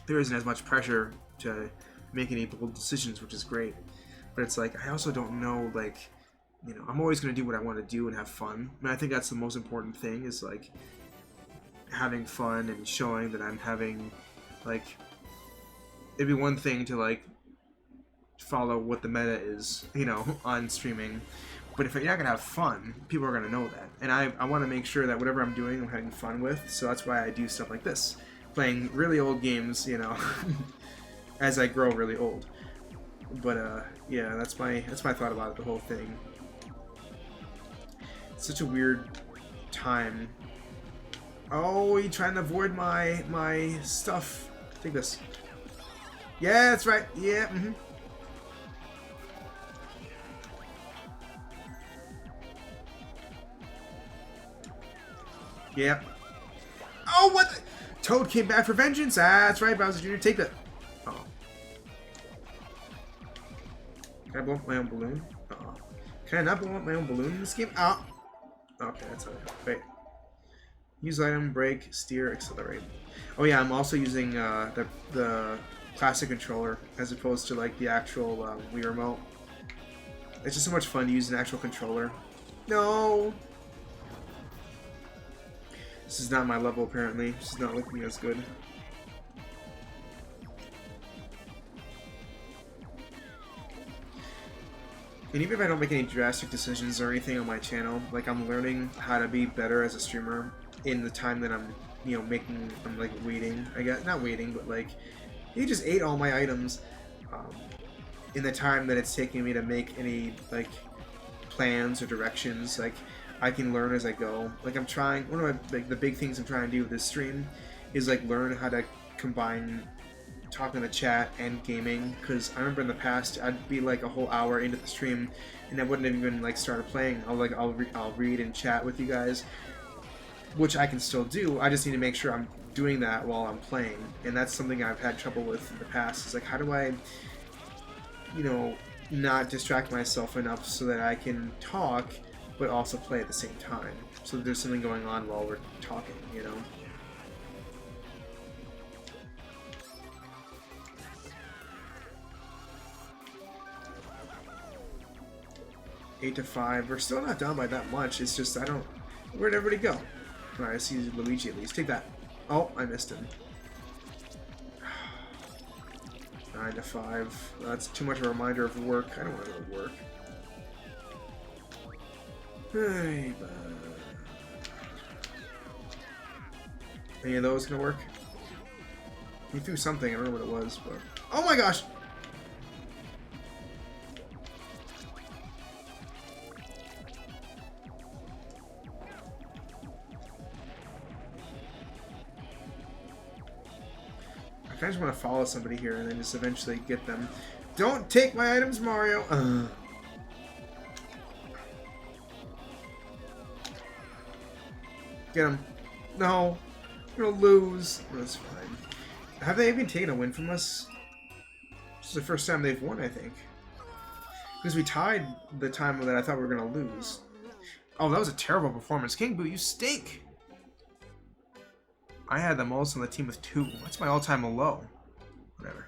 there isn't as much pressure to make any bold decisions, which is great. But it's like I also don't know, like, you know, I'm always going to do what I want to do and have fun. And I think that's the most important thing is like having fun and showing that I'm having, like, it'd be one thing to like follow what the meta is, you know, on streaming. But if you're not going to have fun, people are going to know that. And I want to make sure that whatever I'm doing, I'm having fun with. So that's why I do stuff like this. Playing really old games, you know, as I grow really old. But yeah, that's my thought about it, the whole thing. It's such a weird time. Oh, you trying to avoid my stuff? Take this. Yeah, that's right. Yeah. Mm-hmm. Yeah. Oh, what? The? Toad came back for vengeance. Ah, that's right, Bowser Jr. Take that. Oh. Can I blow up my own balloon? Oh. Can I not blow up my own balloon in this game? Oh. Okay, that's alright. Wait. Use item, brake, steer, accelerate. Oh yeah, I'm also using the classic controller as opposed to like the actual Wii remote. It's just so much fun to use an actual controller. No! This is not my level apparently. This is not looking as good. And even if I don't make any drastic decisions or anything on my channel, like I'm learning how to be better as a streamer in the time that I'm, you know, I'm like waiting, I guess, not waiting, but like, he just ate all my items in the time that it's taking me to make any, like, plans or directions. Like, I can learn as I go. Like, I'm trying, one of my, like, the big things I'm trying to do with this stream is, like, learn how to combine talking to chat and gaming, because I remember in the past I'd be like a whole hour into the stream and I wouldn't have even like started playing. I'll read and chat with you guys, which I can still do. I just need to make sure I'm doing that while I'm playing, and that's something I've had trouble with in the past. Is like, how do I, you know, not distract myself enough so that I can talk but also play at the same time, so that there's something going on while we're talking, you know? 8 to 5. We're still not down by that much. It's just, I don't... Where'd everybody go? Alright, I see Luigi at least. Take that. Oh, I missed him. 9 to 5. That's too much of a reminder of work. I don't want to go to work. Hey, any of those gonna work? He threw something. I don't know what it was, but... Oh my gosh! I just want to follow somebody here and then just eventually get them. Don't take my items, Mario! Get him. No. We're gonna lose. That's fine. Have they even taken a win from us? This is the first time they've won, I think. Because we tied the time that I thought we were gonna lose. Oh, that was a terrible performance. King Boo, you stink! I had the most on the team with 2. That's my all-time low. Whatever.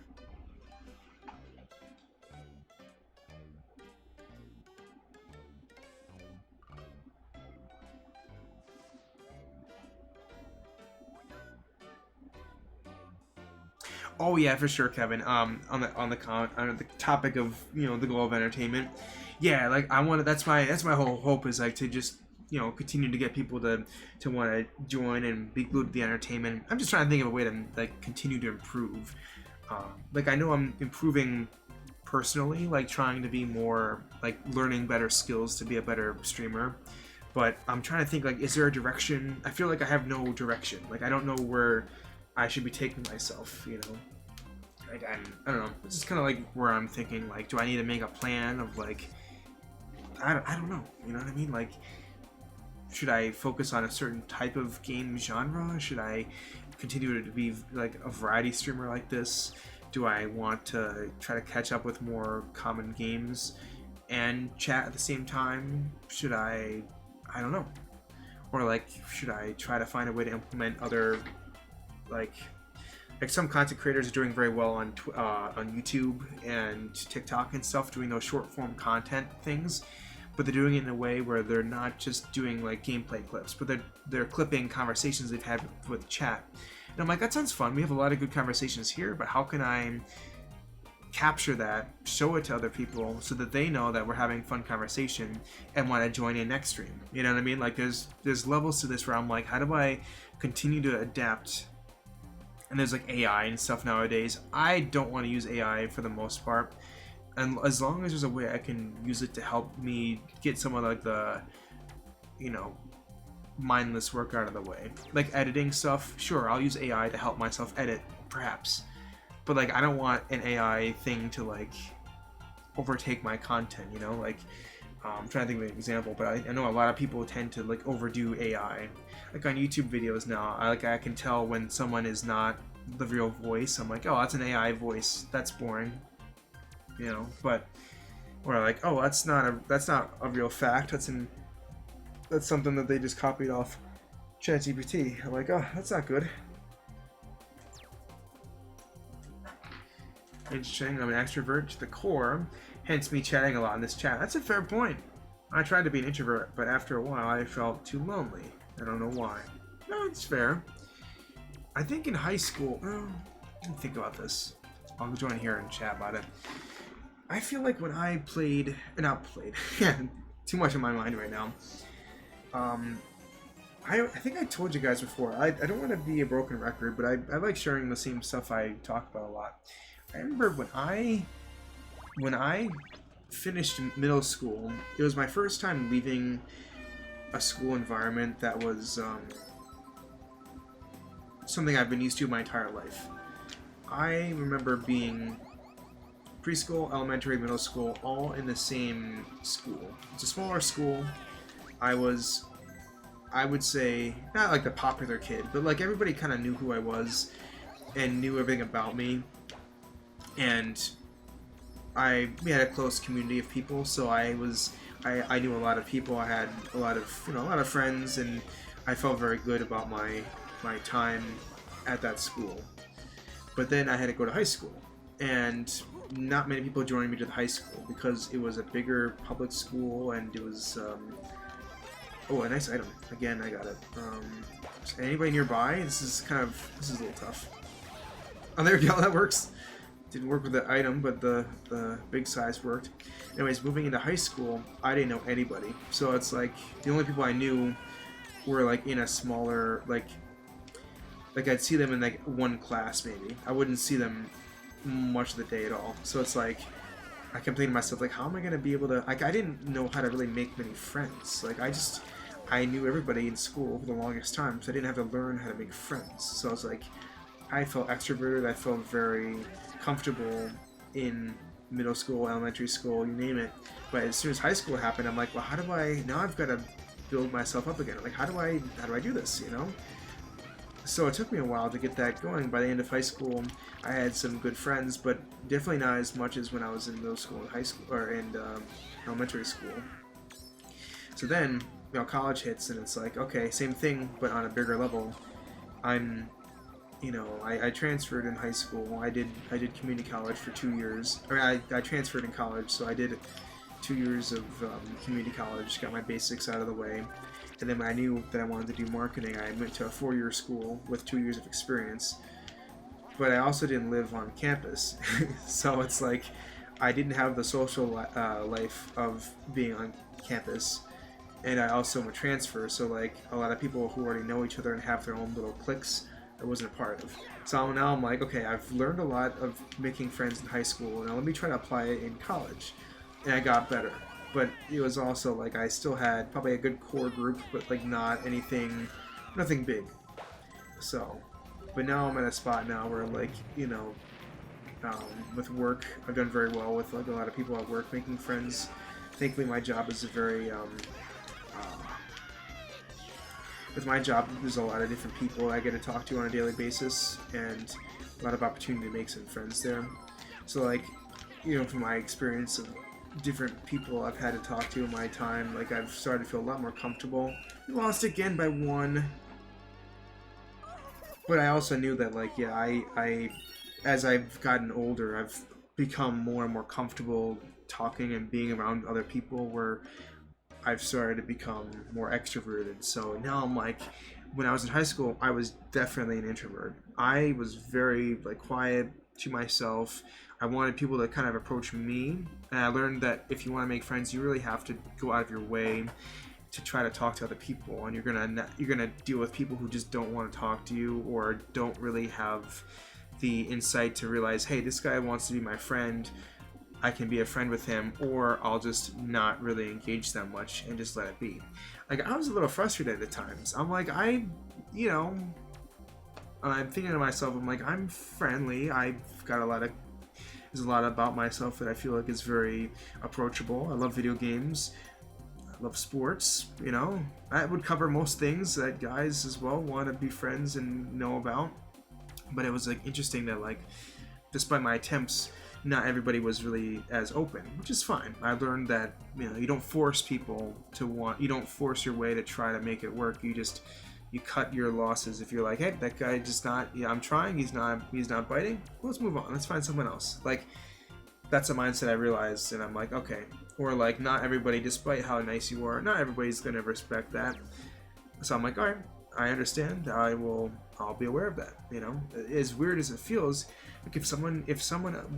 Oh yeah, for sure, Kevin. On the topic of, you know, the goal of entertainment. Yeah, like I want to. That's my whole hope is like to just continue to get people to want to join and be glued to the entertainment. I'm just trying to think of a way to like continue to improve. Like I know I'm improving personally, like trying to be more like learning better skills to be a better streamer. But I'm trying to think like, is there a direction? I feel like I have no direction. Like I don't know where I should be taking myself. Like I don't know. It's just kind of like where I'm thinking like, do I need to make a plan of like, I don't know. You know what I mean? Like, should I focus on a certain type of game genre? Should I continue to be like a variety streamer like this? Do I want to try to catch up with more common games and chat at the same time? Should I don't know. Or like, should I try to find a way to implement other like some content creators are doing very well on YouTube and TikTok and stuff, doing those short form content things, but they're doing it in a way where they're not just doing like gameplay clips, but they're clipping conversations they've had with chat. And I'm like, that sounds fun. We have a lot of good conversations here, but how can I capture that, show it to other people so that they know that we're having fun conversation and want to join in next stream? You know what I mean? Like there's levels to this where I'm like, how do I continue to adapt? And there's like AI and stuff nowadays. I don't want to use AI for the most part. And as long as there's a way I can use it to help me get some of like the, mindless work out of the way. Like editing stuff, sure, I'll use AI to help myself edit, perhaps. But like, I don't want an AI thing to like overtake my content, Like, I'm trying to think of an example, but I know a lot of people tend to like overdo AI. Like on YouTube videos now, I can tell when someone is not the real voice. I'm like, oh, that's an AI voice. That's boring, But or like, oh, that's not a real fact. That's something that they just copied off ChatGPT. I'm like, oh, that's not good. Interesting. I'm an extrovert to the core, hence me chatting a lot in this chat. That's a fair point. I tried to be an introvert, but after a while I felt too lonely. I don't know why. No, it's fair. I think in high school, let me think about this. I'll join here and chat about it. I feel like when I yeah, too much in my mind right now. I think I told you guys before, I don't want to be a broken record, but I like sharing the same stuff I talk about a lot. I remember when I finished middle school, it was my first time leaving a school environment that was something I've been used to my entire life. I remember being preschool, elementary, middle school, all in the same school. It's a smaller school. I would say, not like the popular kid, but like everybody kind of knew who I was and knew everything about me. And we had a close community of people, so I knew a lot of people. I had a lot of friends, and I felt very good about my time at that school. But then I had to go to high school, and not many people joined me to the high school because it was a bigger public school, and it was oh, a nice item. Again, I got it. Anybody nearby? This is a little tough. Oh, there we go. That works. Didn't work with the item, but the big size worked. Anyways, moving into high school, I didn't know anybody. So it's like the only people I knew were like in a smaller like I'd see them in like one class maybe. I wouldn't see them much of the day at all. So it's like I kept thinking to myself, like, how am I gonna be able to? Like, I didn't know how to really make many friends. Like, I knew everybody in school for the longest time, so I didn't have to learn how to make friends. So I was like, I felt extroverted. I felt very comfortable in middle school, elementary school, you name it. But as soon as high school happened, I'm like, well, how do I? Now I've got to build myself up again. Like, how do I do this? So it took me a while to get that going. By the end of high school, I had some good friends, but definitely not as much as when I was in middle school and high school, or in elementary school. So then, college hits, and it's like, okay, same thing, but on a bigger level. I transferred in high school. I did community college for 2 years. I transferred in college, so I did 2 years of community college, got my basics out of the way. And then when I knew that I wanted to do marketing, I went to a 4-year school with 2 years of experience. But I also didn't live on campus. So it's like I didn't have the social life of being on campus. and I also am a transfer, so like a lot of people who already know each other and have their own little cliques I wasn't a part of. So now I'm like, okay, I've learned a lot of making friends in high school, now let me try to apply it in college. And I got better. But it was also like I still had probably a good core group, but like not nothing big. So, but now I'm at a spot now where like, with work, I've done very well with like a lot of people at work making friends. Thankfully, my job is a very with my job, there's a lot of different people I get to talk to on a daily basis, and a lot of opportunity to make some friends there. So, like, from my experience of different people I've had to talk to in my time, like, I've started to feel a lot more comfortable. We lost again by 1. But I also knew that, like, yeah, I as I've gotten older, I've become more and more comfortable talking and being around other people where I've started to become more extroverted. So now I'm like, when I was in high school, I was definitely an introvert. I was very like quiet to myself. I wanted people to kind of approach me, and I learned that if you want to make friends, you really have to go out of your way to try to talk to other people, and you're gonna deal with people who just don't want to talk to you or don't really have the insight to realize, hey, this guy wants to be my friend, I can be a friend with him, or I'll just not really engage them much and just let it be. Like, I was a little frustrated at times. I'm like, I'm thinking to myself, I'm like, I'm friendly, there's a lot about myself that I feel like is very approachable. I love video games, I love sports, I would cover most things that guys as well want to be friends and know about. But it was like interesting that, like, despite my attempts, not everybody was really as open, which is fine. I learned that you don't force people you don't force your way to try to make it work. You cut your losses. If you're like, hey, that guy just not, I'm trying, he's not biting, well, let's move on, let's find someone else. Like, that's a mindset I realized, and I'm like, okay. Or like, not everybody, despite how nice you are, not everybody's gonna respect that. So I'm like, all right, I understand. I'll be aware of that. As weird as it feels, like if someone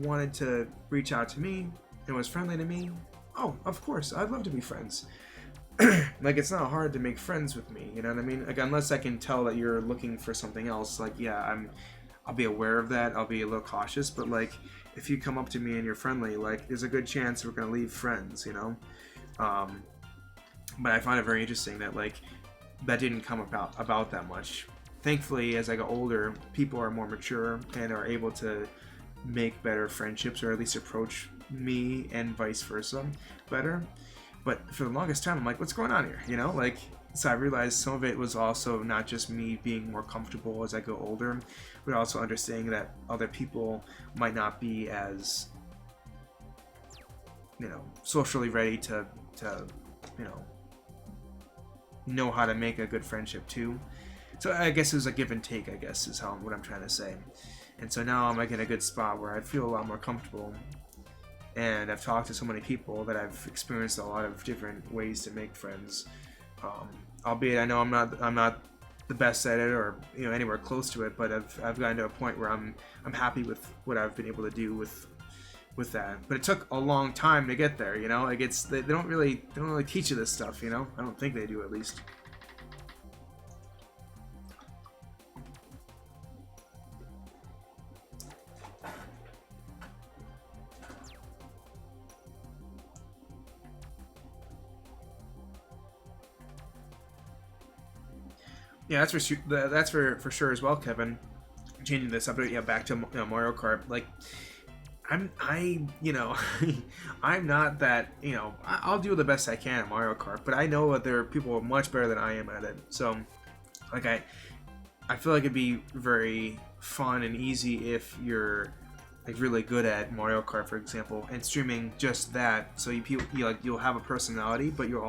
wanted to reach out to me and was friendly to me, oh, of course, I'd love to be friends. Like, it's not hard to make friends with me. You know what I mean? Like, unless I can tell that you're looking for something else. Like, yeah, I'll be aware of that. I'll be a little cautious. But like, if you come up to me and you're friendly, like, there's a good chance we're gonna leave friends. But I find it very interesting that like, that didn't come about that much. Thankfully, as I got older, people are more mature and are able to make better friendships, or at least approach me and vice versa better. But for the longest time, I'm like, what's going on here? Like, so I realized some of it was also not just me being more comfortable as I go older, but also understanding that other people might not be as, socially ready to know how to make a good friendship too. So I guess it was a give and take, I guess, is what I'm trying to say. And so now I'm like in a good spot where I feel a lot more comfortable, and I've talked to so many people that I've experienced a lot of different ways to make friends. Albeit I know I'm not the best at it, or anywhere close to it, but I've gotten to a point where I'm happy with what I've been able to do with that. But it took a long time to get there. Like, they don't really teach you this stuff. I don't think they do, at least. Yeah, that's for sure as well, Kevin. Changing this up, back to Mario Kart. Like, I'm not that, I'll do the best I can at Mario Kart, but I know that there are people much better than I am at it. So, like, I feel like it'd be very fun and easy if you're like really good at Mario Kart, for example, and streaming just that. So you'll have a personality, but you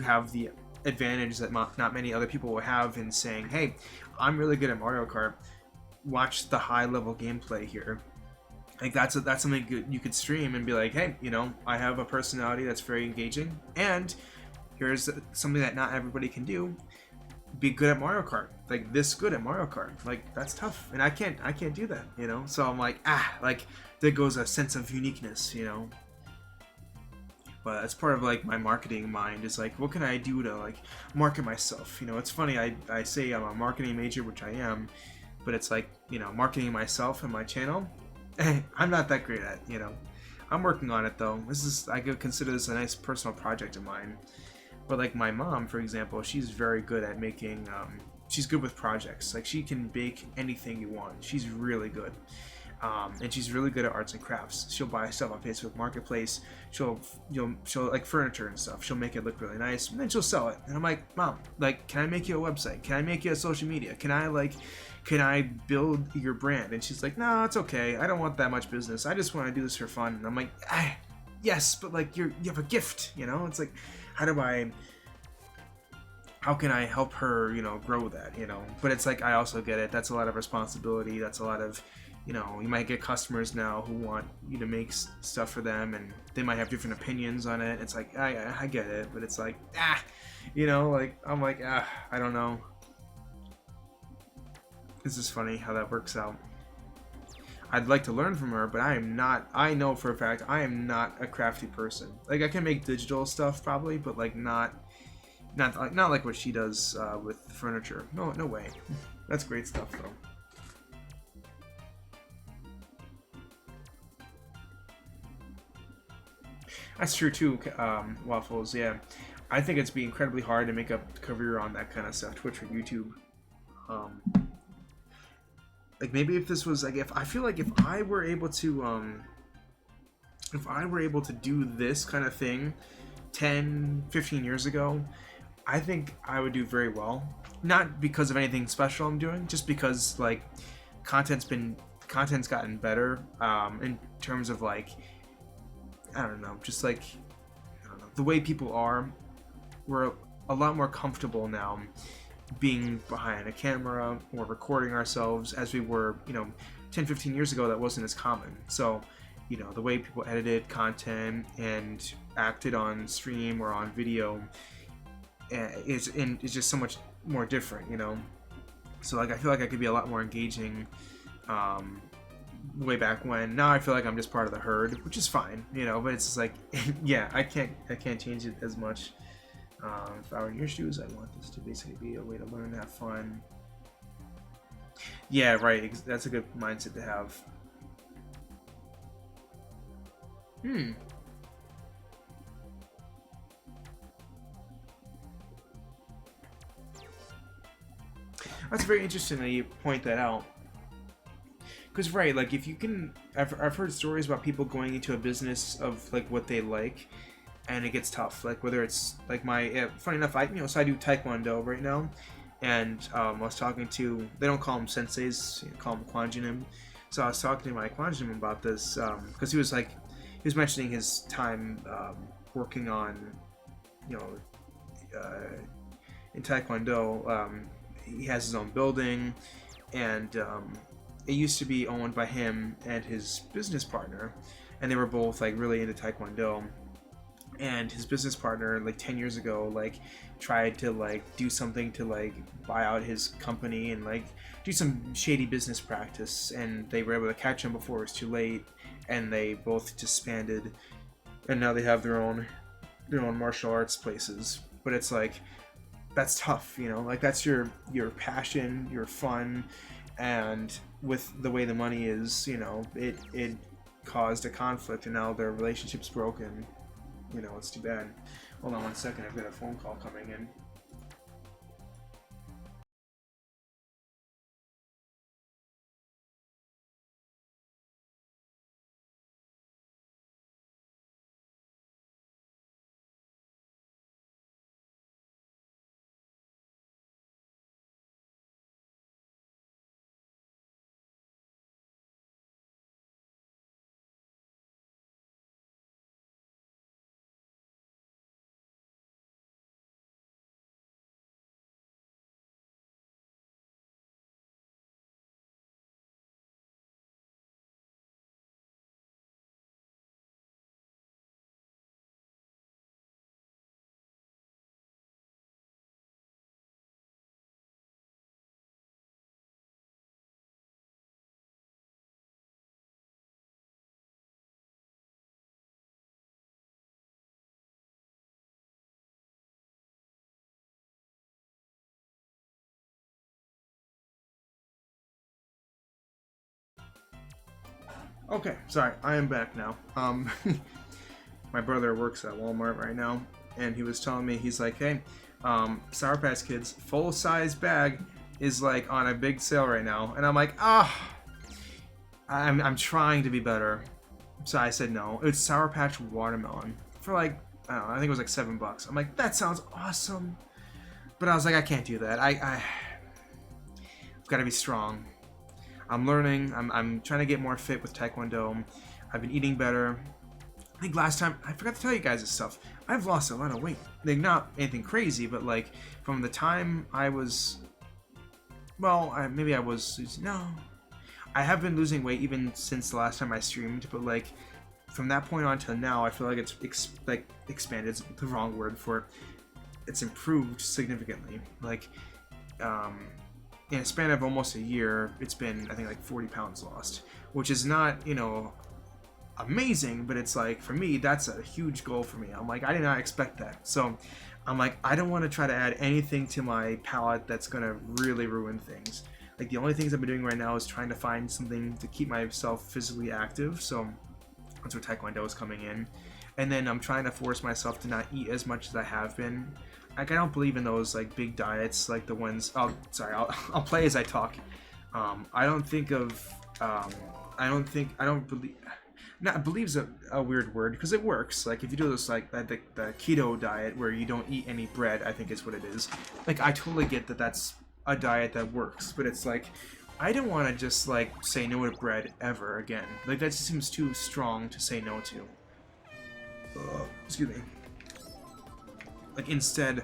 have the advantage that not many other people will have in saying, hey, I'm really good at Mario Kart, watch the high level gameplay here. Like, that's something good you could stream and be like, hey, I have a personality that's very engaging, and here's something that not everybody can do: be good at Mario Kart, like this good at Mario Kart. Like, that's tough, and I can't do that, So I'm like, like, there goes a sense of uniqueness, But that's part of like my marketing mind is like, what can I do to like market myself? You know, it's funny, I say I'm a marketing major, which I am, but it's like, you know, marketing myself and my channel, I'm not that great at, you know. I'm working on it though. I could consider this a nice personal project of mine. But like my mom, for example, she's very good at making. She's good with projects. Like she can bake anything you want. She's really good, and she's really good at arts and crafts. She'll buy stuff on Facebook Marketplace. She'll like furniture and stuff. She'll make it look really nice, and then she'll sell it. And I'm like, Mom, like, can I make you a website? Can I make you a social media? Can I build your brand? And she's like, no, it's okay. I don't want that much business. I just want to do this for fun. And I'm like, yes, but like you have a gift, you know? It's like, how can I help her, you know, grow that, you know? But it's like, I also get it. That's a lot of responsibility. That's a lot of, you know, you might get customers now who want you to make stuff for them, and they might have different opinions on it. It's like, I get it, but it's like, you know, like, I'm like, I don't know. This is funny how that works out. I'd like to learn from her, but I know for a fact I am not a crafty person. Like, I can make digital stuff probably, but like not like what she does with furniture. No way. That's great stuff though. That's true too, Waffles. Yeah, I think it's be incredibly hard to make a career on that kind of stuff, Twitch or YouTube. Like maybe if this was like, if I feel like if I were able to do this kind of thing 10, 15 years ago, I think I would do very well. Not because of anything special I'm doing, just because like content's gotten better in terms of like, I don't know, just like, I don't know, the way people are. We're a lot more comfortable now being behind a camera or recording ourselves as we were, you know, 10, 15 years ago. That wasn't as common. So, you know, the way people edited content and acted on stream or on video is just so much more different, you know. So like I feel like I could be a lot more engaging way back when. Now I feel like I'm just part of the herd, which is fine, you know, but it's just like yeah, I can't change it as much. If I were in your shoes, I want this to basically be a way to learn, have fun. Yeah, right, that's a good mindset to have. That's very interesting that you point that out. Because, right, like, if you can... I've heard stories about people going into a business of, like, what they like, and it gets tough. Like, whether it's, like, funny enough, so I do Taekwondo right now, and I was talking to... They don't call them senseis, call them Kwanjinim. So I was talking to my Kwanjinim about this, because he was mentioning his time working on, you know, in Taekwondo. He has his own building, and it used to be owned by him and his business partner, and they were both like really into Taekwondo. And his business partner, like 10 years ago, like tried to like do something to like buy out his company and like do some shady business practice, and they were able to catch him before it was too late, and they both disbanded, and now they have their own martial arts places. But it's like, that's tough, you know, like that's your passion, your fun, and with the way the money is, you know, it caused a conflict, and now their relationship's broken. You know, it's too bad. Hold on one second, I've got a phone call coming in. Okay, sorry, I am back now. My brother works at Walmart right now, and he was telling me, he's like, hey, Sour Patch Kids full-size bag is like on a big sale right now, and I'm like, I'm trying to be better, so I said no. It's Sour Patch Watermelon for like, I don't know, I think it was like $7. I'm like, that sounds awesome, but I was like, I can't do that. I've got to be strong. I'm learning. I'm trying to get more fit with Taekwondo. I've been eating better. I think last time, I forgot to tell you guys this stuff. I've lost a lot of weight. Like, not anything crazy, but like from the time I was, well, I have been losing weight even since the last time I streamed, but like from that point on till now, I feel like it's expanded. It's the wrong word for it. It's improved significantly. Like, in a span of almost a year, it's been, I think, like 40 pounds lost, which is not, you know, amazing, but it's like, for me, that's a huge goal for me. I'm like, I did not expect that. So I'm like, I don't want to try to add anything to my palate that's going to really ruin things. Like, the only things I've been doing right now is trying to find something to keep myself physically active. So that's where Taekwondo is coming in. And then I'm trying to force myself to not eat as much as I have been. Like, I don't believe in those like big diets, like the ones. Oh, sorry. I'll play as I talk. I don't believe. Not believe's a weird word because it works. Like if you do this like the keto diet where you don't eat any bread, I think is what it is. Like I totally get that that's a diet that works, but it's like I don't want to just like say no to bread ever again. Like that just seems too strong to say no to. Excuse me. Like instead,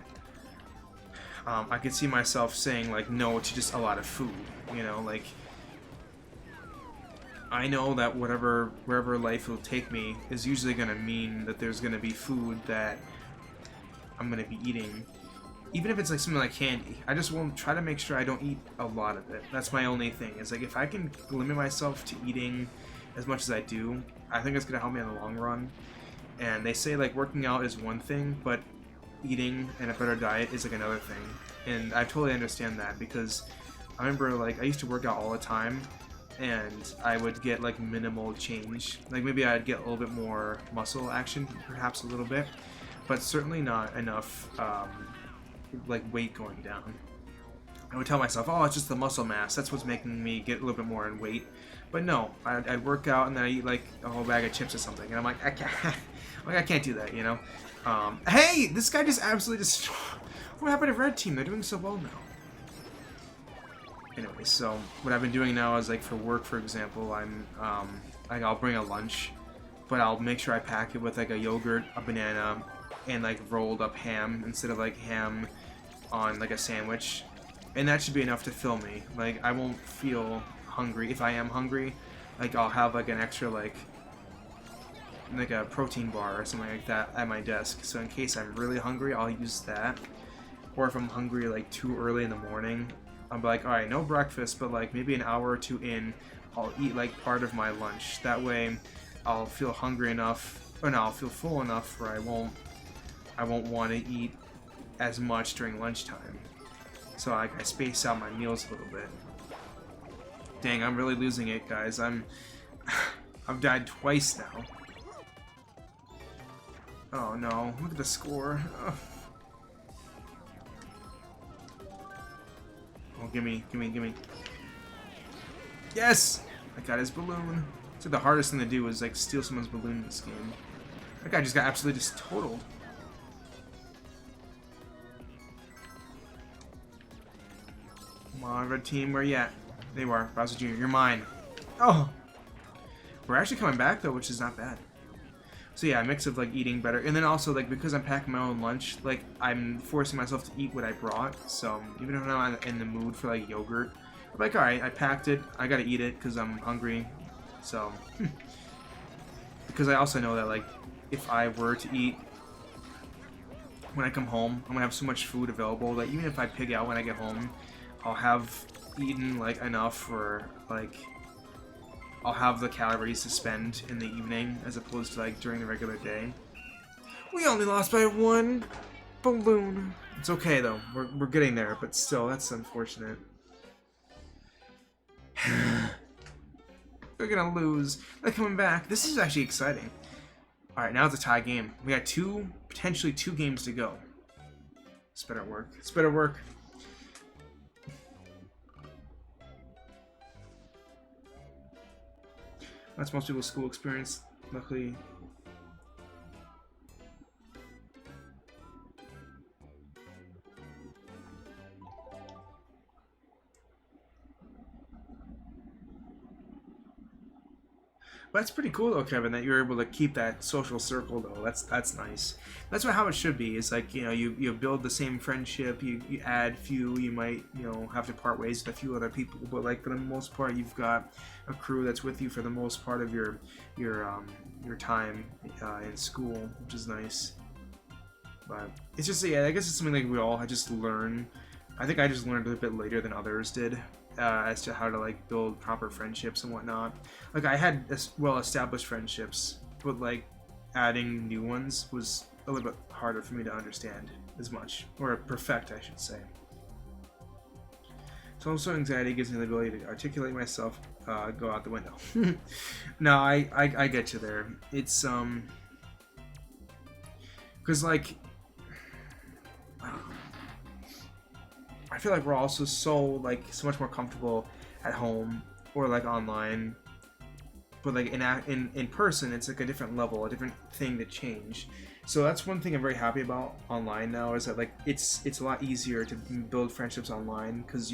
I could see myself saying like no to just a lot of food. You know, like I know that wherever life will take me is usually gonna mean that there's gonna be food that I'm gonna be eating. Even if it's like something like candy, I just won't try to make sure I don't eat a lot of it. That's my only thing. Is like if I can limit myself to eating as much as I do, I think it's gonna help me in the long run. And they say like working out is one thing, but eating and a better diet is like another thing. And I totally understand that because I remember like I used to work out all the time and I would get like minimal change. Like maybe I'd get a little bit more muscle action, perhaps a little bit, but certainly not enough like weight going down. I would tell myself, oh, it's just the muscle mass. That's what's making me get a little bit more in weight. But no, I'd work out and then I eat like a whole bag of chips or something, and I'm like, I can't do that, you know. Hey, this guy just absolutely destroyed. What happened to Red Team? They're doing so well now. Anyway, so what I've been doing now is like for work, for example, I'm like I'll bring a lunch, but I'll make sure I pack it with like a yogurt, a banana, and like rolled up ham instead of like ham on like a sandwich, and that should be enough to fill me. Like I won't feel hungry if I am hungry. Like I'll have like an extra like a protein bar or something like that at my desk, so in case I'm really hungry, I'll use that. Or if I'm hungry like too early in the morning, I'm like, all right, no breakfast, but like maybe an hour or two in, I'll eat like part of my lunch. That way, I'll feel hungry enough, or no, I'll feel full enough where I won't want to eat as much during lunchtime. So like I space out my meals a little bit. Dang, I'm really losing it, guys. I've died twice now. Oh no! Look at the score. Ugh. Oh, gimme. Yes! I got his balloon. So the hardest thing to do is like steal someone's balloon in this game. That guy just got absolutely just totaled. Come on, Red Team, where you at? There you are, Bowser Jr., you're mine. Oh! We're actually coming back though, which is not bad. So yeah, a mix of like eating better, and then also like because I'm packing my own lunch, like I'm forcing myself to eat what I brought. So even if I'm not in the mood for like yogurt, I'm like, all right, I packed it, I gotta eat it because I'm hungry. So because I also know that like if I were to eat when I come home, I'm gonna have so much food available that even if I pig out when I get home, I'll have eaten like enough for like. I'll have the calories to spend in the evening as opposed to like during the regular day. We only lost by one balloon. It's okay though. We're getting there, but still, that's unfortunate. They're gonna lose. They're coming back. This is actually exciting. All right, now it's a tie game. We got potentially two games to go. This better work. This better work. That's most people's school experience. Luckily. But that's pretty cool though, Kevin, that you're able to keep that social circle though. That's nice. That's how it should be. Is like, you know, you build the same friendship, you add few, you might, you know, have to part ways with a few other people, but like for the most part you've got a crew that's with you for the most part of your time in school, which is nice. But it's just, yeah, I guess it's something like we all just learn. I think I just learned a bit later than others did. As to how to like build proper friendships and whatnot. Like I had well-established friendships, but like adding new ones was a little bit harder for me to understand as much, or perfect, I should say. Social anxiety gives me the ability to articulate myself, go out the window. No, I get you there. It's because like I feel like we're also so much more comfortable at home or like online, but like in person it's like a different level, a different thing to change. So that's one thing I'm very happy about online now, is that like it's a lot easier to build friendships online because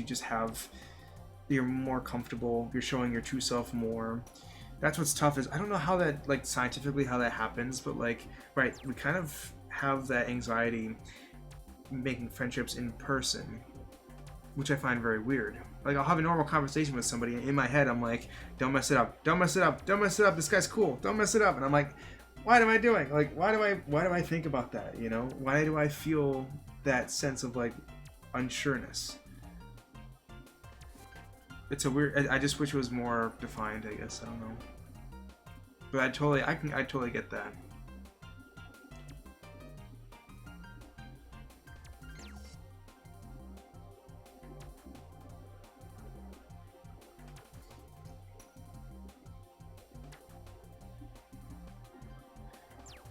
you're more comfortable, you're showing your true self more. That's what's tough, is I don't know how that, like, scientifically how that happens, but like, right, we kind of have that anxiety making friendships in person, which I find very weird. Like, I'll have a normal conversation with somebody, and in my head I'm like, don't mess it up, don't mess it up, don't mess it up, this guy's cool, don't mess it up. And I'm like, what am I doing? Like, why do I think about that, you know? Why do I feel that sense of like unsureness? It's a weird, I just wish it was more defined, I guess. I don't know. But I totally get that.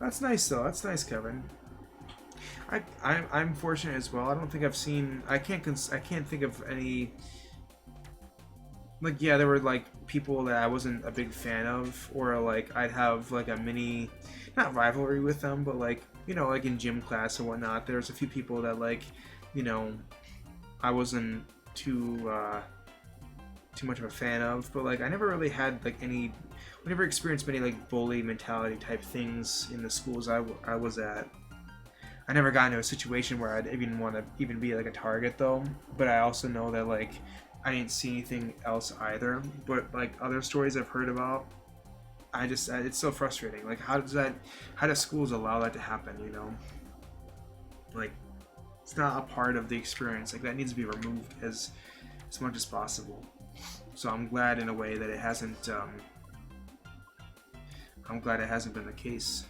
That's nice though. That's nice, Kevin. I'm fortunate as well. I don't think I've seen. I can't think of any. Like, yeah, there were like people that I wasn't a big fan of, or like I'd have like a mini, not rivalry with them, but like, you know, like in gym class or whatnot. There's a few people that, like, you know, I wasn't too much of a fan of, but like I never really had like any. I never experienced many like bully mentality type things in the schools I was at. I never got into a situation where I'd even want to even be like a target though. But I also know that like I didn't see anything else either. But like other stories I've heard about, it's so frustrating. Like how do schools allow that to happen? You know, like it's not a part of the experience. Like that needs to be removed as much as possible. So I'm glad in a way that it hasn't. I'm glad it hasn't been the case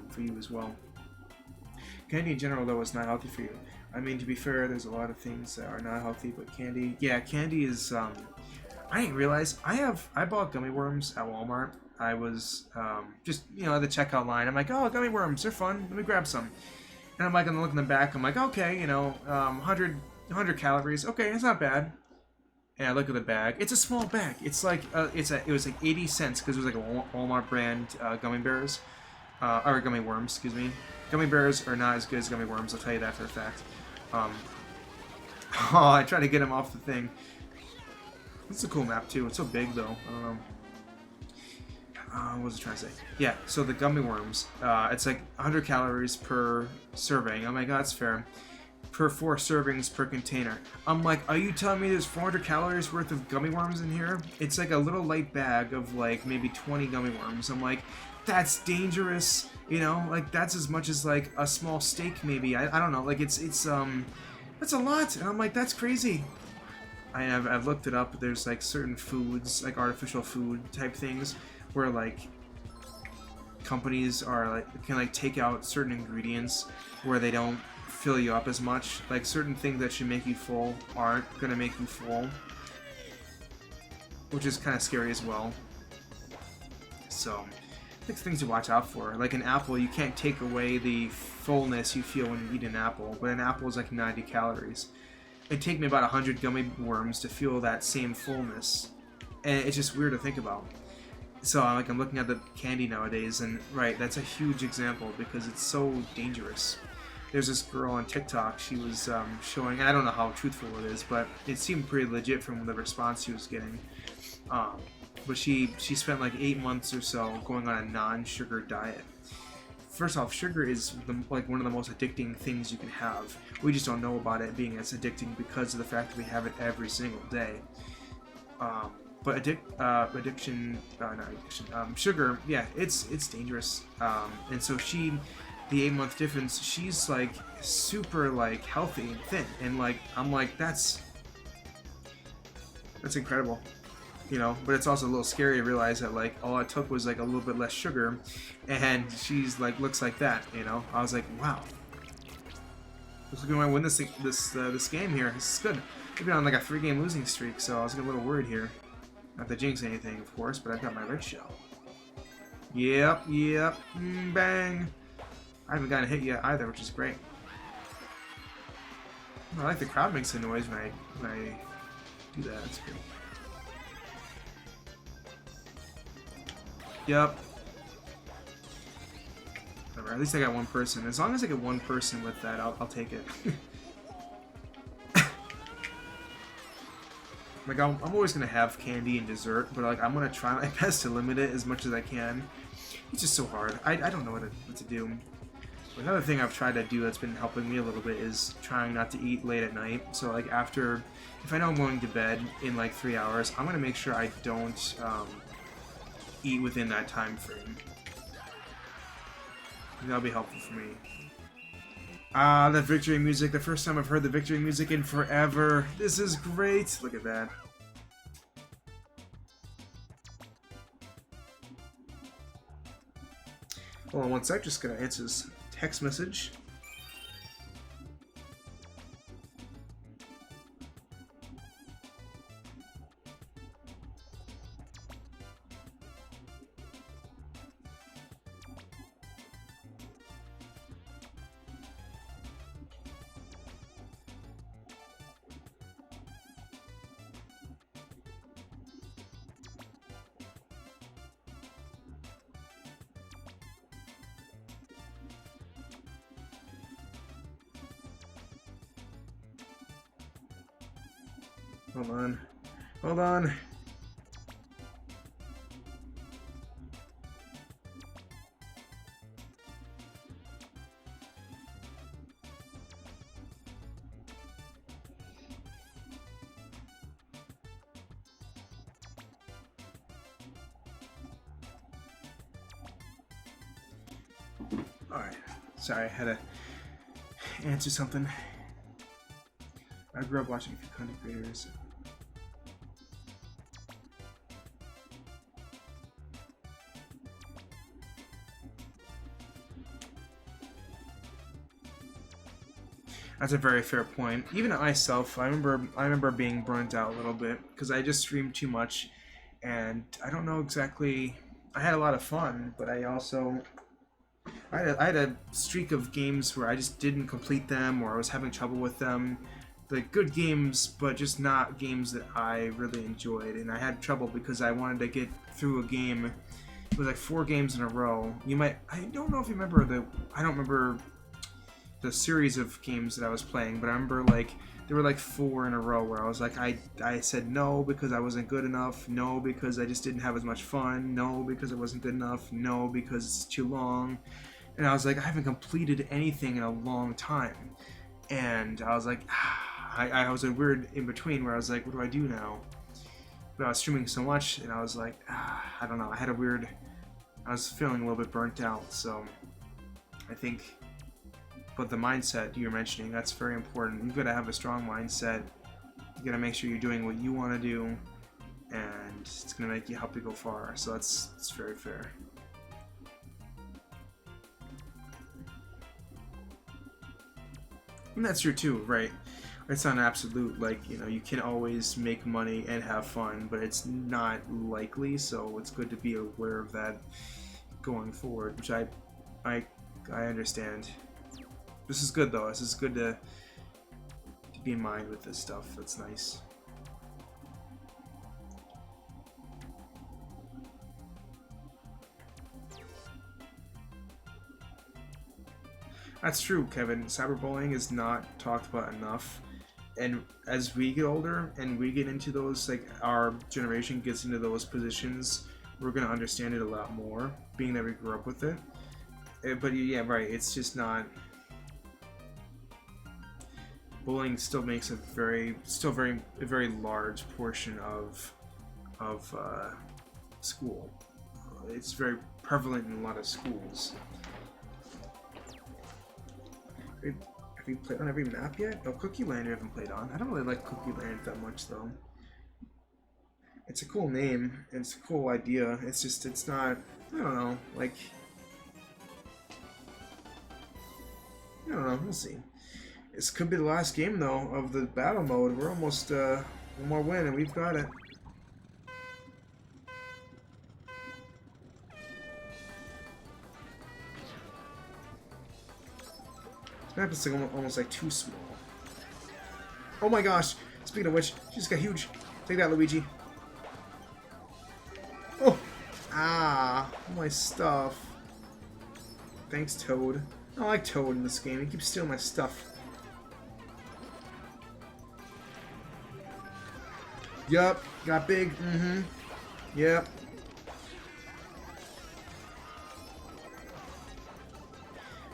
for you as well. Candy in general, though, is not healthy for you. I mean, to be fair, there's a lot of things that are not healthy, but candy... Yeah, candy is... I didn't realize... I bought gummy worms at Walmart. I was just, you know, at the checkout line. I'm like, oh, gummy worms, they're fun. Let me grab some. And I'm like, I'm looking in the back. I'm like, okay, you know, 100 calories. Okay, it's not bad. And I look at the bag. It's a small bag. It's like it was like 80 cents because it was like a Walmart brand gummy bears, or gummy worms. Excuse me. Gummy bears are not as good as gummy worms. I'll tell you that for a fact. Oh, I tried to get him off the thing. This is a cool map too. It's so big though. I don't know. What was I trying to say? Yeah. So the gummy worms. It's like 100 calories per serving. Oh my god, that's fair. Per 4 servings per container. I'm like, are you telling me there's 400 calories worth of gummy worms in here? It's like a little light bag of like maybe 20 gummy worms. I'm like, that's dangerous, you know? Like that's as much as like a small steak maybe. I don't know. Like it's that's a lot. And I'm like, that's crazy. I've looked it up. There's like certain foods, like artificial food type things, where like companies are like can like take out certain ingredients where they don't fill you up as much. Like certain things that should make you full aren't gonna make you full, which is kind of scary as well. So it's things to watch out for. Like an apple, you can't take away the fullness you feel when you eat an apple, but an apple is like 90 calories. It'd take me about 100 gummy worms to feel that same fullness, and it's just weird to think about. So I'm looking at the candy nowadays, and right, that's a huge example because it's so dangerous. There's this girl on TikTok, she was showing, I don't know how truthful it is, but it seemed pretty legit from the response she was getting. But she spent like 8 months or so going on a non-sugar diet. First off, sugar is like one of the most addicting things you can have. We just don't know about it being as addicting because of the fact that we have it every single day. But sugar, yeah, it's dangerous. And so the 8-month difference, she's like super like healthy and thin, and like I'm like that's incredible. You know, but it's also a little scary to realize that like all it took was like a little bit less sugar, and she's like looks like that. You know, I was like, wow, looks like we might win this game here. This is good. We've been on like a 3-game losing streak, so I was getting a little worried here. Not to jinx anything, of course, but I've got my red shell. Yep, bang. I haven't gotten hit yet either, which is great. I like the crowd makes a noise when I do that. That's good. Yep. Whatever, at least I got one person. As long as I get one person with that, I'll take it. Like, I'm always going to have candy and dessert, but like I'm going to try my best to limit it as much as I can. It's just so hard. I don't know what to do. Another thing I've tried to do that's been helping me a little bit is trying not to eat late at night. So like if I know I'm going to bed in like 3 hours, I'm going to make sure I don't eat within that time frame. That'll be helpful for me. Ah, the victory music. The first time I've heard the victory music in forever. This is great. Look at that. Hold on one sec. Just gonna answer this text message. Hold on. Hold on. Alright. Sorry, I had to answer something. I grew up watching a few content creators. That's a very fair point. Even at myself, I remember being burnt out a little bit because I just streamed too much, and I don't know exactly. I had a lot of fun, but I had a streak of games where I just didn't complete them, or I was having trouble with them. Like good games, but just not games that I really enjoyed, and I had trouble because I wanted to get through a game. It was like 4 games in a row. I don't know if you remember I don't remember the series of games that I was playing, but I remember like there were like 4 in a row where I was like I said no because I wasn't good enough, no because I just didn't have as much fun, no because it wasn't good enough, no because it's too long, and I was like I haven't completed anything in a long time, and I was like I was a weird in between where I was like what do I do now? But I was streaming so much and I was like I don't know, I was feeling a little bit burnt out, so I think. But the mindset you're mentioning, that's very important. You've got to have a strong mindset. You got to make sure you're doing what you want to do, and it's going to help you go far. So that's very fair. And that's true too, right? It's not absolute, like, you know, you can always make money and have fun, but it's not likely, so it's good to be aware of that going forward, which I understand. This is good though. This is good to be in mind with this stuff. That's nice. That's true, Kevin. Cyberbullying is not talked about enough. And as we get older and we get into those, like our generation gets into those positions, we're going to understand it a lot more, being that we grew up with it. But yeah, right, it's just not... Bullying still makes a very large portion of school. It's very prevalent in a lot of schools. Have you played on every map yet? Oh, Cookie Land you haven't played on. I don't really like Cookie Land that much though. It's a cool name. It's a cool idea. It's just, it's not, I don't know, like... I don't know, we'll see. This could be the last game though of the battle mode. We're almost one more win and we've got it. This map is like almost like too small. Oh my gosh! Speaking of which, she just got huge. Take that, Luigi. Oh! Ah! My stuff. Thanks, Toad. I don't like Toad in this game. He keeps stealing my stuff. Yup. Got big. Mm-hmm. Yep.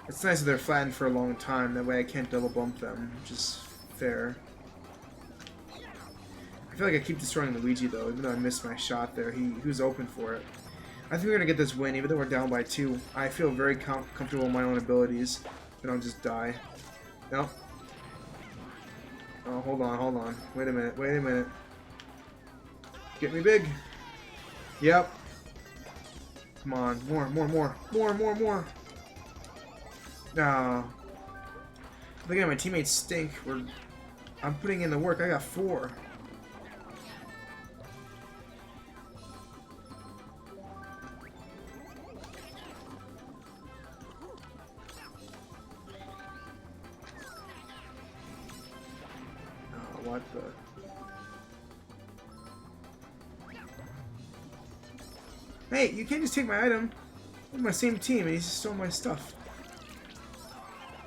It's nice that they're flattened for a long time, that way I can't double bump them, which is fair. I feel like I keep destroying Luigi though, even though I missed my shot there. He was open for it. I think we're gonna get this win, even though we're down by 2. I feel very comfortable in my own abilities. Then I'll just die. Nope. Oh, hold on. Wait a minute. Get me big. Yep. Come on, more. No. Look at my teammates stink. I'm putting in the work. I got 4. Oh, what the? Hey, you can't just take my item. We're my same team, and he just stole my stuff.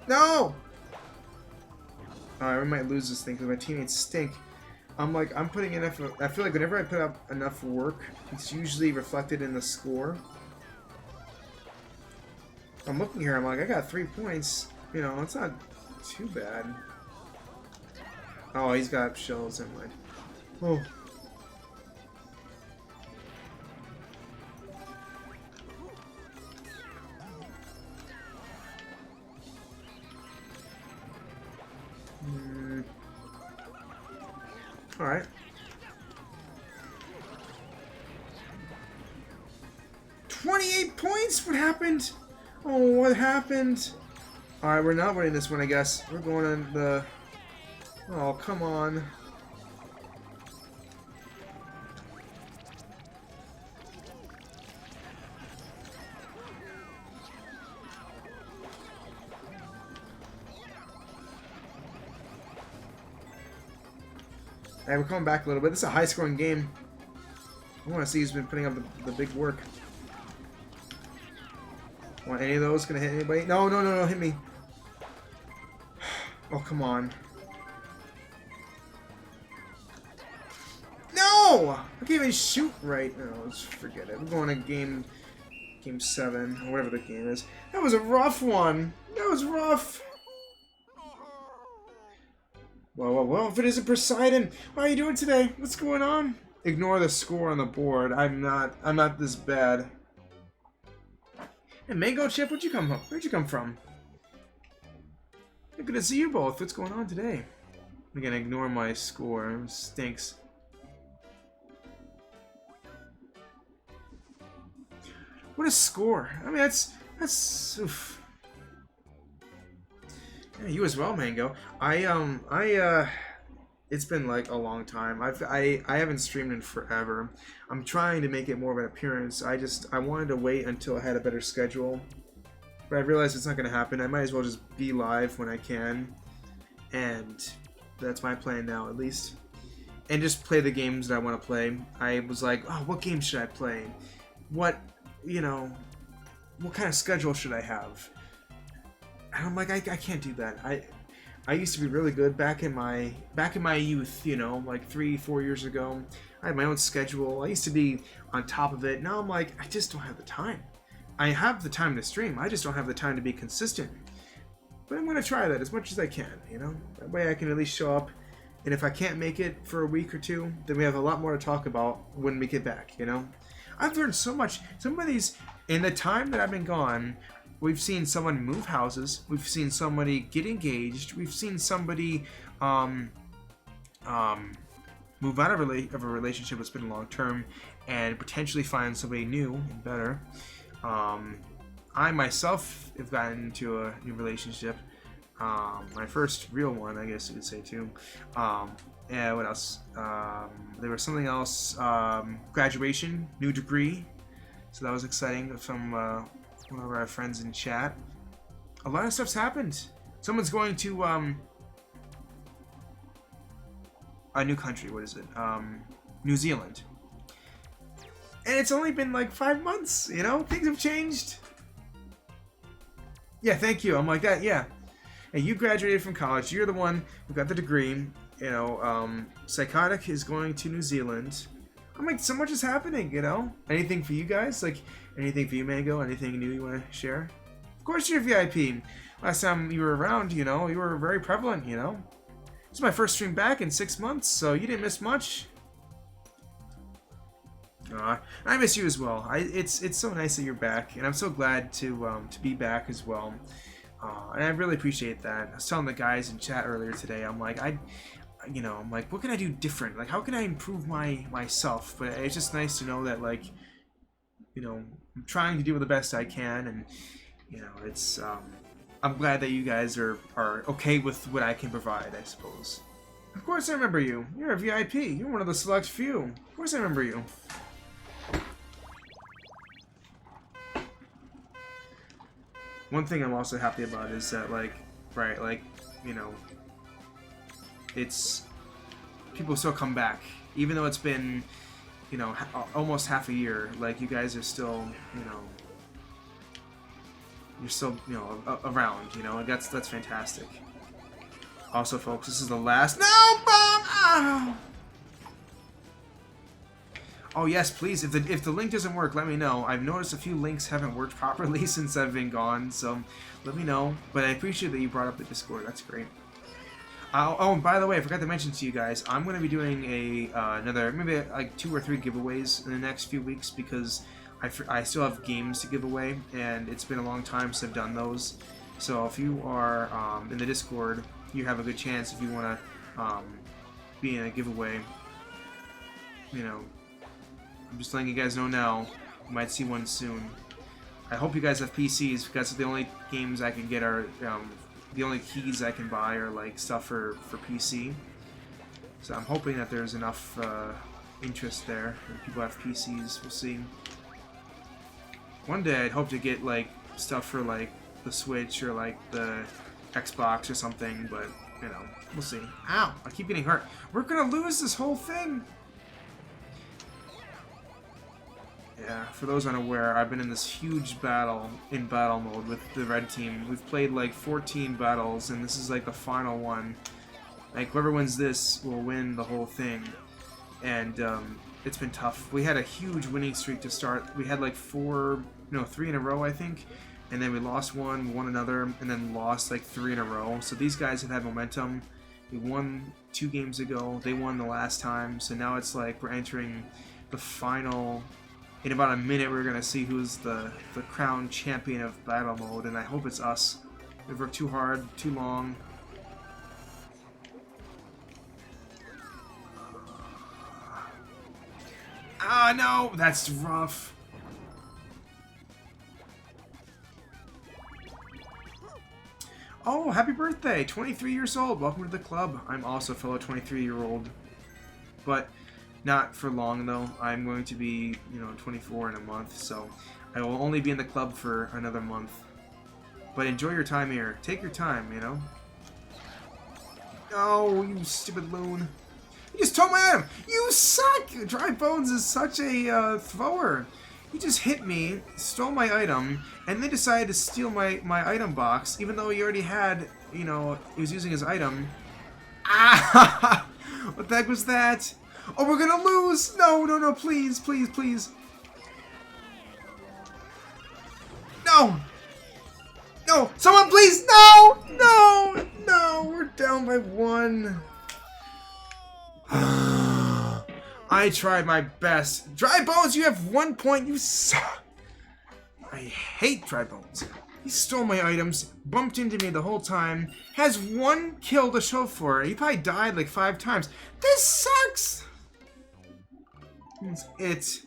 No! Alright, we might lose this thing because my teammates stink. I'm putting in enough. I feel like whenever I put up enough work, it's usually reflected in the score. I'm looking here, I'm like, I got 3 points. You know, it's not too bad. Oh, he's got shells in mind. Oh. Alright. 28 points? What happened? Oh, what happened? Alright, we're not winning this one, I guess. We're going on the... Oh, come on. Alright, we're coming back a little bit. This is a high-scoring game. I want to see who's been putting up the big work. Want any of those? Gonna hit anybody? No, hit me. Oh, come on. No! I can't even shoot right. No, let's forget it. We're going to game 7, or whatever the game is. That was a rough one. That was rough. Well, if it isn't Poseidon, how are you doing today? What's going on? Ignore the score on the board. I'm not this bad. Hey, Mango Chip, where'd you come from? Good to see you both. What's going on today? I'm gonna ignore my score. It stinks. What a score! I mean, that's oof. Yeah, you as well, Mango. It's been like a long time. I haven't streamed in forever. I'm trying to make it more of an appearance. I wanted to wait until I had a better schedule, but I realized it's not going to happen. I might as well just be live when I can, and that's my plan now, at least. And just play the games that I want to play. I was like, oh, what game should I play? What, you know, what kind of schedule should I have? And I'm like, I can't do that. I used to be really good back in my youth, you know, like 3-4 years ago. I had my own schedule. I used to be on top of it. Now I'm like, I just don't have the time. I have the time to stream. I just don't have the time to be consistent. But I'm gonna try that as much as I can, you know. That way I can at least show up. And if I can't make it for a week or two, then we have a lot more to talk about when we get back, you know. I've learned so much. Some of these, in the time that I've been gone, we've seen someone move houses. We've seen somebody get engaged. We've seen somebody move out of a relationship that's been long term and potentially find somebody new and better. I myself have gotten into a new relationship. My first real one, I guess you could say too. Yeah, what else? There was something else. Graduation, new degree. So that was exciting from one of our friends in chat. A lot of stuff's happened. Someone's going to a new country. What is it? New Zealand. And it's only been like 5 months. You know, things have changed. Yeah, thank you. I'm like that. Yeah. Hey, you graduated from college. You're the one who got the degree. You know, Psychotic is going to New Zealand. I'm like, so much is happening, you know? Anything for you guys? Like, anything for you, Mango? Anything new you want to share? Of course you're VIP. Last time you were around, you know, you were very prevalent, you know? This is my first stream back in 6 months, so you didn't miss much. I miss you as well. It's so nice that you're back, and I'm so glad to be back as well. And I really appreciate that. I was telling the guys in chat earlier today, I'm like, I'm like, what can I do different? Like, how can I improve myself? But it's just nice to know that, like, you know, I'm trying to do the best I can, and you know, it's I'm glad that you guys are okay with what I can provide, I suppose. Of course I remember you. You're a VIP. You're one of the select few. Of course I remember you. One thing I'm also happy about is that, like, right, like, you know, it's people still come back, even though it's been, you know, almost half a year. Like, you guys are still, you know, you're still, you know, around. You know, and that's fantastic. Also, folks, this is the last. No, bomb! Oh! Oh yes, please. If the link doesn't work, let me know. I've noticed a few links haven't worked properly since I've been gone, so let me know. But I appreciate that you brought up the Discord. That's great. Oh, and by the way, I forgot to mention to you guys, I'm going to be doing another, maybe like 2 or 3 giveaways in the next few weeks because I still have games to give away, and it's been a long time since I've done those. So if you are in the Discord, you have a good chance if you want to be in a giveaway. You know, I'm just letting you guys know now. You might see one soon. I hope you guys have PCs because the only games I can get are the only keys I can buy are like stuff for PC. So I'm hoping that there's enough interest there. If people have PCs, we'll see. One day I'd hope to get like stuff for like the Switch or like the Xbox or something, but you know, we'll see. Ow! I keep getting hurt. We're gonna lose this whole thing! Yeah, for those unaware, I've been in this huge battle in battle mode with the red team. We've played like 14 battles, and this is like the final one. Like, whoever wins this will win the whole thing. And it's been tough. We had a huge winning streak to start. We had like 3 in a row, I think. And then we lost one, won another, and then lost like 3 in a row. So these guys have had momentum. We won 2 games ago. They won the last time. So now it's like we're entering the final. In about a minute, we're going to see who's the crown champion of battle mode, and I hope it's us. We've worked too hard, too long. Ah, no! That's rough. Oh, happy birthday! 23 years old. Welcome to the club. I'm also a fellow 23-year-old. But not for long, though. I'm going to be, 24 in a month, so I will only be in the club for another month. But enjoy your time here. Take your time, Oh, you stupid loon. You just told my item! You suck! Dry Bones is such a thrower. He just hit me, stole my item, and then decided to steal my item box, even though he already had, he was using his item. Ah! What the heck was that? Oh, we're gonna lose! No, no, no, please, please, please. No! No! Someone please! No! No! No! We're down by 1. I tried my best. Dry Bones, you have 1 point. You suck. I hate Dry Bones. He stole my items, bumped into me the whole time, has 1 kill to show for it. He probably died like 5 times. This sucks! That's it.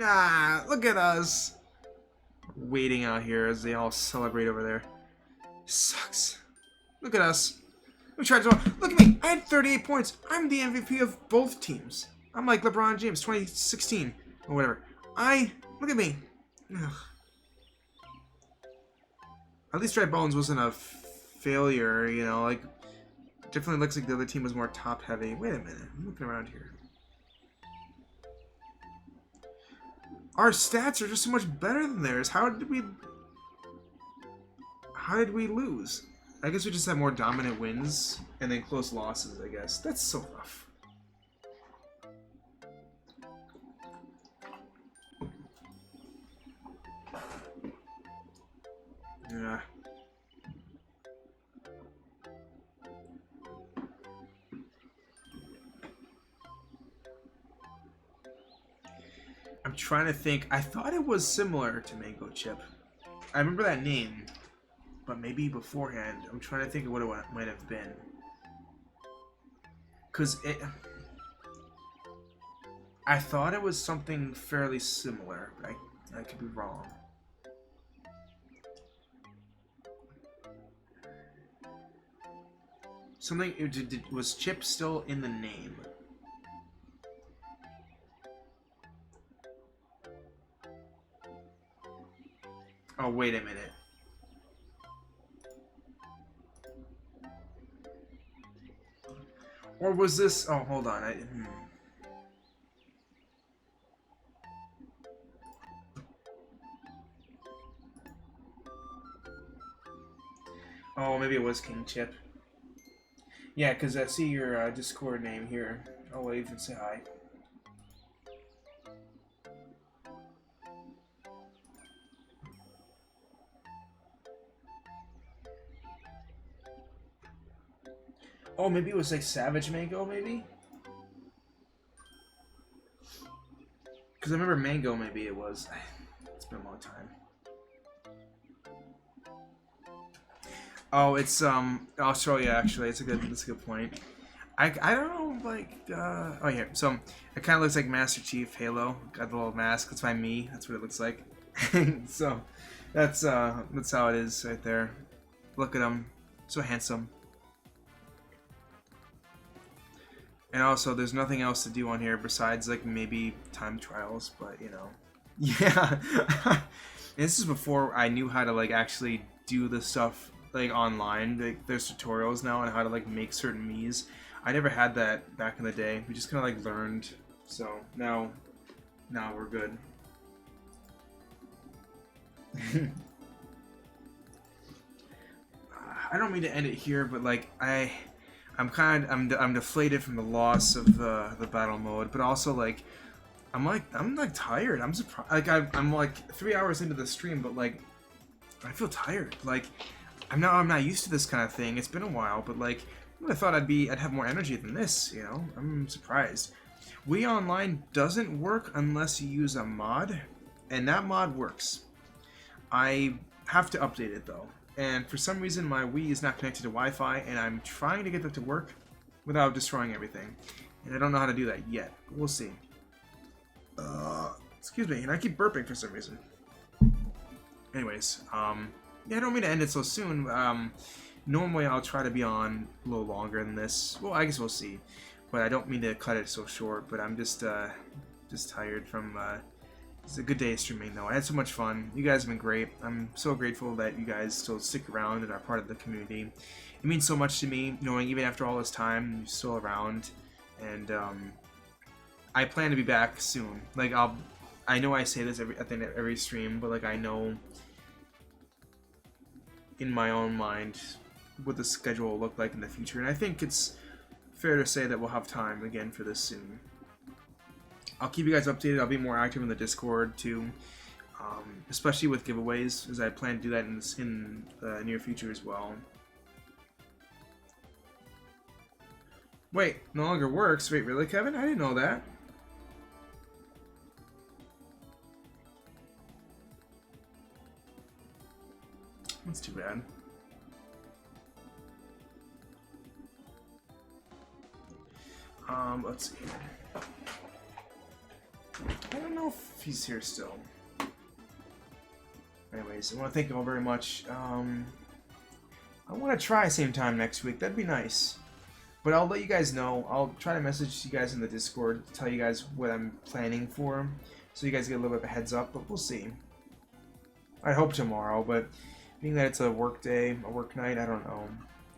Ah, look at us. Waiting out here as they all celebrate over there. Sucks. Look at us. We tried to. Look at me. I had 38 points. I'm the MVP of both teams. I'm like LeBron James, 2016 or whatever. Look at me. Ugh. At least Dry Bones wasn't a failure, like definitely looks like the other team was more top heavy. Wait a minute. I'm looking around here. Our stats are just so much better than theirs. How did we lose? I guess we just had more dominant wins and then close losses, I guess. That's so rough. Yeah. I'm trying to think. I thought it was similar to Mango Chip. I remember that name, but maybe beforehand. I'm trying to think of what it might have been. Because I thought it was something fairly similar, but I could be wrong. Something, was Chip still in the name? Oh, wait a minute. Or was this... Oh, hold on. Oh, maybe it was King Chip. Yeah, because I see your Discord name here. I'll wave and say hi. Oh, maybe it was like Savage Mango, maybe? Because I remember Mango, maybe it was. It's been a long time. Oh, it's I'll show you actually. That's a good point. I don't know, like oh here. So it kind of looks like Master Chief Halo. Got the little mask. That's my me. That's what it looks like. So that's how it is right there. Look at him, so handsome. And also, there's nothing else to do on here besides, like, maybe time trials, but, Yeah. This is before I knew how to, like, actually do the stuff, like, online. Like, there's tutorials now on how to, like, make certain Miis. I never had that back in the day. We just kind of, like, learned. So, now we're good. I don't mean to end it here, but, like, I'm deflated from the loss of the battle mode, but also like I'm tired. I'm surprised. Like I'm like 3 hours into the stream, but like I feel tired. Like I'm not used to this kind of thing. It's been a while, but like I would have thought I'd have more energy than this. I'm surprised. Wii Online doesn't work unless you use a mod, and that mod works. I have to update it though. And for some reason, my Wii is not connected to Wi-Fi, and I'm trying to get that to work without destroying everything. And I don't know how to do that yet. We'll see. Excuse me, and I keep burping for some reason. anyways, yeah, I don't mean to end it so soon. Normally I'll try to be on a little longer than this. Well, I guess we'll see. But I don't mean to cut it so short. But I'm just tired from. It's a good day of streaming, though. I had so much fun. You guys have been great. I'm so grateful that you guys still stick around and are part of the community. It means so much to me, knowing even after all this time, you're still around. And I plan to be back soon. Like I know I say this at the end of every stream, but like I know in my own mind what the schedule will look like in the future, and I think it's fair to say that we'll have time again for this soon. I'll keep you guys updated. I'll be more active in the Discord too, especially with giveaways, as I plan to do that in the near future as well. Wait, no longer works. Wait, really, Kevin? I didn't know that. That's too bad. Let's see. I don't know if he's here still. Anyways, I want to thank you all very much. I want to try same time next week. That'd be nice. But I'll let you guys know. I'll try to message you guys in the Discord to tell you guys what I'm planning for, so you guys get a little bit of a heads up, but we'll see. I hope tomorrow, but being that it's a work day, a work night, I don't know.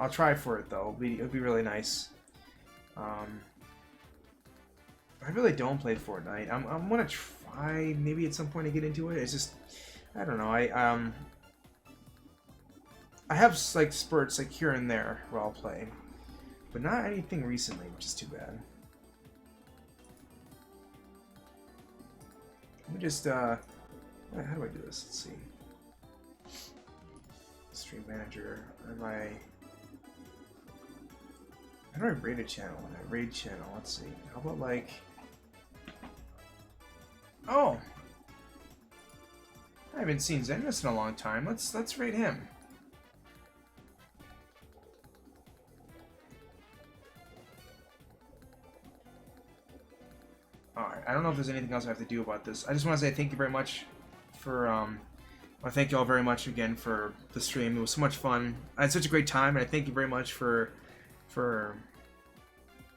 I'll try for it, though. It'll be really nice. I really don't play Fortnite. I'm gonna try maybe at some point to get into it. It's just, I don't know. I have like spurts like here and there where I'll play, but not anything recently, which is too bad. Let me just how do I do this? Let's see. Stream manager. How do I raid a channel? I raid channel. Let's see. How about like? Oh, I haven't seen Zenmus in a long time. Let's raid him. Alright, I don't know if there's anything else I have to do about this. I just want to say thank you very much for, I want to thank you all very much again for the stream. It was so much fun. I had such a great time, and I thank you very much for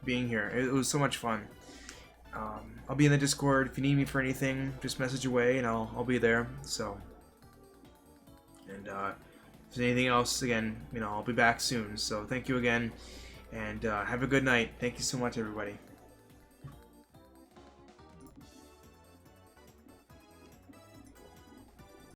being here. It was so much fun. I'll be in the Discord. If you need me for anything, just message away, and I'll be there. So, and if there's anything else, again, I'll be back soon. So thank you again, and have a good night. Thank you so much, everybody.